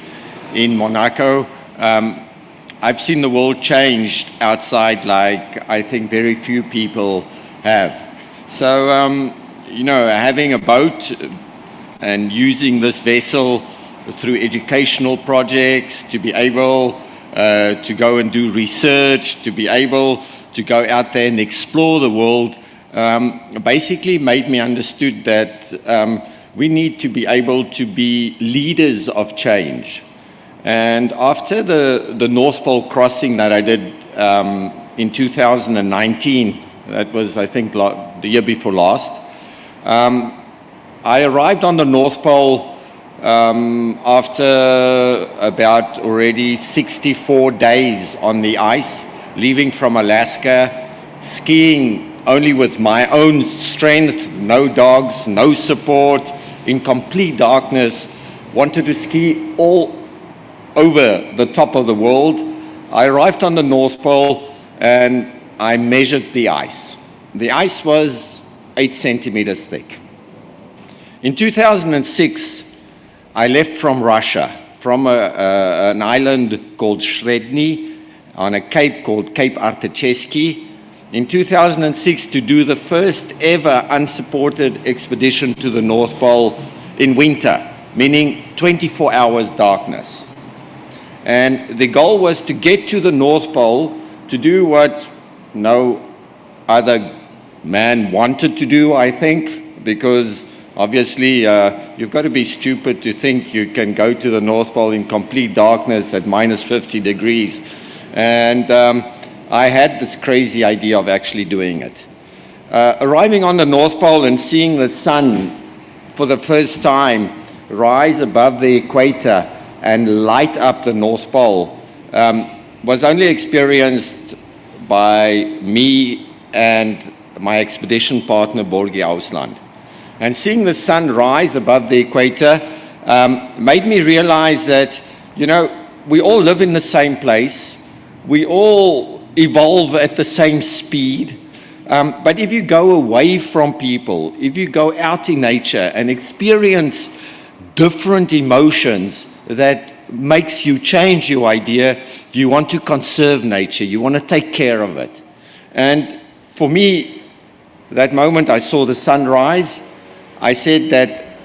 in Monaco. I've seen the world change outside like I think very few people have. So, having a boat and using this vessel through educational projects to be able to go and do research, to be able to go out there and explore the world, basically made me understood that we need to be able to be leaders of change. And after the North Pole crossing that I did in 2019, that was I think the year before last, I arrived on the North Pole after about already 64 days on the ice, leaving from Alaska, skiing only with my own strength, no dogs, no support, in complete darkness, wanted to ski all over the top of the world. I arrived on the North Pole and I measured the ice. The ice was 8 centimeters thick. In 2006, I left from Russia, from an island called Shredny, on a cape called Cape Artecheski, in 2006 to do the first ever unsupported expedition to the North Pole in winter, meaning 24 hours darkness. And the goal was to get to the North Pole to do what no other man wanted to do, I think, because obviously you've got to be stupid to think you can go to the North Pole in complete darkness at minus 50 degrees. And I had this crazy idea of actually doing it. Arriving on the North Pole and seeing the sun for the first time rise above the equator and light up the North Pole was only experienced by me and my expedition partner, Borgie Ausland. And seeing the sun rise above the equator made me realize that, you know, we all live in the same place. We all evolve at the same speed. But if you go away from people, if you go out in nature and experience different emotions that makes you change your idea, you want to conserve nature, you want to take care of it. And for me, that moment I saw the sunrise, I said that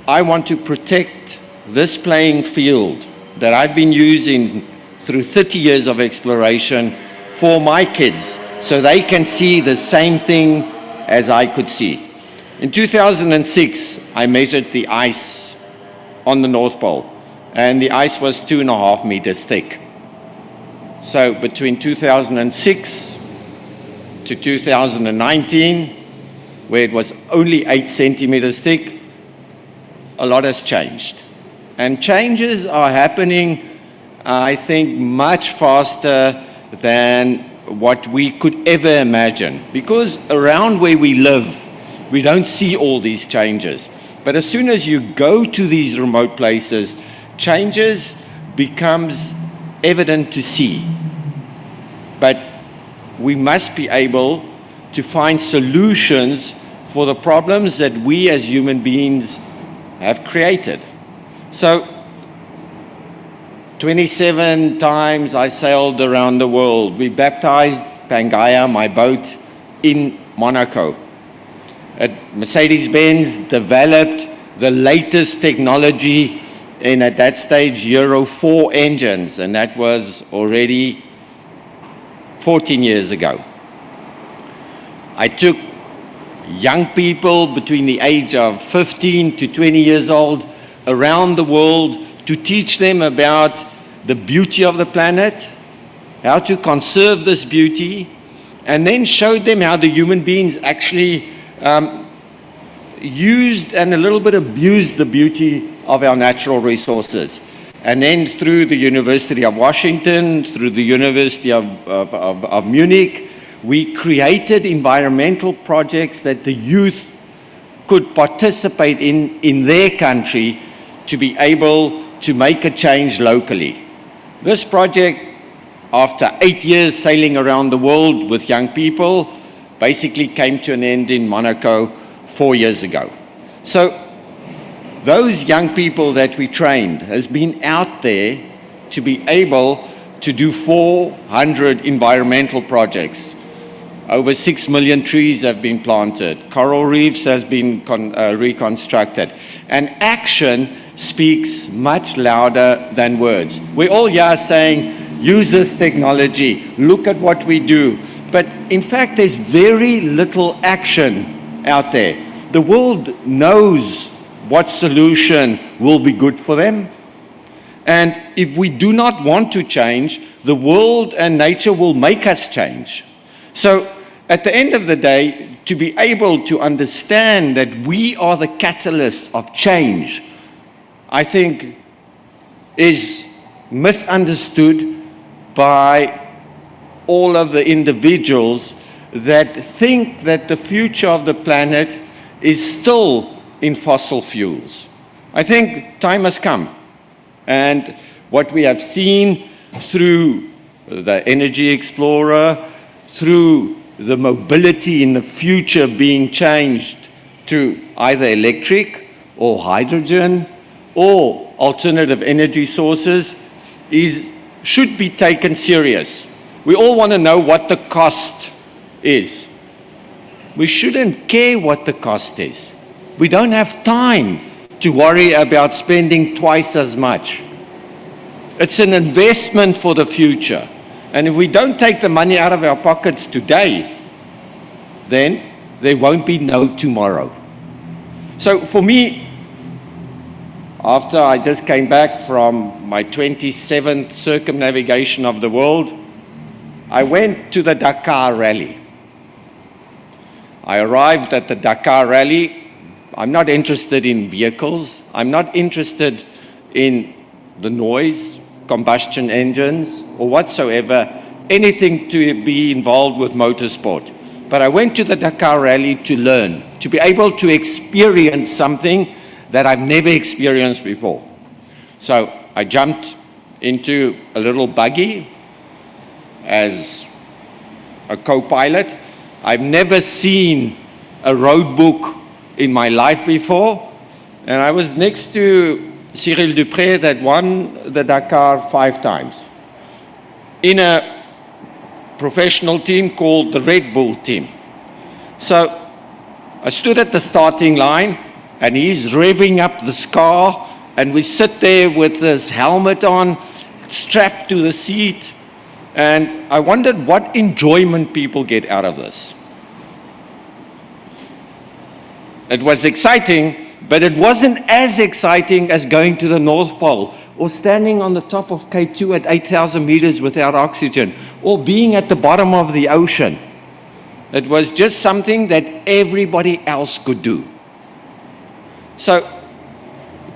I want to protect this playing field that I've been using through 30 years of exploration for my kids, so they can see the same thing as I could see. In 2006, I measured the ice on the North Pole, and the ice was 2.5 meters thick. So between 2006 to 2019, where it was only 8 centimeters thick, a lot has changed. And changes are happening, I think, much faster than what we could ever imagine. Because around where we live, we don't see all these changes. But as soon as you go to these remote places, changes becomes evident to see. But we must be able to find solutions for the problems that we as human beings have created. So 27 times I sailed around the world. We baptized Pangaea, my boat, in Monaco. Mercedes-Benz developed the latest technology in, at that stage, Euro 4 engines, and that was already 14 years ago. I took young people between the age of 15 to 20 years old around the world to teach them about the beauty of the planet, how to conserve this beauty, and then showed them how the human beings actually used and a little bit abused the beauty of our natural resources. And then through the University of Washington, through the University of Munich, we created environmental projects that the youth could participate in their country to be able to make a change locally. This project, after 8 years sailing around the world with young people, basically came to an end in Monaco 4 years ago. So those young people that we trained has been out there to be able to do 400 environmental projects. Over 6 million trees have been planted. Coral reefs has been reconstructed. And action speaks much louder than words. We're all here saying, use this technology, look at what we do. But in fact, there's very little action out there. The world knows what solution will be good for them. And if we do not want to change, the world and nature will make us change. So at the end of the day, to be able to understand that we are the catalyst of change, I think is misunderstood by all of the individuals that think that the future of the planet is still in fossil fuels. I think time has come. And what we have seen through the Energy Explorer, through the mobility in the future being changed to either electric or hydrogen or alternative energy sources should be taken serious. We all want to know what the cost is. We shouldn't care what the cost is. We don't have time to worry about spending twice as much. It's an investment for the future. And if we don't take the money out of our pockets today, then there won't be no tomorrow. So for me, after I just came back from my 27th circumnavigation of the world, I went to the Dakar Rally. I arrived at the Dakar Rally. I'm not interested in vehicles. I'm not interested in the noise, combustion engines, or whatsoever, anything to be involved with motorsport. But I went to the Dakar Rally to learn, to be able to experience something that I've never experienced before. So I jumped into a little buggy as a co-pilot. I've never seen a road book in my life before, and I was next to Cyril Dupré that won the Dakar 5 times in a professional team called the Red Bull team. So I stood at the starting line and he's revving up the car and we sit there with this helmet on, strapped to the seat, and I wondered what enjoyment people get out of this. It was exciting, but it wasn't as exciting as going to the North Pole or standing on the top of K2 at 8,000 meters without oxygen or being at the bottom of the ocean. It was just something that everybody else could do. So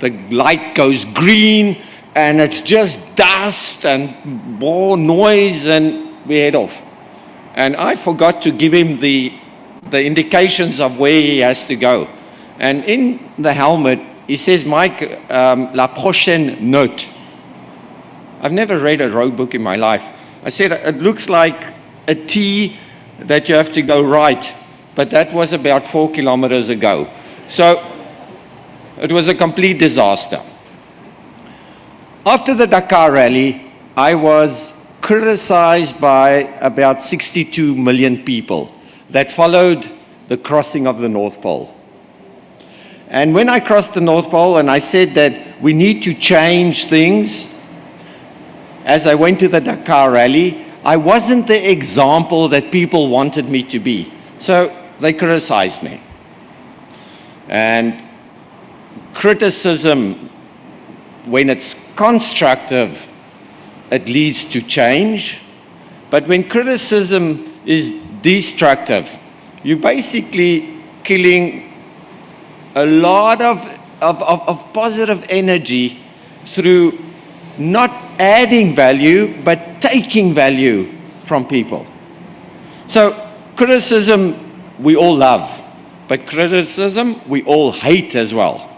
the light goes green and it's just dust and more noise and we head off. And I forgot to give him the indications of where he has to go. And in the helmet, he says, Mike, la prochaine note. I've never read a road book in my life. I said, it looks like a T that you have to go right, but that was about 4 kilometers ago. So it was a complete disaster. After the Dakar Rally, I was criticized by about 62 million people that followed the crossing of the North Pole. And when I crossed the North Pole and I said that we need to change things, as I went to the Dakar Rally, I wasn't the example that people wanted me to be. So they criticized me. And criticism, when it's constructive, it leads to change. But when criticism is destructive, you're basically killing a lot of positive energy through not adding value, but taking value from people. So criticism we all love, but criticism we all hate as well.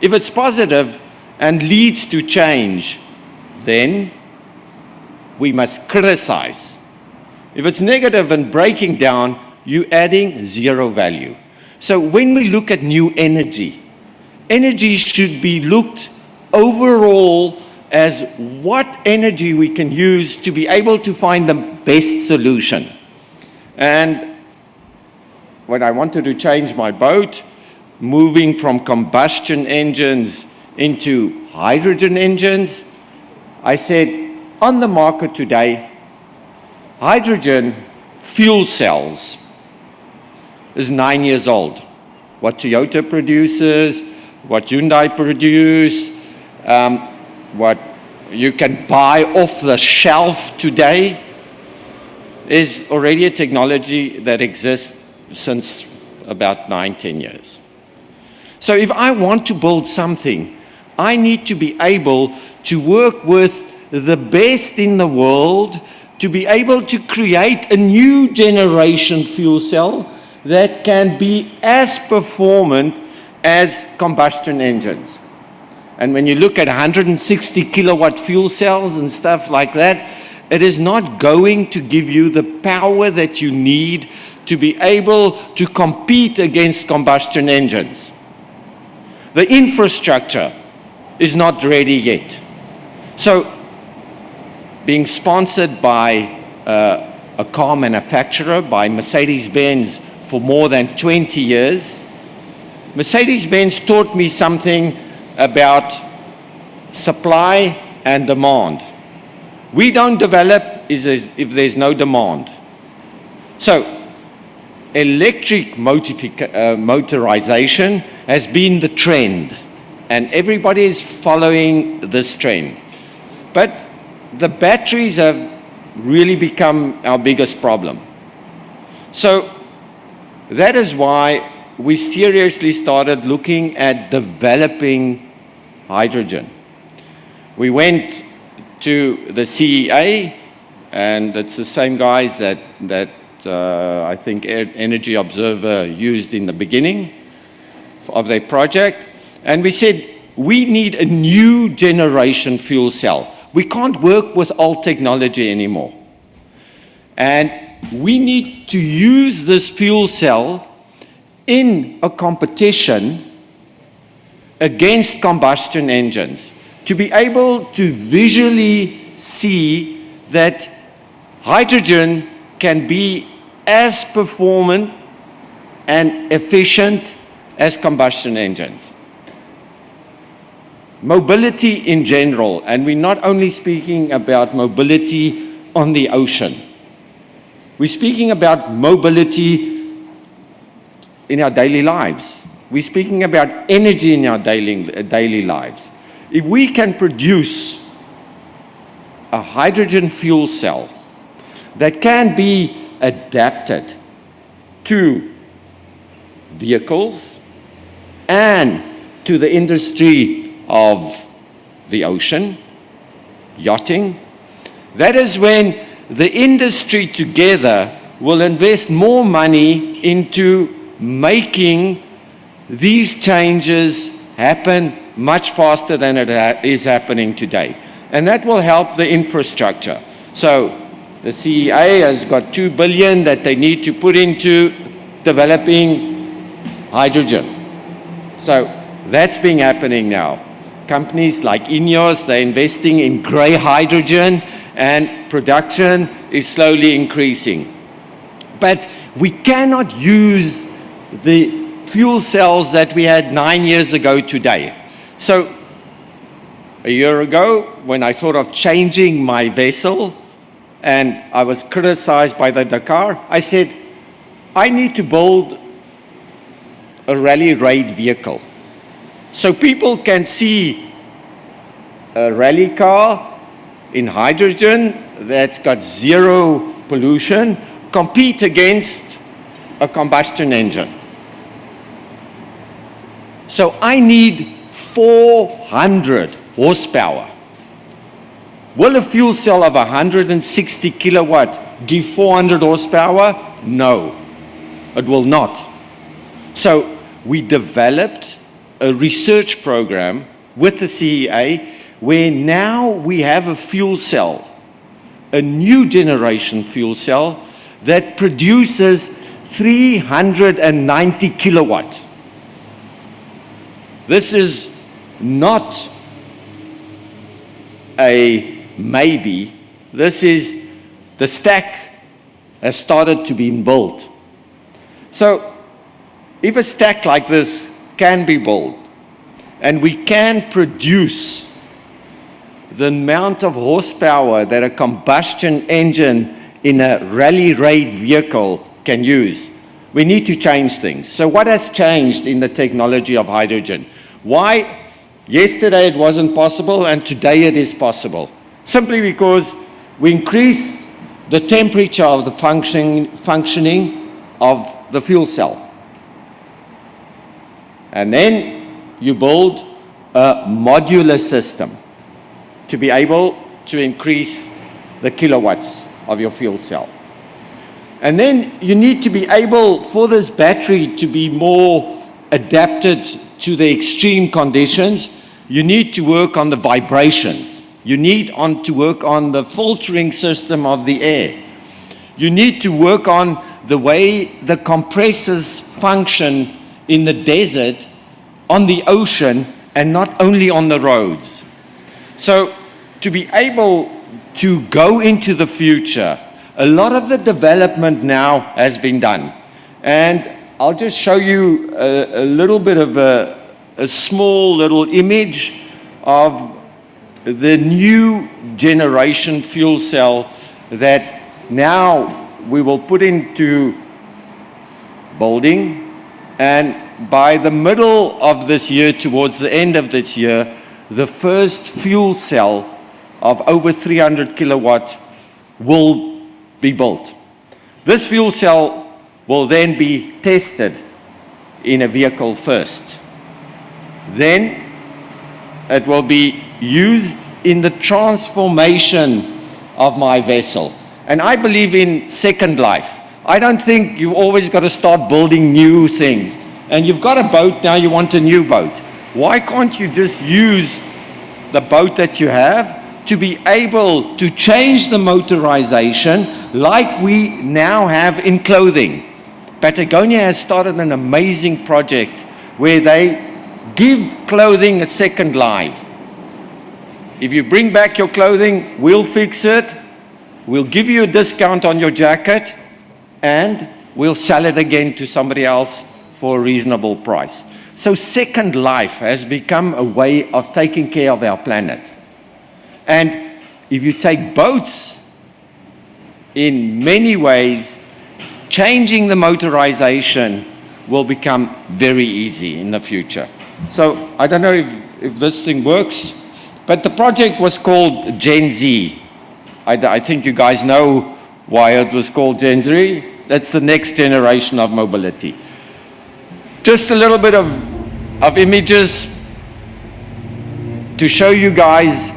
If it's positive and leads to change, then we must criticize. If it's negative and breaking down, you're adding zero value. So when we look at new energy, energy should be looked overall as what energy we can use to be able to find the best solution. And when I wanted to change my boat, moving from combustion engines into hydrogen engines, I said, on the market today, hydrogen fuel cells is 9 years old. What Toyota produces, what Hyundai produce, what you can buy off the shelf today is already a technology that exists since about 9-10 years. So if I want to build something, I need to be able to work with the best in the world to be able to create a new generation fuel cell that can be as performant as combustion engines. And when you look at 160 kilowatt fuel cells and stuff like that, it is not going to give you the power that you need to be able to compete against combustion engines. The infrastructure is not ready yet. So, being sponsored by a car manufacturer, by Mercedes-Benz for more than 20 years, Mercedes-Benz taught me something about supply and demand. We don't develop if there's no demand. So, electric motorization has been the trend, and everybody is following this trend. But the batteries have really become our biggest problem. So, that is why we seriously started looking at developing hydrogen. We went to the CEA, and it's the same guys that I think Energy Observer used in the beginning of their project, and we said, we need a new generation fuel cell. We can't work with old technology anymore. And we need to use this fuel cell in a competition against combustion engines, to be able to visually see that hydrogen can be as performant and efficient as combustion engines. Mobility in general, and we're not only speaking about mobility on the ocean. We're speaking about mobility in our daily lives. We're speaking about energy in our daily lives. If we can produce a hydrogen fuel cell that can be adapted to vehicles and to the industry of the ocean, yachting, that is when the industry together will invest more money into making these changes happen much faster than it is happening today. And that will help the infrastructure. So the CEA has got $2 billion that they need to put into developing hydrogen. So that's been happening now. Companies like INEOS, they're investing in grey hydrogen, and production is slowly increasing. But we cannot use the fuel cells that we had 9 years ago today. So a year ago, when I thought of changing my vessel, and I was criticized by the Dakar, I said, I need to build a rally raid vehicle. So people can see a rally car in hydrogen that's got zero pollution compete against a combustion engine. So I need 400 horsepower. Will a fuel cell of 160 kilowatt give 400 horsepower? No, it will not. So we developed a research program with the CEA where now we have a fuel cell, a new generation fuel cell that produces 390 kilowatt. This is not a maybe. This is the stack has started to be built. So if a stack like this can be built and we can produce the amount of horsepower that a combustion engine in a rally raid vehicle can use, we need to change things. So what has changed in the technology of hydrogen? Why yesterday it wasn't possible and today it is possible? Simply because we increase the temperature of the functioning of the fuel cell. And then you build a modular system to be able to increase the kilowatts of your fuel cell. And then you need to be able for this battery to be more adapted to the extreme conditions. You need to work on the vibrations. You need to work on the filtering system of the air. You need to work on the way the compressors function in the desert, on the ocean, and not only on the roads. So to be able to go into the future, a lot of the development now has been done. And I'll just show you a little bit of a small little image of the new generation fuel cell that now we will put into building. And by the middle of this year, towards the end of this year, the first fuel cell of over 300 kilowatt will be built. This fuel cell will then be tested in a vehicle first. Then it will be used in the transformation of my vessel. And I believe in second life. I don't think you've always got to start building new things. And you've got a boat, now you want a new boat. Why can't you just use the boat that you have to be able to change the motorization like we now have in clothing? Patagonia has started an amazing project where they give clothing a second life. If you bring back your clothing, we'll fix it, we'll give you a discount on your jacket, and we'll sell it again to somebody else for a reasonable price. So second life has become a way of taking care of our planet. And if you take boats, in many ways, changing the motorization will become very easy in the future. So I don't know if this thing works, but the project was called Gen Z. I think you guys know why it was called Gen Z. That's the next generation of mobility. Just a little bit of images to show you guys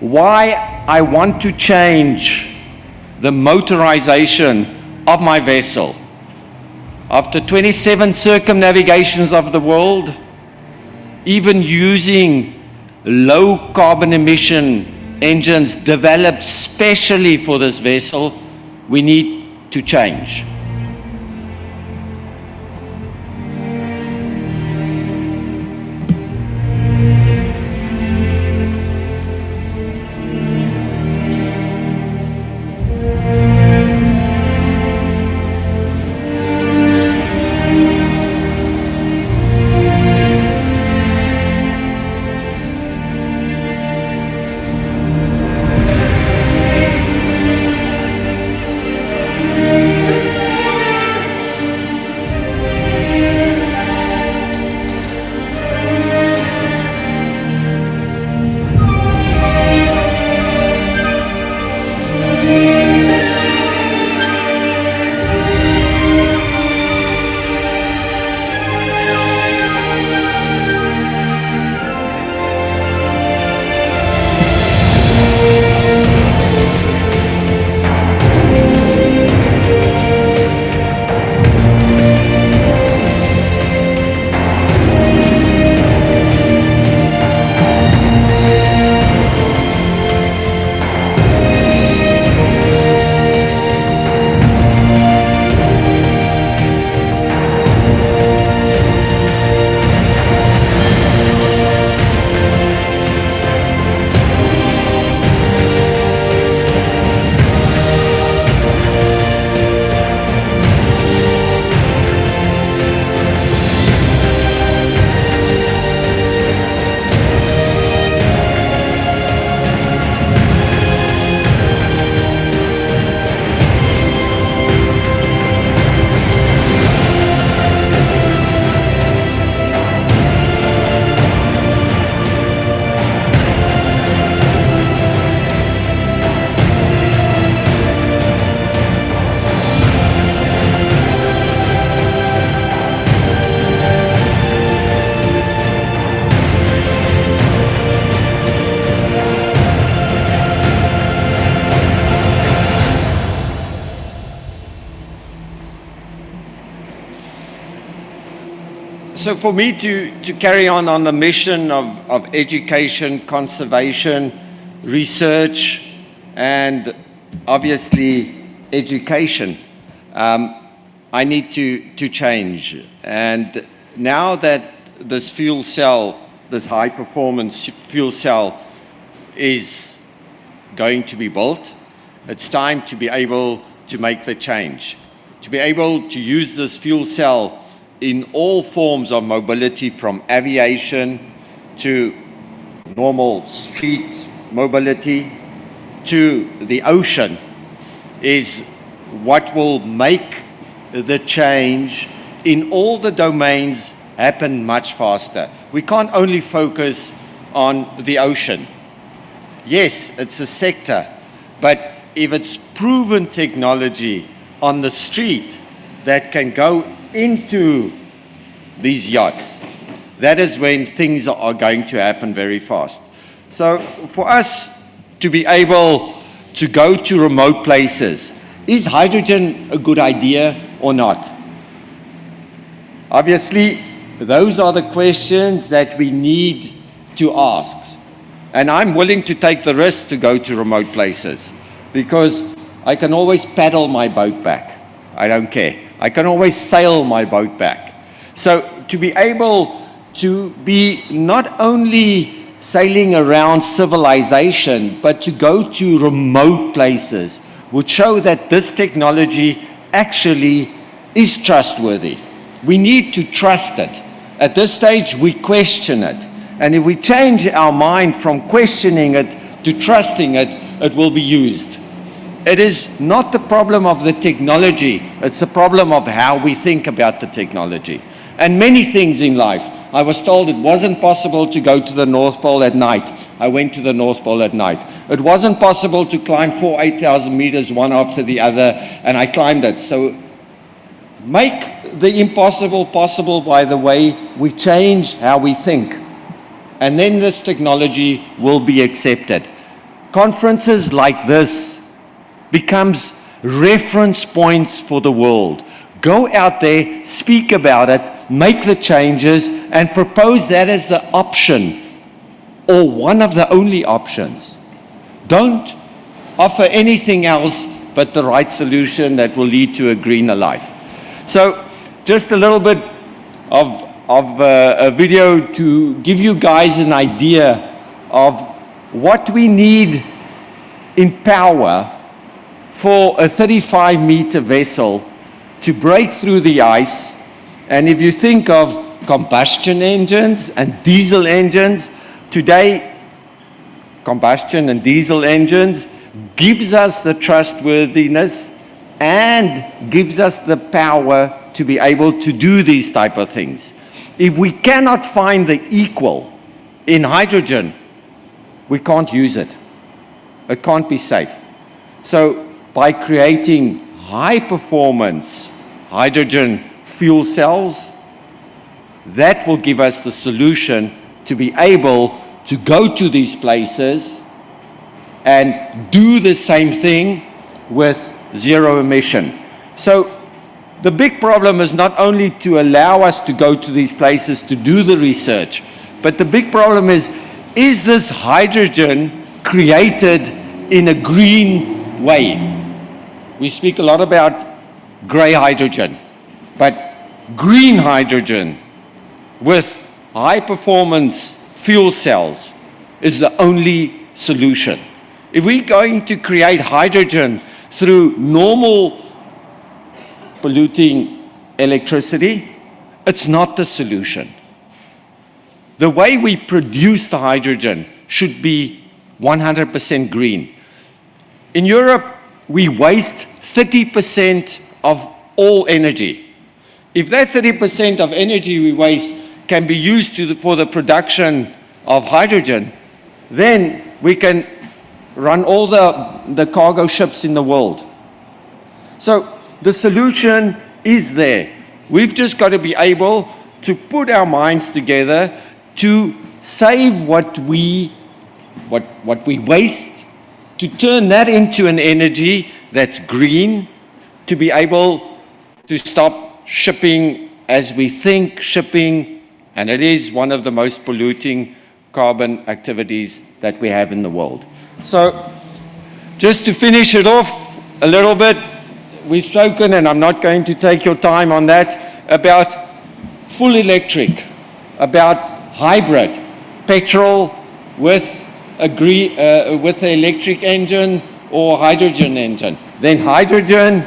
why I want to change the motorization of my vessel. After 27 circumnavigations of the world, even using low carbon emission engines developed specially for this vessel, we need to change. So for me to carry on the mission of education, conservation, research, and obviously education, I need to change. And now that this fuel cell, this high performance fuel cell is going to be built, it's time to be able to make the change. To be able to use this fuel cell in all forms of mobility, from aviation to normal street mobility to the ocean, is what will make the change in all the domains happen much faster. We can't only focus on the ocean. Yes, it's a sector, but if it's proven technology on the street, that can go into these yachts, that is when things are going to happen very fast. So for us to be able to go to remote places, is hydrogen a good idea or not? Obviously, those are the questions that we need to ask. And I'm willing to take the risk to go to remote places because I can always paddle my boat back. I don't care. I can always sail my boat back. So to be able to be not only sailing around civilization, but to go to remote places would show that this technology actually is trustworthy. We need to trust it. At this stage, we question it. And if we change our mind from questioning it to trusting it, it will be used. It is not the problem of the technology, it's the problem of how we think about the technology. And many things in life. I was told it wasn't possible to go to the North Pole at night. I went to the North Pole at night. It wasn't possible to climb 8,000 meters one after the other, and I climbed it. So make the impossible possible by the way we change how we think. And then this technology will be accepted. Conferences like this becomes reference points for the world. Go out there, speak about it, make the changes, and propose that as the option, or one of the only options. Don't offer anything else but the right solution that will lead to a greener life. So, just a little bit of a video to give you guys an idea of what we need in power for a 35-meter vessel to break through the ice. And if you think of combustion engines and diesel engines, today combustion and diesel engines gives us the trustworthiness and gives us the power to be able to do these type of things. If we cannot find the equal in hydrogen, we can't use it. It can't be safe. So by creating high performance hydrogen fuel cells, that will give us the solution to be able to go to these places and do the same thing with zero emission. So the big problem is not only to allow us to go to these places to do the research, but the big problem is this hydrogen created in a green way? We speak a lot about gray hydrogen, but green hydrogen with high performance fuel cells is the only solution. If we're going to create hydrogen through normal polluting electricity, it's not the solution. The way we produce the hydrogen should be 100% green. In Europe, we waste 30% of all energy. If that 30% of energy we waste can be used for the production of hydrogen, then we can run all the cargo ships in the world. So the solution is there. We've just got to be able to put our minds together to save what we waste, to turn that into an energy that's green, to be able to stop shipping as we think shipping, and it is one of the most polluting carbon activities that we have in the world. So, just to finish it off a little bit, we've spoken, and I'm not going to take your time on that, about full electric, about hybrid, petrol with an electric engine or hydrogen engine, then hydrogen,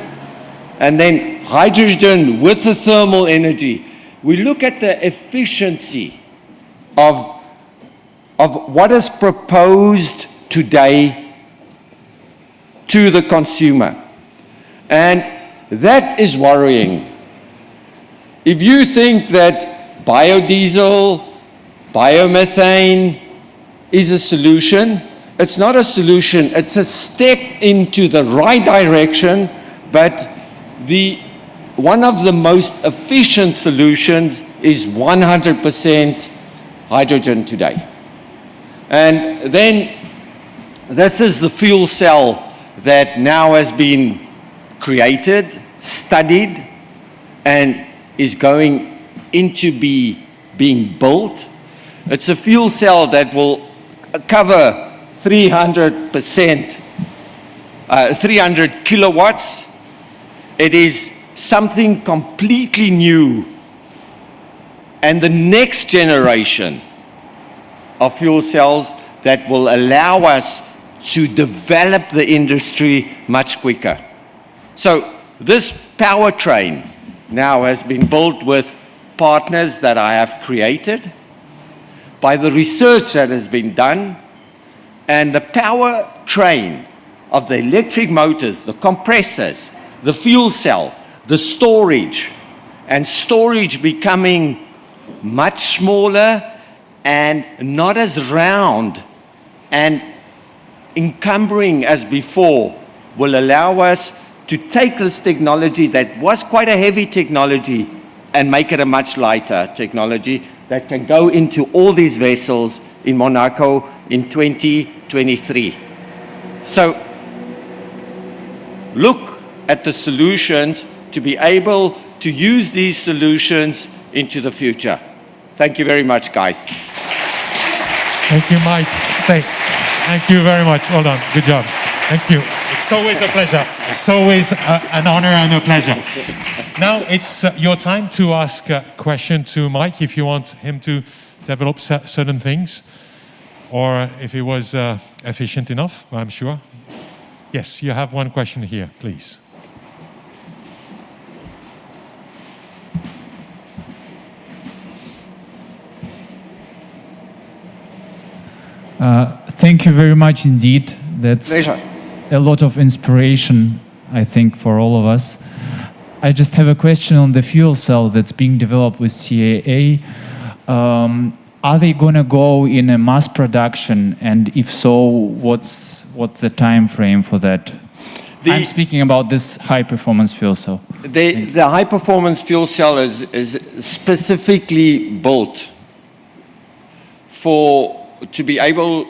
and then hydrogen with the thermal energy. We look at the efficiency of what is proposed today to the consumer. And that is worrying. If you think that biodiesel, biomethane is a solution, it's not a solution, it's a step into the right direction, but the one of the most efficient solutions is 100% hydrogen today. And then this is the fuel cell that now has been created, studied, and is going into being built. It's a fuel cell that will cover 300 kilowatts. It is something completely new. And the next generation of fuel cells that will allow us to develop the industry much quicker. So this powertrain now has been built with partners that I have created, by the research that has been done, and the powertrain of the electric motors, the compressors, the fuel cell, the storage, and storage becoming much smaller and not as round and encumbering as before, will allow us to take this technology that was quite a heavy technology and make it a much lighter technology that can go into all these vessels in Monaco in 2023. So look at the solutions to be able to use these solutions into the future. Thank you very much, guys.
Thank you, Mike. Stay. Thank you very much. Well done. Good job. Thank you. It's always a pleasure. It's always an honor and a pleasure. Now it's your time to ask a question to Mike if you want him to develop certain things, or if he was efficient enough, I'm sure. Yes, you have one question here, please.
Thank you very much indeed. That's
Pleasure.
A lot of inspiration, I think, for all of us. I just have a question on the fuel cell that's being developed with CAA. Are they going to go in a mass production? And if so, what's the time frame for that? I'm speaking about this high-performance fuel cell.
The high-performance fuel cell is specifically built to be able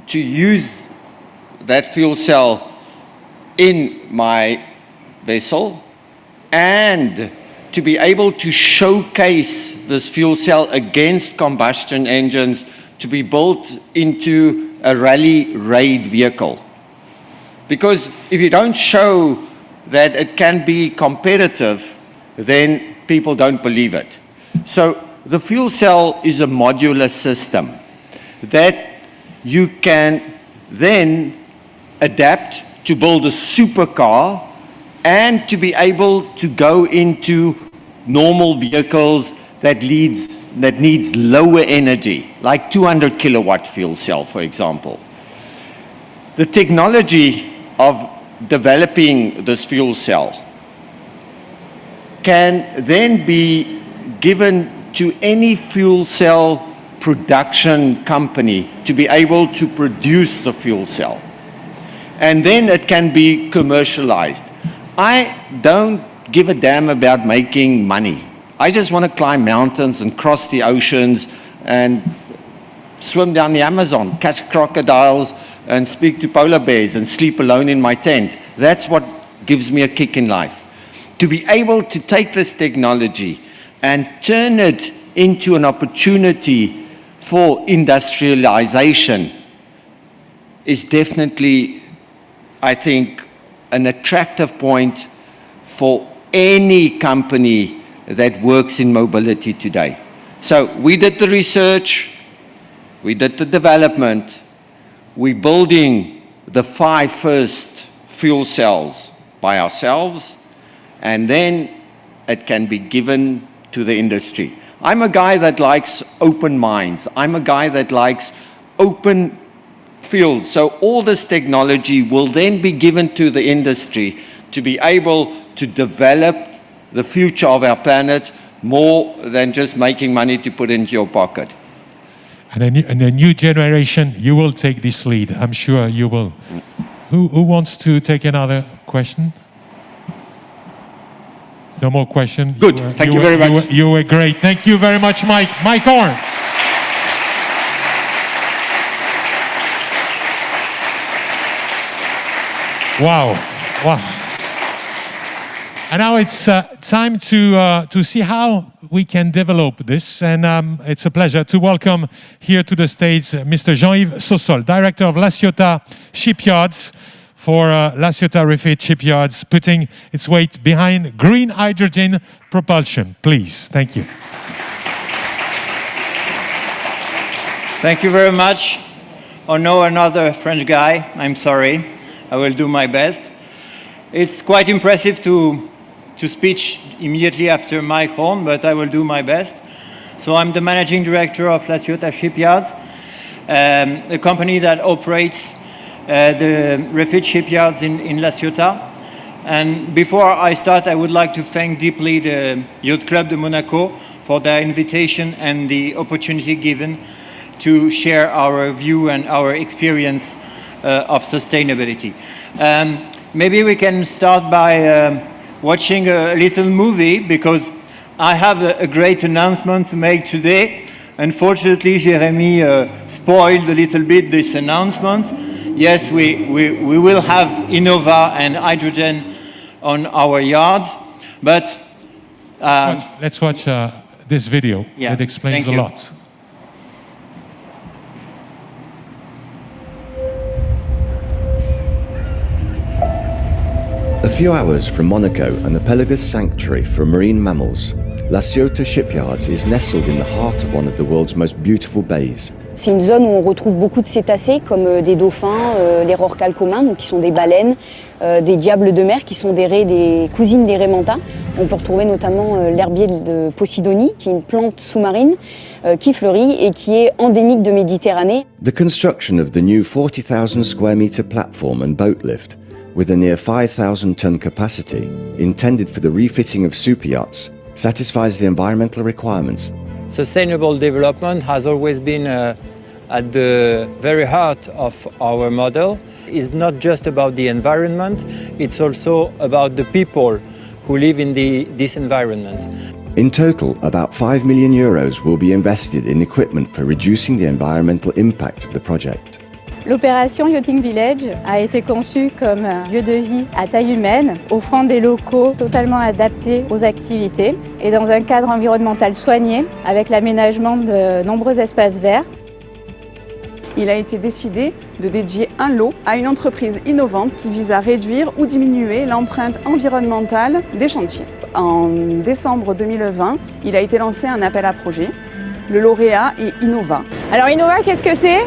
to use that fuel cell in my vessel and to be able to showcase this fuel cell against combustion engines to be built into a rally raid vehicle. Because if you don't show that it can be competitive, then people don't believe it. So the fuel cell is a modular system that you can then adapt to build a supercar and to be able to go into normal vehicles that needs lower energy, like 200 kilowatt fuel cell, for example. The technology of developing this fuel cell can then be given to any fuel cell production company to be able to produce the fuel cell. And then it can be commercialized. I don't give a damn about making money. I just want to climb mountains and cross the oceans and swim down the Amazon, catch crocodiles and speak to polar bears and sleep alone in my tent. That's what gives me a kick in life. To be able to take this technology and turn it into an opportunity for industrialization is definitely, I think, an attractive point for any company that works in mobility today. So we did the research, we did the development, we're building the 5 first fuel cells by ourselves, and then it can be given to the industry. I'm a guy that likes open minds. I'm a guy that likes open fields. So all this technology will then be given to the industry to be able to develop the future of our planet more than just making money to put into your pocket.
And a new generation, you will take this lead. I'm sure you will. Who wants to take another question? No more question.
Good. Thank you very much.
You were great. Thank you very much, Mike. Mike Horn. Wow. Wow. And now it's time to see how we can develop this. And it's a pleasure to welcome here to the stage Mr. Jean-Yves Sossol, Director of LaCiotat Shipyards, for LaCiotat Refit Shipyards, putting its weight behind green hydrogen propulsion. Please. Thank you.
Thank you very much. Oh no, another French guy. I'm sorry. I will do my best. It's quite impressive to speak immediately after Mike Horn, but I will do my best. So I'm the Managing Director of LaCiotat Shipyards, a company that operates the refit shipyards in La Ciotat. And before I start, I would like to thank deeply the Yacht Club de Monaco for their invitation and the opportunity given to share our view and our experience of sustainability. Maybe we can start by watching a little movie, because I have a great announcement to make today. Unfortunately, Jeremy spoiled a little bit this announcement. Yes, we will have Innova and hydrogen on our yards, but...
Let's watch this video.
Yeah,
it explains a lot.
A few hours from Monaco and the Pelagus Sanctuary for marine mammals, LaCiotat Shipyards is nestled in the heart of one of the world's most beautiful bays.
C'est une zone où on retrouve beaucoup de cétacés comme des dauphins, les rorquals communs, donc qui sont des baleines, des diables de mer qui sont des cousines des raies manta. On peut retrouver notamment l'herbier de Posidonie, qui est une plante sous-marine qui fleurit et qui est endémique de Méditerranée.
The construction of the new 40,000 square metre platform and boat lift, with a near 5,000-ton capacity, intended for the refitting of superyachts, satisfies the environmental requirements.
Sustainable development has always been at the very heart of our model. It's not just about the environment, it's also about the people who live in this environment.
In total, about €5 million will be invested in equipment for reducing the environmental impact of the project.
L'opération Yachting Village a été conçue comme un lieu de vie à taille humaine, offrant des locaux totalement adaptés aux activités et dans un cadre environnemental soigné avec l'aménagement de nombreux espaces verts.
Il a été décidé de dédier un lot à une entreprise innovante qui vise à réduire ou diminuer l'empreinte environnementale des chantiers. En décembre 2020, il a été lancé un appel à projet. Le lauréat est Innova.
Alors Innova, qu'est-ce que c'est ?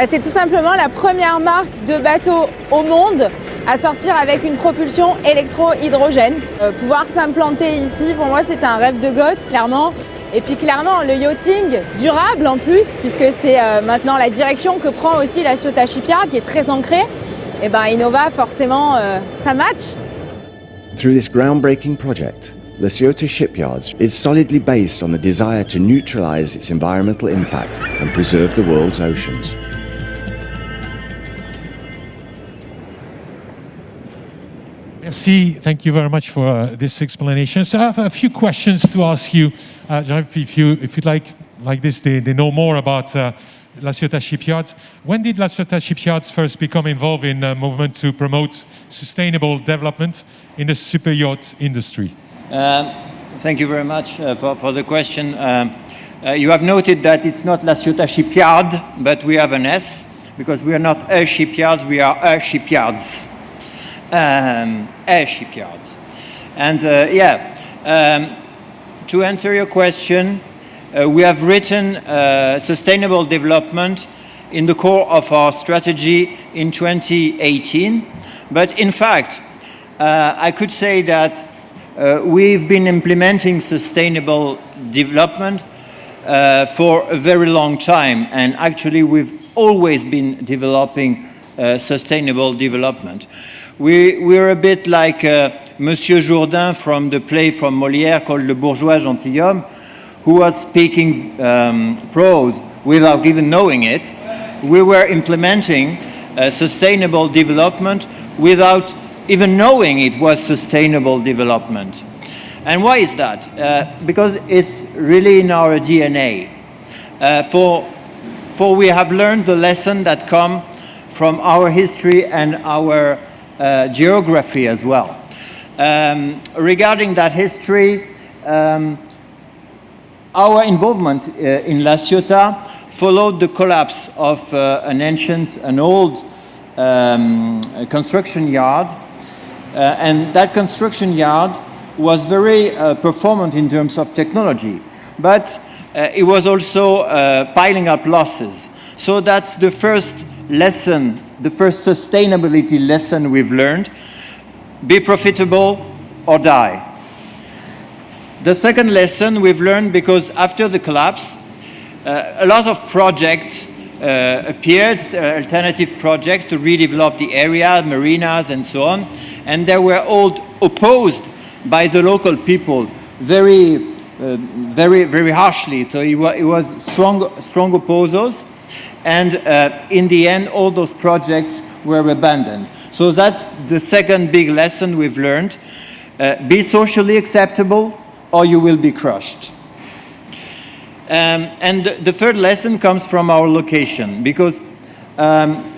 C'est tout simplement la première marque de bateau au monde à sortir avec une propulsion électro-hydrogène. Pouvoir s'implanter ici, pour moi, c'est un rêve de gosse, clairement. Et puis clairement, le yachting durable en plus, puisque c'est maintenant la direction que prend aussi LaCiotat Shipyard, qui est très ancrée. Et Innova, forcément, ça match.
Through this groundbreaking project, LaCiotat Shipyards is solidly based on the desire to neutralize its environmental impact and preserve the world's oceans.
Merci. Thank you very much for this explanation. So I have a few questions to ask you. If you'd like this, they know more about LaCiotat Shipyards. When did LaCiotat Shipyards first become involved in a movement to promote sustainable development in the super yacht industry?
Thank you very much for the question. You have noted that it's not LaCiotat Shipyard, but we have an S, because we are not a shipyards, we are a shipyards. Air shipyards. And to answer your question, we have written sustainable development in the core of our strategy in 2018. But in fact, I could say that we've been implementing sustainable development for a very long time. And actually, we've always been developing sustainable development. We're a bit like Monsieur Jourdain from the play from Molière called Le Bourgeois Gentilhomme, who was speaking prose without even knowing it. We were implementing sustainable development without even knowing it was sustainable development. And why is that? Because it's really in our DNA. For we have learned the lesson that come from our history and our geography as well. Regarding that history, our involvement in LaCiotat followed the collapse of an old construction yard, and that construction yard was very performant in terms of technology, but it was also piling up losses. So that's the first lesson, the first sustainability lesson we've learned: be profitable or die. The second lesson we've learned, because after the collapse, a lot of projects appeared, alternative projects to redevelop the area, marinas and so on, and they were all opposed by the local people very harshly. So it was strong opposers, and in the end all those projects were abandoned. So that's the second big lesson we've learned: be socially acceptable or you will be crushed. And the third lesson comes from our location, because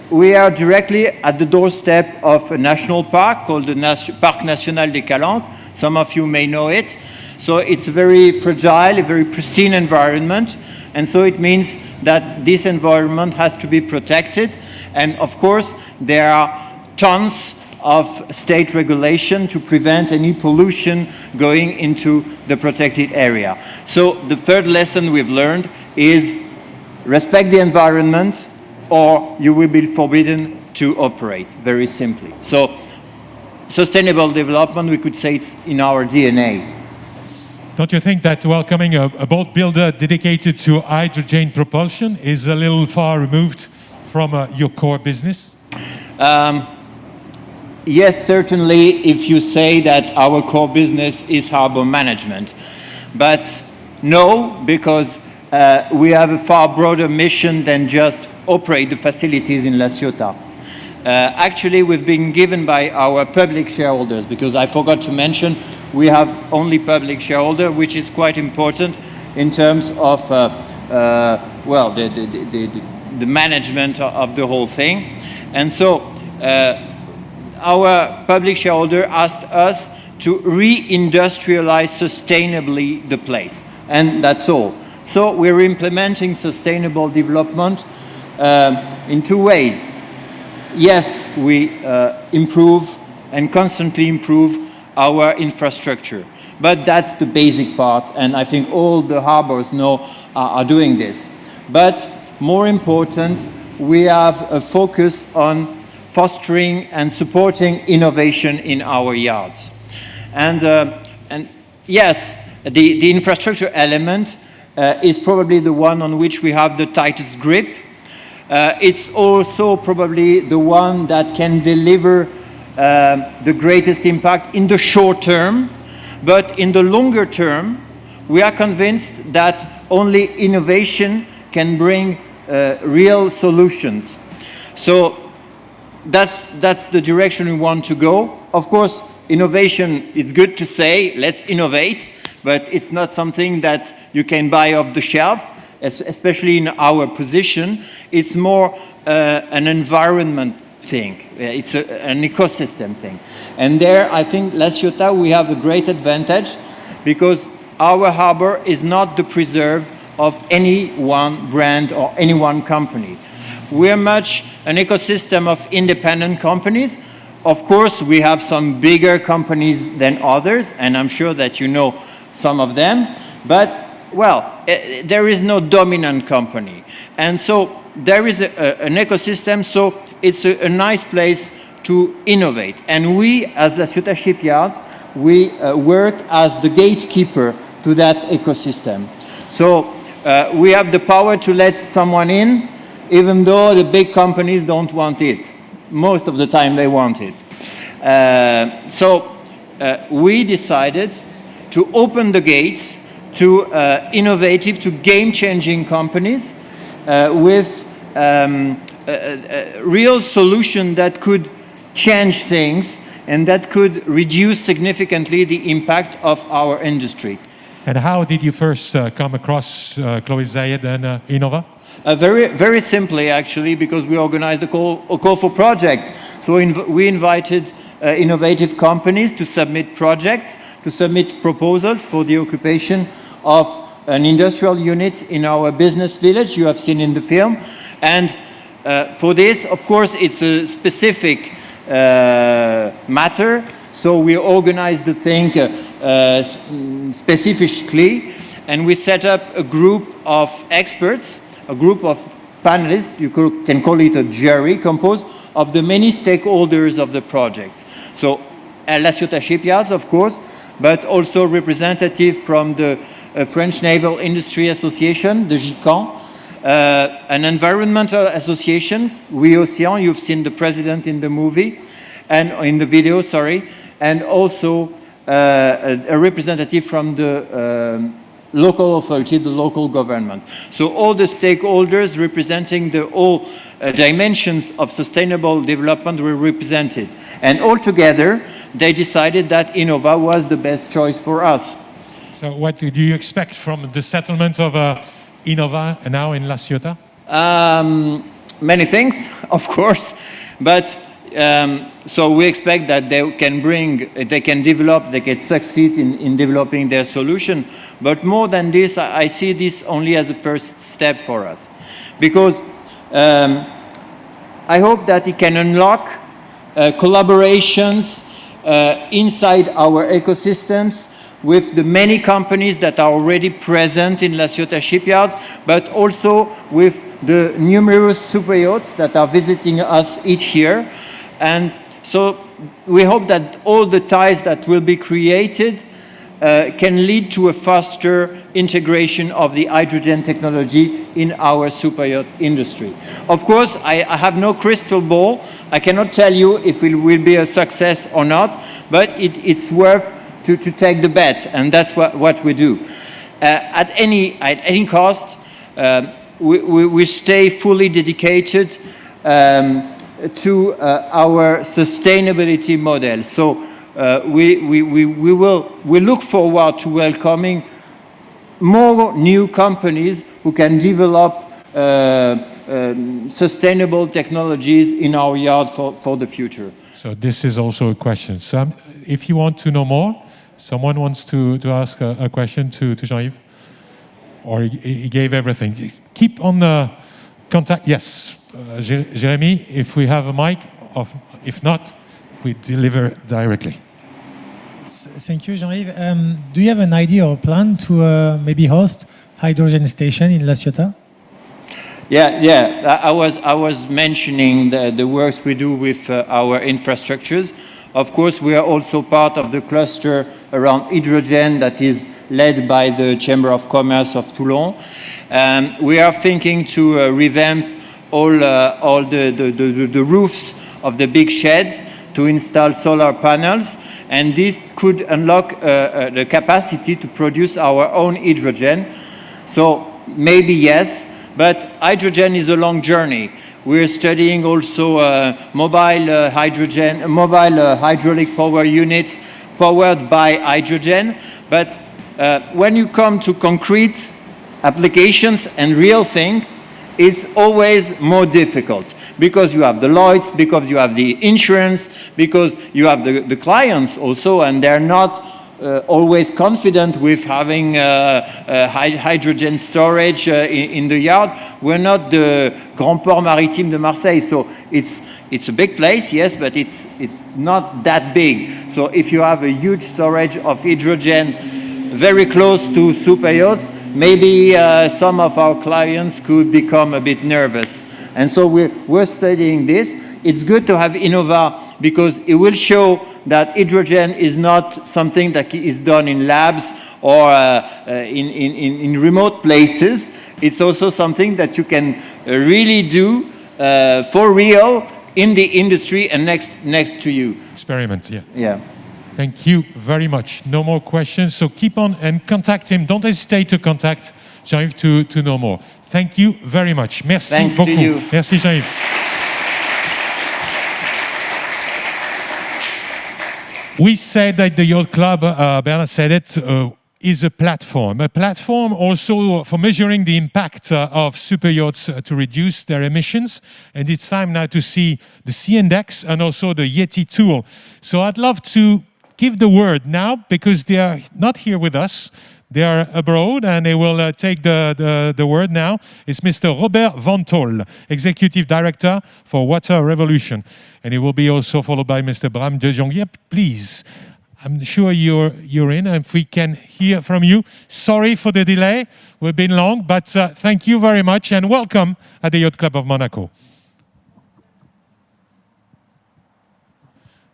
we are directly at the doorstep of a national park called the Parc National des Calanques. Some of you may know it. So it's a very fragile, a very pristine environment, and so it means that this environment has to be protected. And of course, there are tons of state regulation to prevent any pollution going into the protected area. So the third lesson we've learned is respect the environment or you will be forbidden to operate, very simply. So sustainable development, we could say it's in our DNA.
Don't you think that welcoming a boat builder dedicated to hydrogen propulsion is a little far removed from your core business?
Yes, certainly, if you say that our core business is harbor management. But no, because we have a far broader mission than just operate the facilities in LaCiotat. Actually, we've been given by our public shareholders, because I forgot to mention, we have only public shareholder, which is quite important in terms of, well, the management of the whole thing. And so, our public shareholder asked us to re-industrialize sustainably the place, and that's all. So we're implementing sustainable development in two ways. Yes, we improve and constantly improve our infrastructure, but that's the basic part, and I think all the harbors are doing this. But more important, we have a focus on fostering and supporting innovation in our yards. And yes, the infrastructure element is probably the one on which we have the tightest grip. It's also probably the one that can deliver the greatest impact in the short term, but in the longer term, we are convinced that only innovation can bring real solutions. So that's the direction we want to go. Of course, innovation, it's good to say, let's innovate, but it's not something that you can buy off the shelf, especially in our position. It's more an environment thing. It's an ecosystem thing. And there, I think, LaCiotat, we have a great advantage, because our harbor is not the preserve of any one brand or any one company. We're much an ecosystem of independent companies. Of course, we have some bigger companies than others, and I'm sure that you know some of them. But, well, there is no dominant company. And so there is an ecosystem, so it's a nice place to innovate. And we, as LaCiotat Shipyards, we work as the gatekeeper to that ecosystem. So we have the power to let someone in, even though the big companies don't want it. Most of the time they want it. So we decided to open the gates to innovative, to game-changing companies with a real solution that could change things and that could reduce significantly the impact of our industry.
And how did you first come across Chloé Zayed and Innova?
Very simply, actually, because we organized a call for project. So we invited innovative companies to submit projects, to submit proposals for the occupation of an industrial unit in our business village you have seen in the film. And for this, of course, it's a specific matter. So we organized the thing specifically, and we set up a group of experts, a group of panelists, you can call it a jury, composed of the many stakeholders of the project. So LaCiotat Shipyards, of course, but also representative from the French Naval Industry Association, the GICAN, an environmental association, Océan, you've seen the president in the movie, and in the video, sorry, and also a representative from the local authority, the local government. So all the stakeholders representing the all dimensions of sustainable development were represented. And all together, they decided that Innova was the best choice for us.
So what do you expect from the settlement of Innova now in LaCiotat?
Many things, of course, but so we expect that they can develop, they can succeed in developing their solution. But more than this, I see this only as a first step for us, because I hope that it can unlock collaborations inside our ecosystems with the many companies that are already present in LaCiotat Shipyards, but also with the numerous superyachts that are visiting us each year. And so we hope that all the ties that will be created can lead to a faster integration of the hydrogen technology in our superyacht industry. Of course, I have no crystal ball. I cannot tell you if it will be a success or not, but it's worth to take the bet, and that's what we do. At any cost, we stay fully dedicated to our sustainability model. So we look forward to welcoming more new companies who can develop sustainable technologies in our yard for the future.
So this is also a question. So if you want to know more, someone wants to ask a question to Jean-Yves, or he gave everything. Keep on the contact. Yes, Jérémy, if we have a mic, if not, we deliver directly.
Thank you, Jean-Yves. Do you have an idea or plan to maybe host hydrogen station in LaCiotat?
Yeah. I was mentioning the works we do with our infrastructures. Of course, we are also part of the cluster around hydrogen that is led by the Chamber of Commerce of Toulon. We are thinking to revamp all the roofs of the big sheds to install solar panels, and this could unlock the capacity to produce our own hydrogen. So maybe yes, but hydrogen is a long journey. We're studying also mobile hydraulic power unit powered by hydrogen. But when you come to concrete applications and real thing, it's always more difficult, because you have the Lloyds, because you have the insurance, because you have the clients also, and they're not always confident with having hydrogen storage in the yard. We're not the Grand Port Maritime de Marseille, so it's a big place, yes, but it's not that big. So if you have a huge storage of hydrogen very close to superyachts, maybe some of our clients could become a bit nervous. And so we're studying this. It's good to have Innova because it will show that hydrogen is not something that is done in labs or in remote places. It's also something that you can really do for real in the industry and next to you.
Experiment, yeah.
Yeah.
Thank you very much. No more questions. So keep on and contact him. Don't hesitate to contact Jean-Yves to know more. Thank you very much. Merci
Thanks
beaucoup.
To you.
Merci Jean-Yves. We said that the Yacht Club, Bernard said it, is a platform. A platform also for measuring the impact of super yachts to reduce their emissions. And it's time now to see the Sea Index and also the Yeti tool. So I'd love to give the word now, because they are not here with us. They are abroad, and they will take the word now. It's Mr. Robert Van Tol, Executive Director for Water Revolution. And he will be also followed by Mr. Bram de Jongier. Please, I'm sure you're in, and if we can hear from you. Sorry for the delay. We've been long, but thank you very much, and welcome at the Yacht Club of Monaco.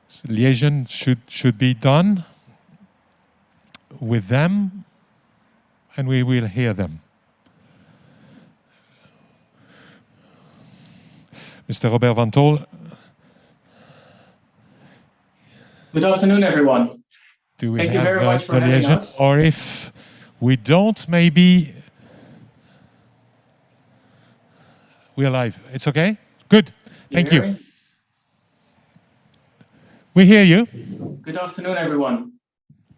So liaison should be done with them, and we will hear them. Mr. Robert Van Tol.
Good afternoon, everyone.
Do we
Thank
have
you very much for
the
having
liaison?
us.
Or if we don't, maybe we're live. It's okay? Good. Thank you. We hear you.
Good afternoon, everyone.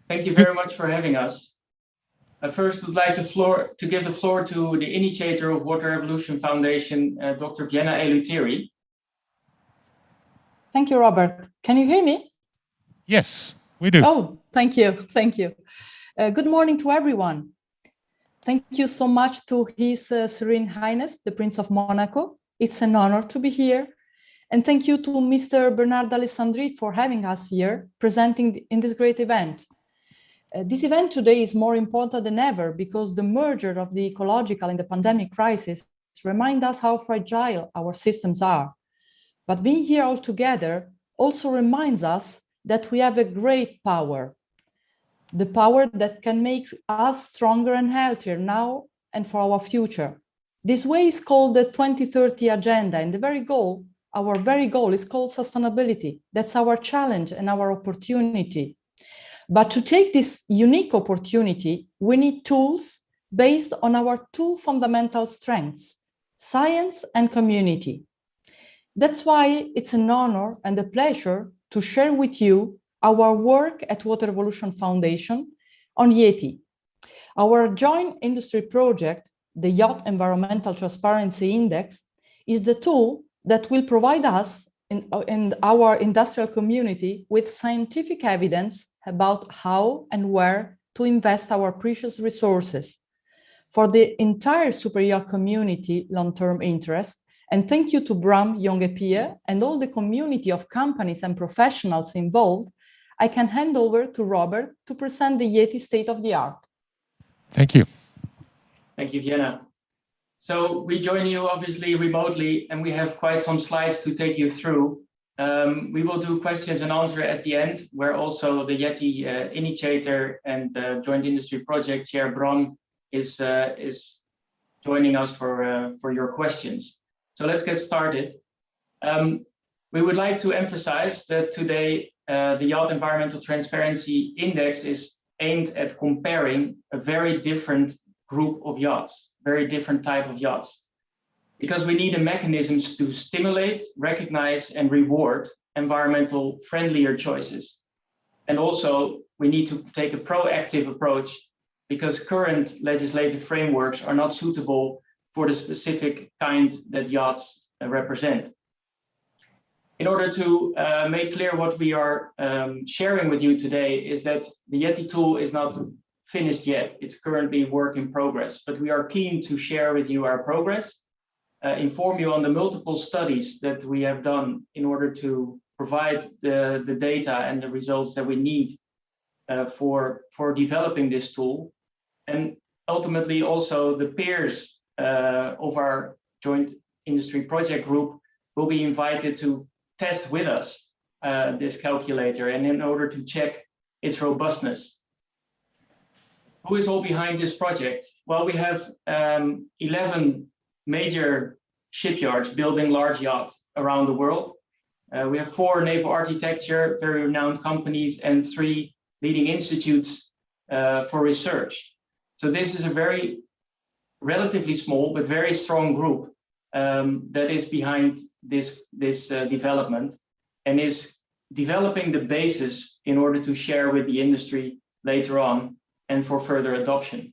Thank you very much for having us. I first would like to give the floor to the initiator of Water Revolution Foundation, Dr. Vienna Eleutheri.
Thank you, Robert. Can you hear me?
Yes, we do.
Oh, thank you. Thank you. Good morning to everyone. Thank you so much to His Serene Highness, the Prince of Monaco. It's an honor to be here. And thank you to Mr. Bernard Alessandri for having us here, presenting in this great event. This event today is more important than ever because the merger of the ecological and the pandemic crisis remind us how fragile our systems are. But being here all together also reminds us that we have a great power, the power that can make us stronger and healthier now and for our future. This way is called the 2030 Agenda, and our very goal is called sustainability. That's our challenge and our opportunity. But to take this unique opportunity, we need tools based on our two fundamental strengths, science and community. That's why it's an honor and a pleasure to share with you our work at Water Revolution Foundation on Yeti. Our joint industry project, the Yacht Environmental Transparency Index, is the tool that will provide us in our industrial community with scientific evidence about how and where to invest our precious resources. For the entire super yacht community long-term interest, and thank you to Bram Jongepier and all the community of companies and professionals involved, I can hand over to Robert to present the Yeti state of the art.
Thank you.
Thank you, Vienna. So we join you obviously remotely, and we have quite some slides to take you through. We will do questions and answer at the end, where also the Yeti initiator and joint industry project chair Bram is joining us for your questions. So let's get started. We would like to emphasize that today the Yacht Environmental Transparency Index is aimed at comparing a very different group of yachts, very different type of yachts, because we need a mechanisms to stimulate, recognize, and reward environmental friendlier choices. And also we need to take a proactive approach because current legislative frameworks are not suitable for the specific kind that yachts represent. In order to make clear what we are sharing with you today is that the Yeti tool is not finished yet. It's currently work in progress, but we are keen to share with you our progress, inform you on the multiple studies that we have done in order to provide the data and the results that we need for developing this tool. And ultimately also the peers of our joint industry project group will be invited to test with us this calculator, and in order to check its robustness. Who is all behind this project? Well, we have 11 major shipyards building large yachts around the world. We have 4 naval architecture, very renowned companies, and 3 leading institutes for research. So this is a very relatively small but very strong group that is behind this development and is developing the basis in order to share with the industry later on and for further adoption.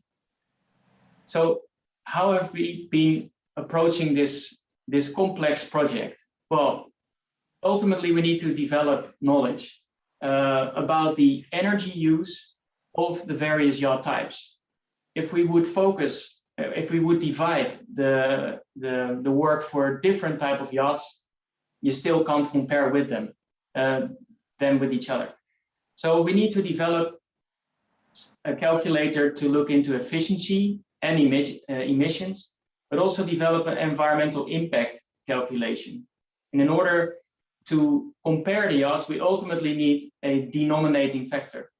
So how have we been approaching this complex project? Well, ultimately we need to develop knowledge about the energy use of the various yacht types. If we would divide the work for different type of yachts, you still can't compare with them with each other. So we need to develop a calculator to look into efficiency and emissions, but also develop an environmental impact calculation. And in order to compare the yachts, we ultimately need a denominating factor.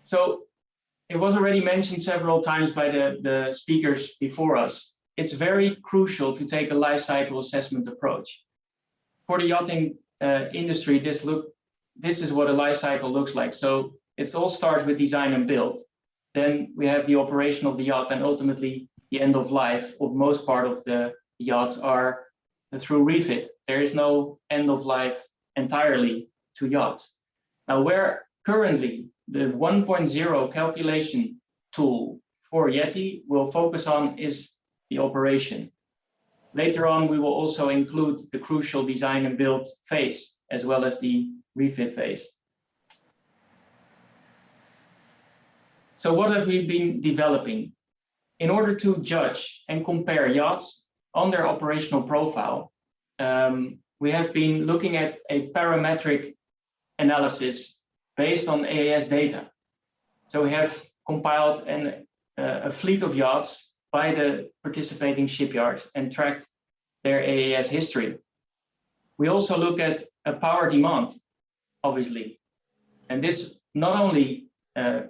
So it was already mentioned several times by the speakers before us. It's very crucial to take a life cycle assessment approach. For the yachting industry, this is what a life cycle looks like. So it all starts with design and build. Then we have the operation of the yacht, and ultimately the end of life of most part of the yachts are through refit. There is no end of life entirely to yachts. Now, where currently the 1.0 calculation tool for Yeti will focus on is the operation. Later on, we will also include the crucial design and build phase, as well as the refit phase. So what have we been developing? In order to judge and compare yachts on their operational profile, we have been looking at a parametric analysis based on AAS data. So we have compiled a fleet of yachts by the participating shipyards and tracked their AAS history. We also look at a power demand, obviously. And this not only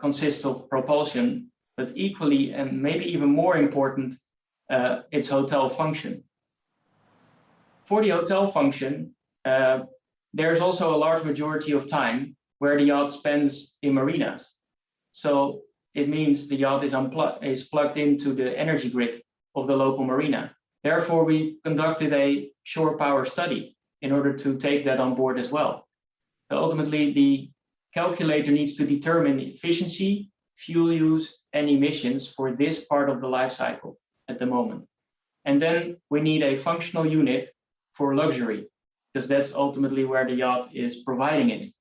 consists of propulsion, but equally and maybe even more important, its hotel function. For the hotel function, there's also a large majority of time where the yacht spends in marinas. So it means the yacht is plugged into the energy grid of the local marina. Therefore, we conducted a shore power study in order to take that on board as well. So ultimately, the calculator needs to determine efficiency, fuel use, and emissions for this part of the life cycle at the moment. And then we need a functional unit for luxury, because that's ultimately where the yacht is providing it.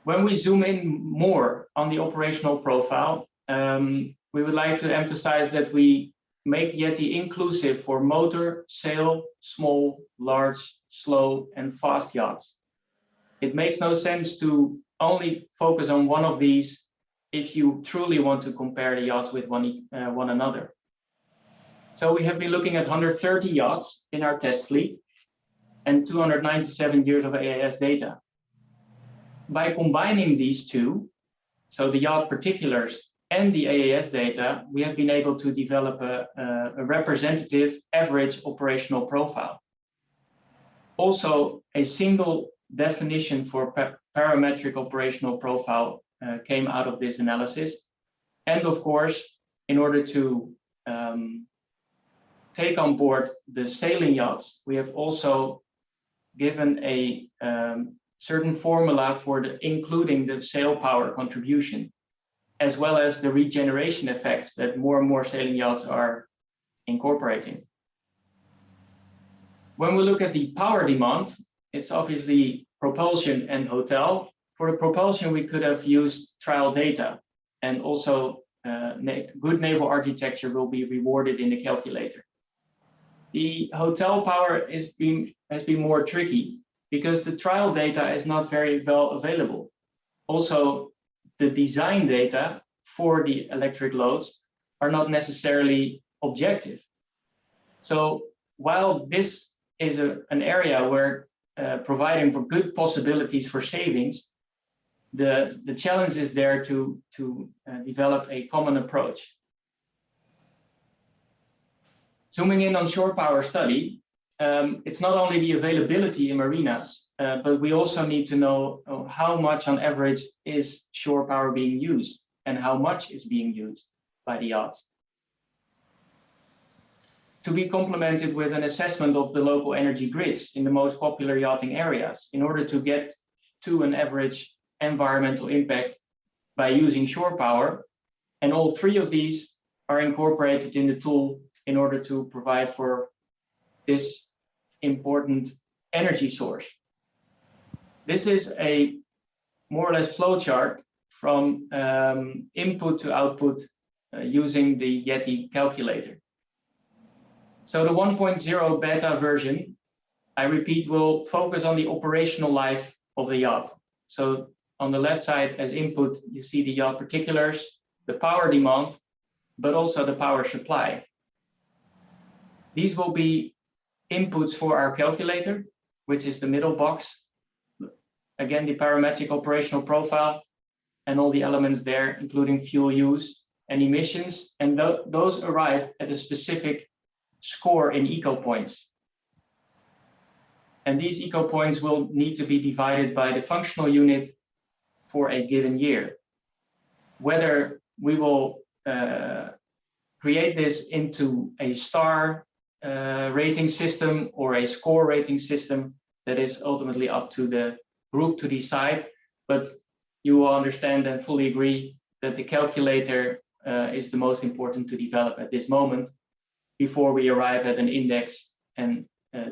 When we zoom in more on the operational profile, we would like to emphasize that we make Yeti inclusive for motor, sail, small, large, slow, and fast yachts. It makes no sense to only focus on one of these if you truly want to compare the yachts with one another. So we have been looking at 130 yachts in our test fleet and 297 years of AAS data. By combining these two, so the yacht particulars and the AAS data, we have been able to develop a representative average operational profile. Also, a single definition for parametric operational profile came out of this analysis. And of course, in order to take on board the sailing yachts, we have also given a certain formula for including the sail power contribution, as well as the regeneration effects that more and more sailing yachts are incorporating. When we look at the power demand, it's obviously propulsion and hotel. For the propulsion, we could have used trial data, and also good naval architecture will be rewarded in the calculator. The hotel power has been more tricky because the trial data is not very well available. Also, the design data for the electric loads are not necessarily objective. So while this is an area where providing for good possibilities for savings, the challenge is there to develop a common approach. Zooming in on shore power study, it's not only the availability in marinas, but we also need to know how much on average is shore power being used and how much is being used by the yachts. to be complemented with an assessment of the local energy grids in the most popular yachting areas in order to get to an average environmental impact by using shore power. And all three of these are incorporated in the tool in order to provide for this important energy source. This is a more or less flowchart from input to output using the Yeti calculator. So the 1.0 beta version, I repeat, will focus on the operational life of the yacht. So on the left side as input, you see the yacht particulars, the power demand, but also the power supply. These will be inputs for our calculator, which is the middle box. Again, the parametric operational profile and all the elements there, including fuel use and emissions, and those arrive at a specific score in eco points. And these eco points will need to be divided by the functional unit for a given year. Whether we will create this into a star rating system or a score rating system, that is ultimately up to the group to decide, but you will understand and fully agree that the calculator is the most important to develop at this moment before we arrive at an index and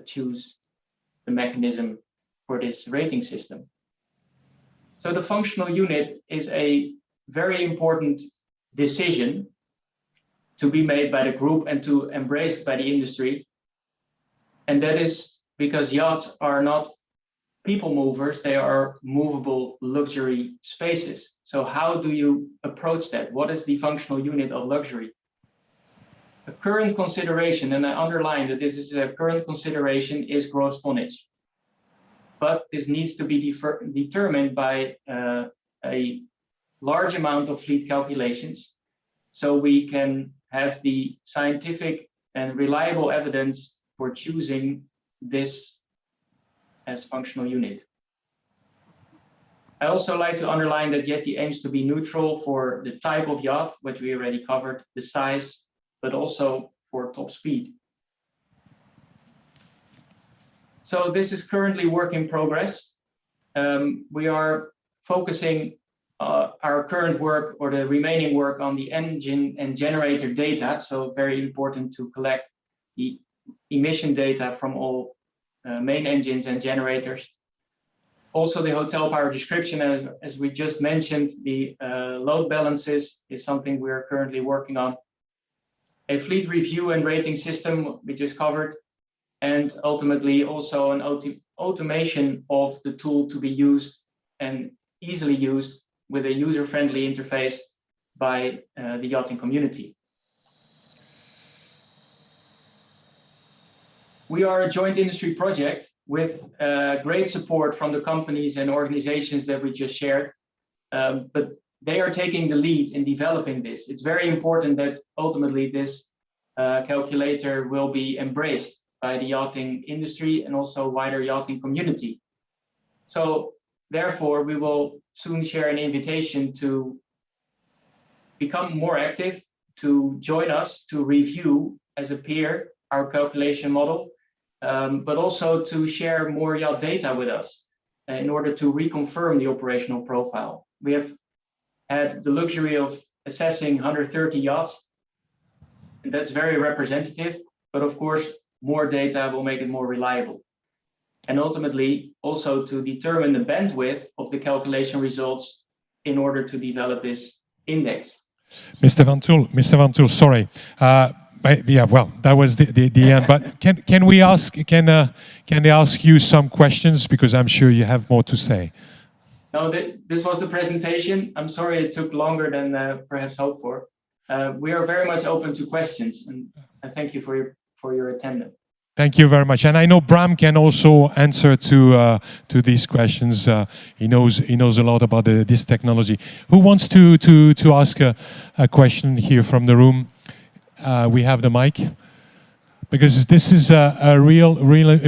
choose the mechanism for this rating system. So the functional unit is a very important decision to be made by the group and to embraced by the industry. And that is because yachts are not people movers, they are movable luxury spaces. So how do you approach that? What is the functional unit of luxury? A current consideration, and I underline that this is a current consideration, is gross tonnage. But this needs to be determined by a large amount of fleet calculations, so we can have the scientific and reliable evidence for choosing this as functional unit. I also like to underline that Yeti aims to be neutral for the type of yacht, which we already covered, the size, but also for top speed. So this is currently work in progress. We are focusing our current work or the remaining work on the engine and generator data. So very important to collect the emission data from all main engines and generators. Also the hotel power description, as we just mentioned, the load balances is something we are currently working on. A fleet review and rating system we just covered, and ultimately also an automation of the tool to be used and easily used with a user-friendly interface by the yachting community. We are a joint industry project with great support from the companies and organizations that we just shared, but they are taking the lead in developing this. It's very important that ultimately this calculator will be embraced by the yachting industry and also wider yachting community. So therefore, we will soon share an invitation to become more active, to join us, to review as a peer our calculation model, but also to share more yacht data with us in order to reconfirm the operational profile. We have had the luxury of assessing 130 yachts, and that's very representative, but of course, more data will make it more reliable. And ultimately, also to determine the bandwidth of the calculation results in order to develop this index.
Mr. Van Tuyl, sorry. Yeah, well, that was the end. But can we ask? Can they ask you some questions, because I'm sure you have more to say.
No, this was the presentation. I'm sorry it took longer than perhaps hoped for. We are very much open to questions, and I thank you for your attendance.
Thank you very much. And I know Bram can also answer to these questions. He knows a lot about this technology. Who wants to ask a question here from the room? We have the mic, because this is a real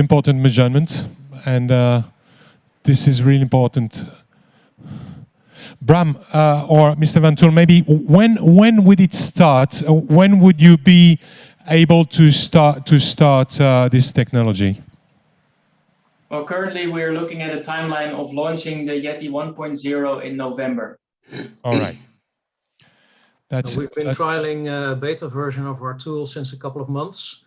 important measurement, and this is really important. Bram or Mr. Van Tuyl, maybe when would it start? When would you be able to start this technology?
Well, currently we're looking at a timeline of launching the Yeti 1.0 in November.
All right.
We've been trialing a beta version of our tool since a couple of months.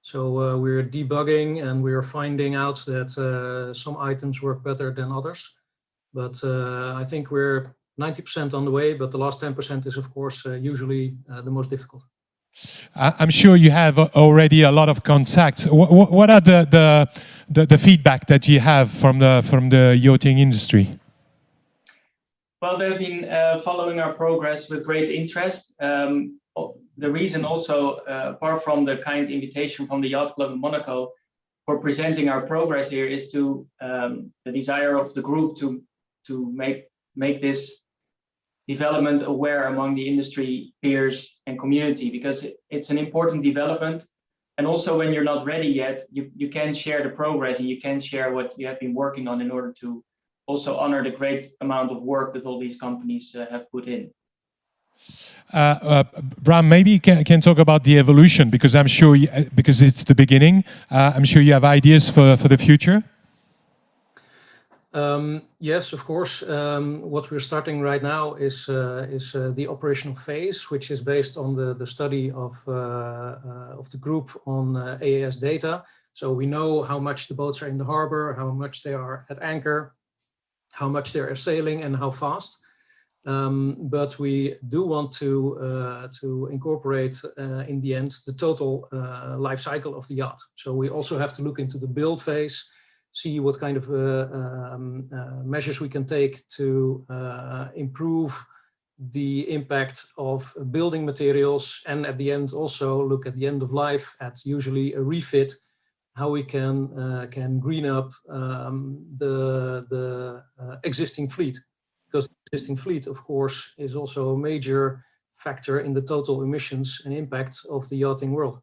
So we're debugging and we're finding out that some items work better than others. But I think we're 90% on the way, but the last 10% is, of course, usually the most difficult.
I'm sure you have already a lot of contacts. What are the feedback that you have from the yachting industry?
Well, they've been following our progress with great interest. The reason also, apart from the kind invitation from the Yacht Club in Monaco for presenting our progress here, is to the desire of the group to make this development aware among the industry peers and community, because it's an important development. And also when you're not ready yet, you can share the progress and you can share what you have been working on in order to also honor the great amount of work that all these companies have put in.
Bram, maybe you can talk about the evolution, because I'm sure, because it's the beginning, I'm sure you have ideas for the future.
Yes, of course. What we're starting right now is the operational phase, which is based on the study of the group on AAS data. So we know how much the boats are in the harbor, how much they are at anchor, how much they are sailing, and how fast. But we do want to incorporate in the end the total life cycle of the yacht. So we also have to look into the build phase, see what kind of measures we can take to improve the impact of building materials, and at the end also look at the end of life at usually a refit, how we can green up the existing fleet. Because the existing fleet, of course, is also a major factor in the total emissions and impact of the yachting world.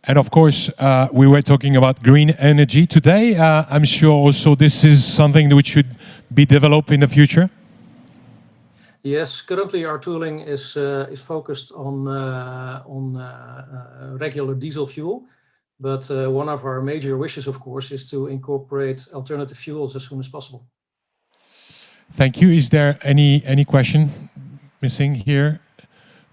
And of course, we were talking about green energy today. I'm sure also this is something which should be developed in the future.
Yes, currently our tooling is focused on regular diesel fuel, but one of our major wishes, of course, is to incorporate alternative fuels as soon as possible.
Thank you. Is there any question missing here?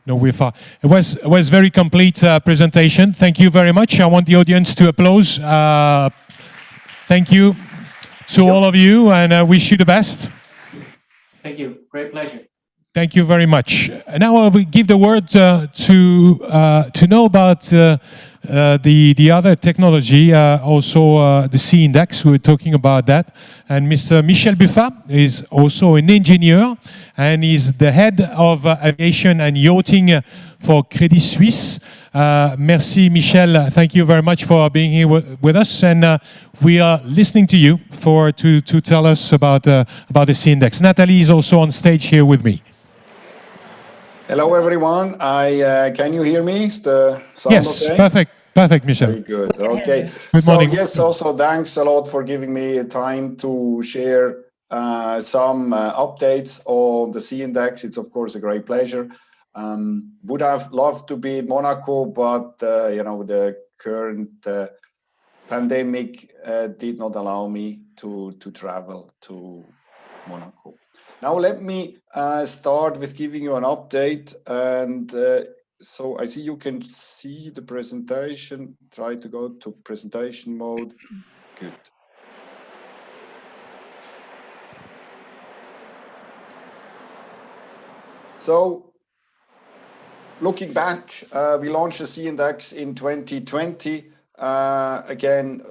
No, we're far. It was very complete presentation. Thank you very much. I want the audience to applause. Thank you to all of you, and I wish you the best.
Thank you. Great pleasure.
Thank you very much. Now I will give the word to know about the other technology, also the Sea Index. We were talking about that. And Mr. Michel Buffat is also an engineer, and is the head of aviation and yachting for Credit Suisse. Merci, Michel. Thank you very much for being here with us. And we are listening to you to tell us about the Sea Index. Natalie is also on stage here with me.
Hello, everyone. Can you hear me? Is the sound
yes,
okay?
Perfect, Michel.
Very good. Okay.
Good morning.
Yes, also thanks a lot for giving me time to share some updates on the Sea Index. It's of course a great pleasure. Would have loved to be in Monaco, but the current pandemic did not allow me to travel to Monaco. Now let me start with giving you an update, and so I see you can see the presentation. Try to go to presentation mode. Good. So looking back, we launched the Sea Index in 2020. Again,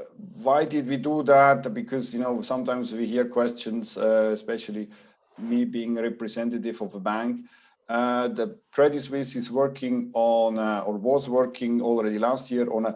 why did we do that? Because sometimes we hear questions, especially me being a representative of a bank. The Credit Suisse is working on, or was working already last year on a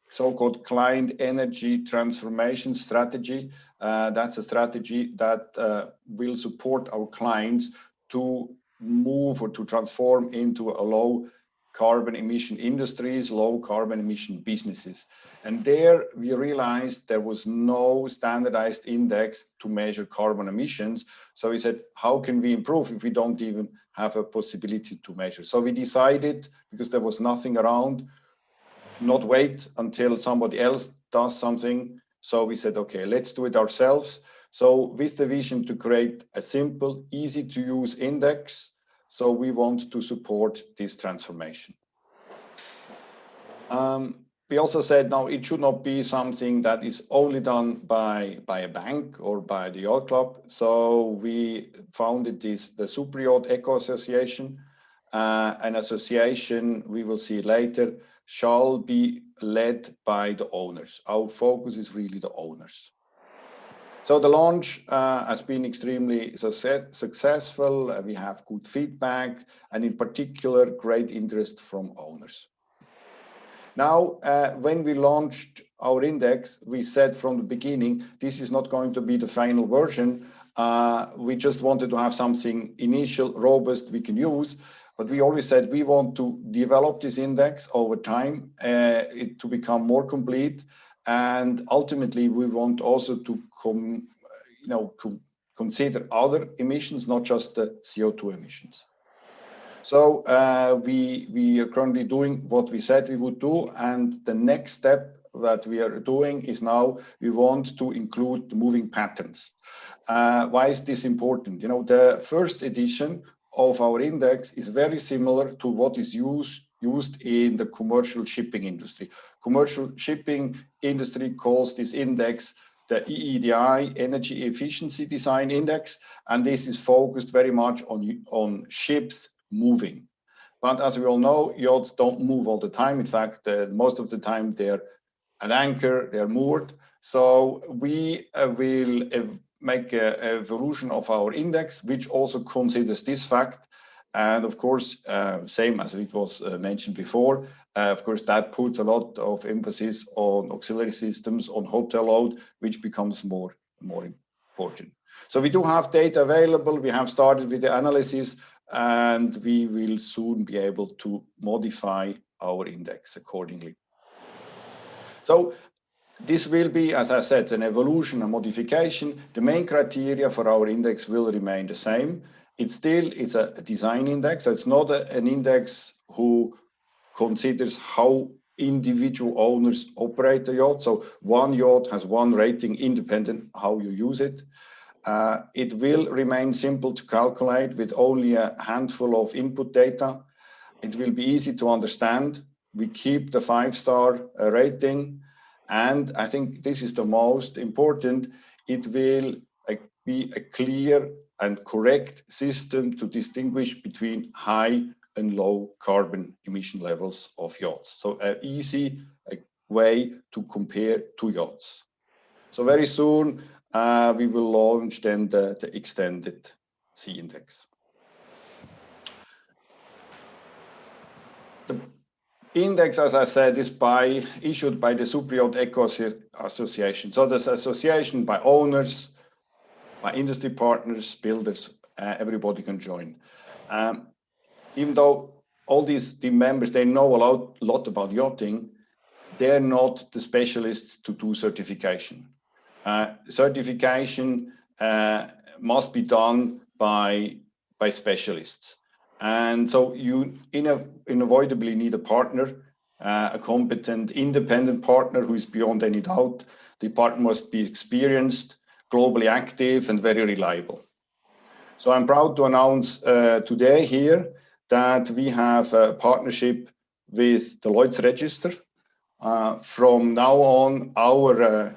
so-called client energy transformation strategy. That's a strategy that will support our clients to move or to transform into a low carbon emission industries, low carbon emission businesses. And there we realized there was no standardized index to measure carbon emissions. So we said, how can we improve if we don't even have a possibility to measure? So we decided, because there was nothing around, not wait until somebody else does something. So we said, okay, let's do it ourselves. So with the vision to create a simple, easy to use index, so we want to support this transformation. We also said, now it should not be something that is only done by a bank or by the yacht club. So we founded the Super Yacht Eco Association, an association, we will see later, shall be led by the owners. Our focus is really the owners. So the launch has been extremely successful. We have good feedback, and in particular, great interest from owners. Now, when we launched our index, we said from the beginning, this is not going to be the final version. We just wanted to have something initial, robust, we can use. But we always said we want to develop this index over time, it to become more complete. And ultimately, we want also to consider other emissions, not just the CO2 emissions. So we are currently doing what we said we would do, and the next step that we are doing is now we want to include the moving patterns. Why is this important? You know, the first edition of our index is very similar to what is used in the commercial shipping industry. Commercial shipping industry calls this index the EEDI, Energy Efficiency Design Index, and this is focused very much on ships moving. But as we all know, yachts don't move all the time. In fact, most of the time they're at anchor, they're moored. So we will make an evolution of our index, which also considers this fact. And of course, same as it was mentioned before, of course, that puts a lot of emphasis on auxiliary systems, on hotel load, which becomes more important. So we do have data available. We have started with the analysis, and we will soon be able to modify our index accordingly. So this will be, as I said, an evolution, a modification. The main criteria for our index will remain the same. It still is a design index. So it's not an index who considers how individual owners operate the yacht. So one yacht has one rating independent how you use it. It will remain simple to calculate with only a handful of input data. It will be easy to understand. We keep the 5-star rating. And I think this is the most important. It will be a clear and correct system to distinguish between high and low carbon emission levels of yachts. So an easy way to compare two yachts. So very soon, we will launch then the extended C index. The index, as I said, is issued by the Super Yacht Eco Association. So this association by owners, by industry partners, builders, everybody can join. Even though all the members, they know a lot about yachting, they're not the specialists to do certification. Certification must be done by specialists. And so you unavoidably need a partner, a competent, independent partner who is beyond any doubt. The partner must be experienced, globally active, and very reliable. So I'm proud to announce today here that we have a partnership with the Lloyd's Register. From now on, our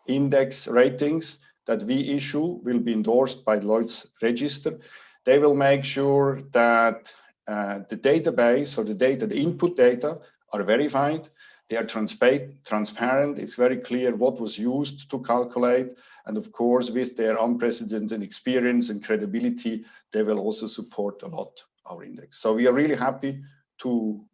index ratings that we issue will be endorsed by Lloyd's Register. They will make sure that the database or the input data are verified. They are transparent. It's very clear what was used to calculate. And of course, with their unprecedented experience and credibility, they will also support a lot our index. So we are really happy to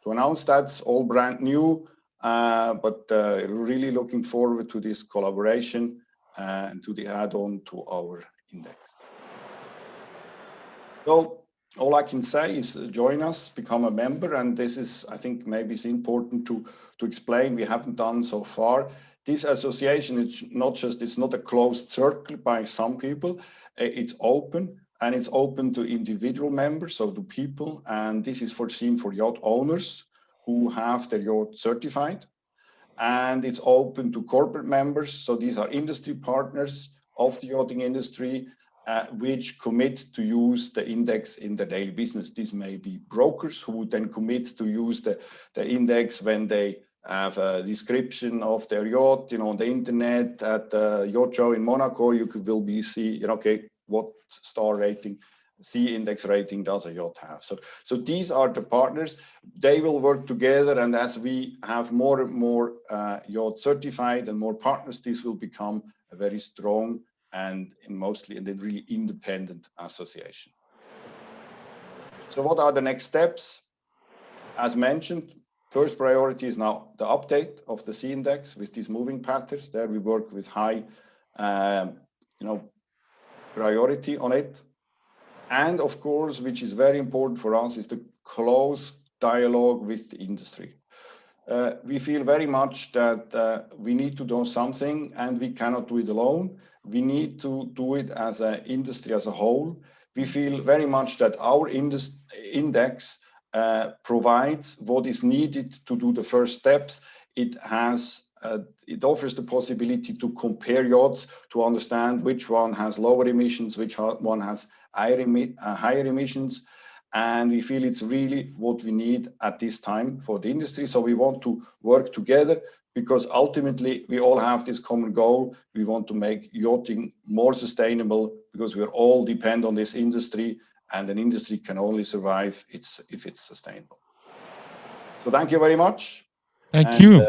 announce that's all brand new, but really looking forward to this collaboration and to the add-on to our index. So all I can say is join us, become a member, and this is, I think, maybe it's important to explain. We haven't done so far. This association, it's not a closed circle by some people. It's open, and it's open to individual members, so to people, and this is foreseen for yacht owners who have their yacht certified, and it's open to corporate members. So these are industry partners of the yachting industry, which commit to use the index in their daily business. These may be brokers who would then commit to use the index when they have a description of their yacht, on the internet at the yacht show in Monaco. You will be see, okay, what star rating, C index rating does a yacht have? So these are the partners. They will work together, and as we have more and more yacht certified and more partners, this will become a very strong and mostly and really independent association. So what are the next steps? As mentioned, first priority is now the update of the C index with these moving patterns. There we work with high, priority on it. And of course, which is very important for us, is the close dialogue with the industry. We feel very much that we need to do something, and we cannot do it alone. We need to do it as an industry as a whole. We feel very much that our index provides what is needed to do the first steps. It offers the possibility to compare yachts, to understand which one has lower emissions, which one has higher emissions. And we feel it's really what we need at this time for the industry. So we want to work together, because ultimately we all have this common goal. We want to make yachting more sustainable, because we all depend on this industry, and an industry can only survive if it's sustainable. So thank you very much.
Thank you.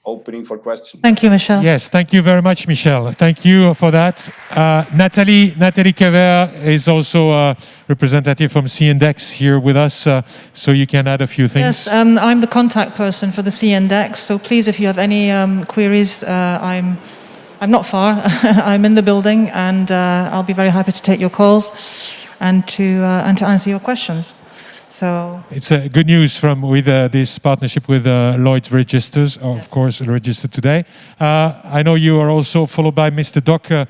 Opening for questions.
Thank you, Michel.
Yes, thank you very much, Michel. Thank you for that. Nathalie Kever is also a representative from C-Index here with us, so you can add a few things.
Yes, I'm the contact person for the C-Index, so please, if you have any queries, I'm not far. I'm in the building, and I'll be very happy to take your calls and to answer your questions. So
it's good news with this partnership with Lloyd's Registers, of course, registered today. I know you are also followed by Mr. Dr.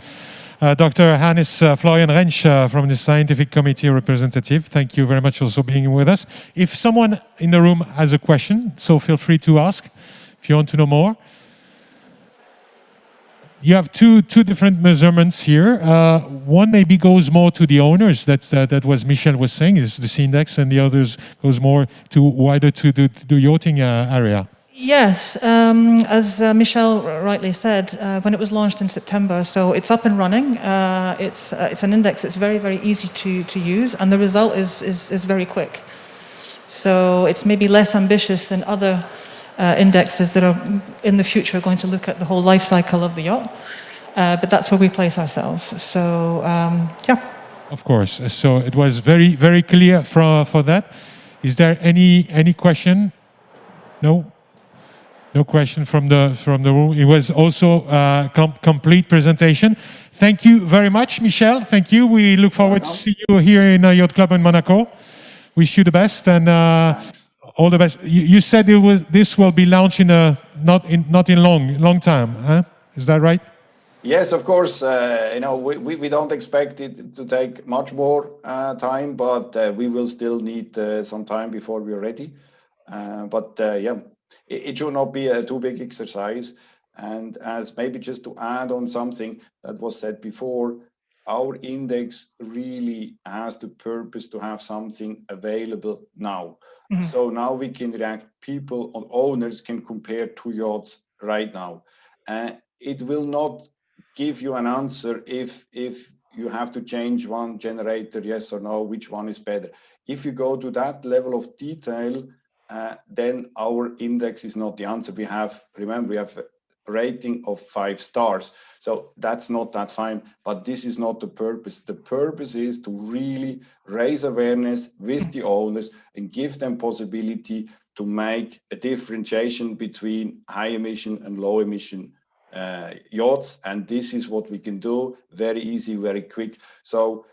Hannes Florian Rentsch from the Scientific Committee representative. Thank you very much also being with us. If someone in the room has a question, so feel free to ask if you want to know more. You have two different measurements here. One maybe goes more to the owners. That was Michel was saying, is the C-Index, and the others goes more to wider to the yachting area.
yes, as Michel rightly said, when it was launched in September, so it's up and running. It's an index that's very, very easy to use, and the result is very quick. So it's maybe less ambitious than other indexes that are in the future going to look at the whole life cycle of the yacht, but that's where we place ourselves. So yeah.
Of course. So it was very, very clear for that. Is there any question? No. No question from the room. It was also a complete presentation. Thank you very much, Michel. Thank you. We look forward to see you here in Yacht Club in Monaco. Wish you the best, and all the best. You said this will be launched in not in long time, huh? Is that right?
Yes, of course. We don't expect it to take much more time, but we will still need some time before we're ready. Yeah, it should not be a too big exercise. And as maybe just to add on something that was said before, our index really has the purpose to have something available now. Mm-hmm. So now we can react, people or owners can compare two yachts right now. It will not give you an answer if you have to change one generator, yes or no, which one is better. If you go to that level of detail, then our index is not the answer. Remember, we have a rating of 5 stars. So that's not that fine, but this is not the purpose. The purpose is to really raise awareness with the owners and give them possibility to make a differentiation between high emission and low emission yachts. And this is what we can do, very easy, very quick. So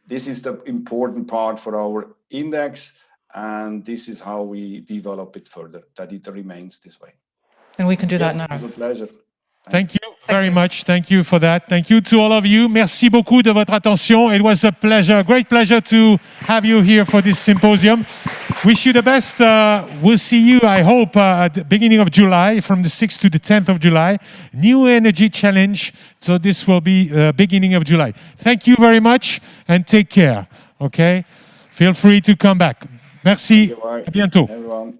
this is the important part for our index, and this is how we develop it further, that it remains this way.
And we can do that now.
With a pleasure.
Thank you very much. Thank you for that. Thank you to all of you. Merci beaucoup de votre attention. It was a pleasure, great pleasure to have you here for this symposium. Wish you the best. We'll see you, I hope, at the beginning of July, from the 6th to the 10th of July. New Energy Challenge. So this will be beginning of July. Thank you very much and take care. Okay? Feel free to come back. Merci. À bientôt.
Everyone.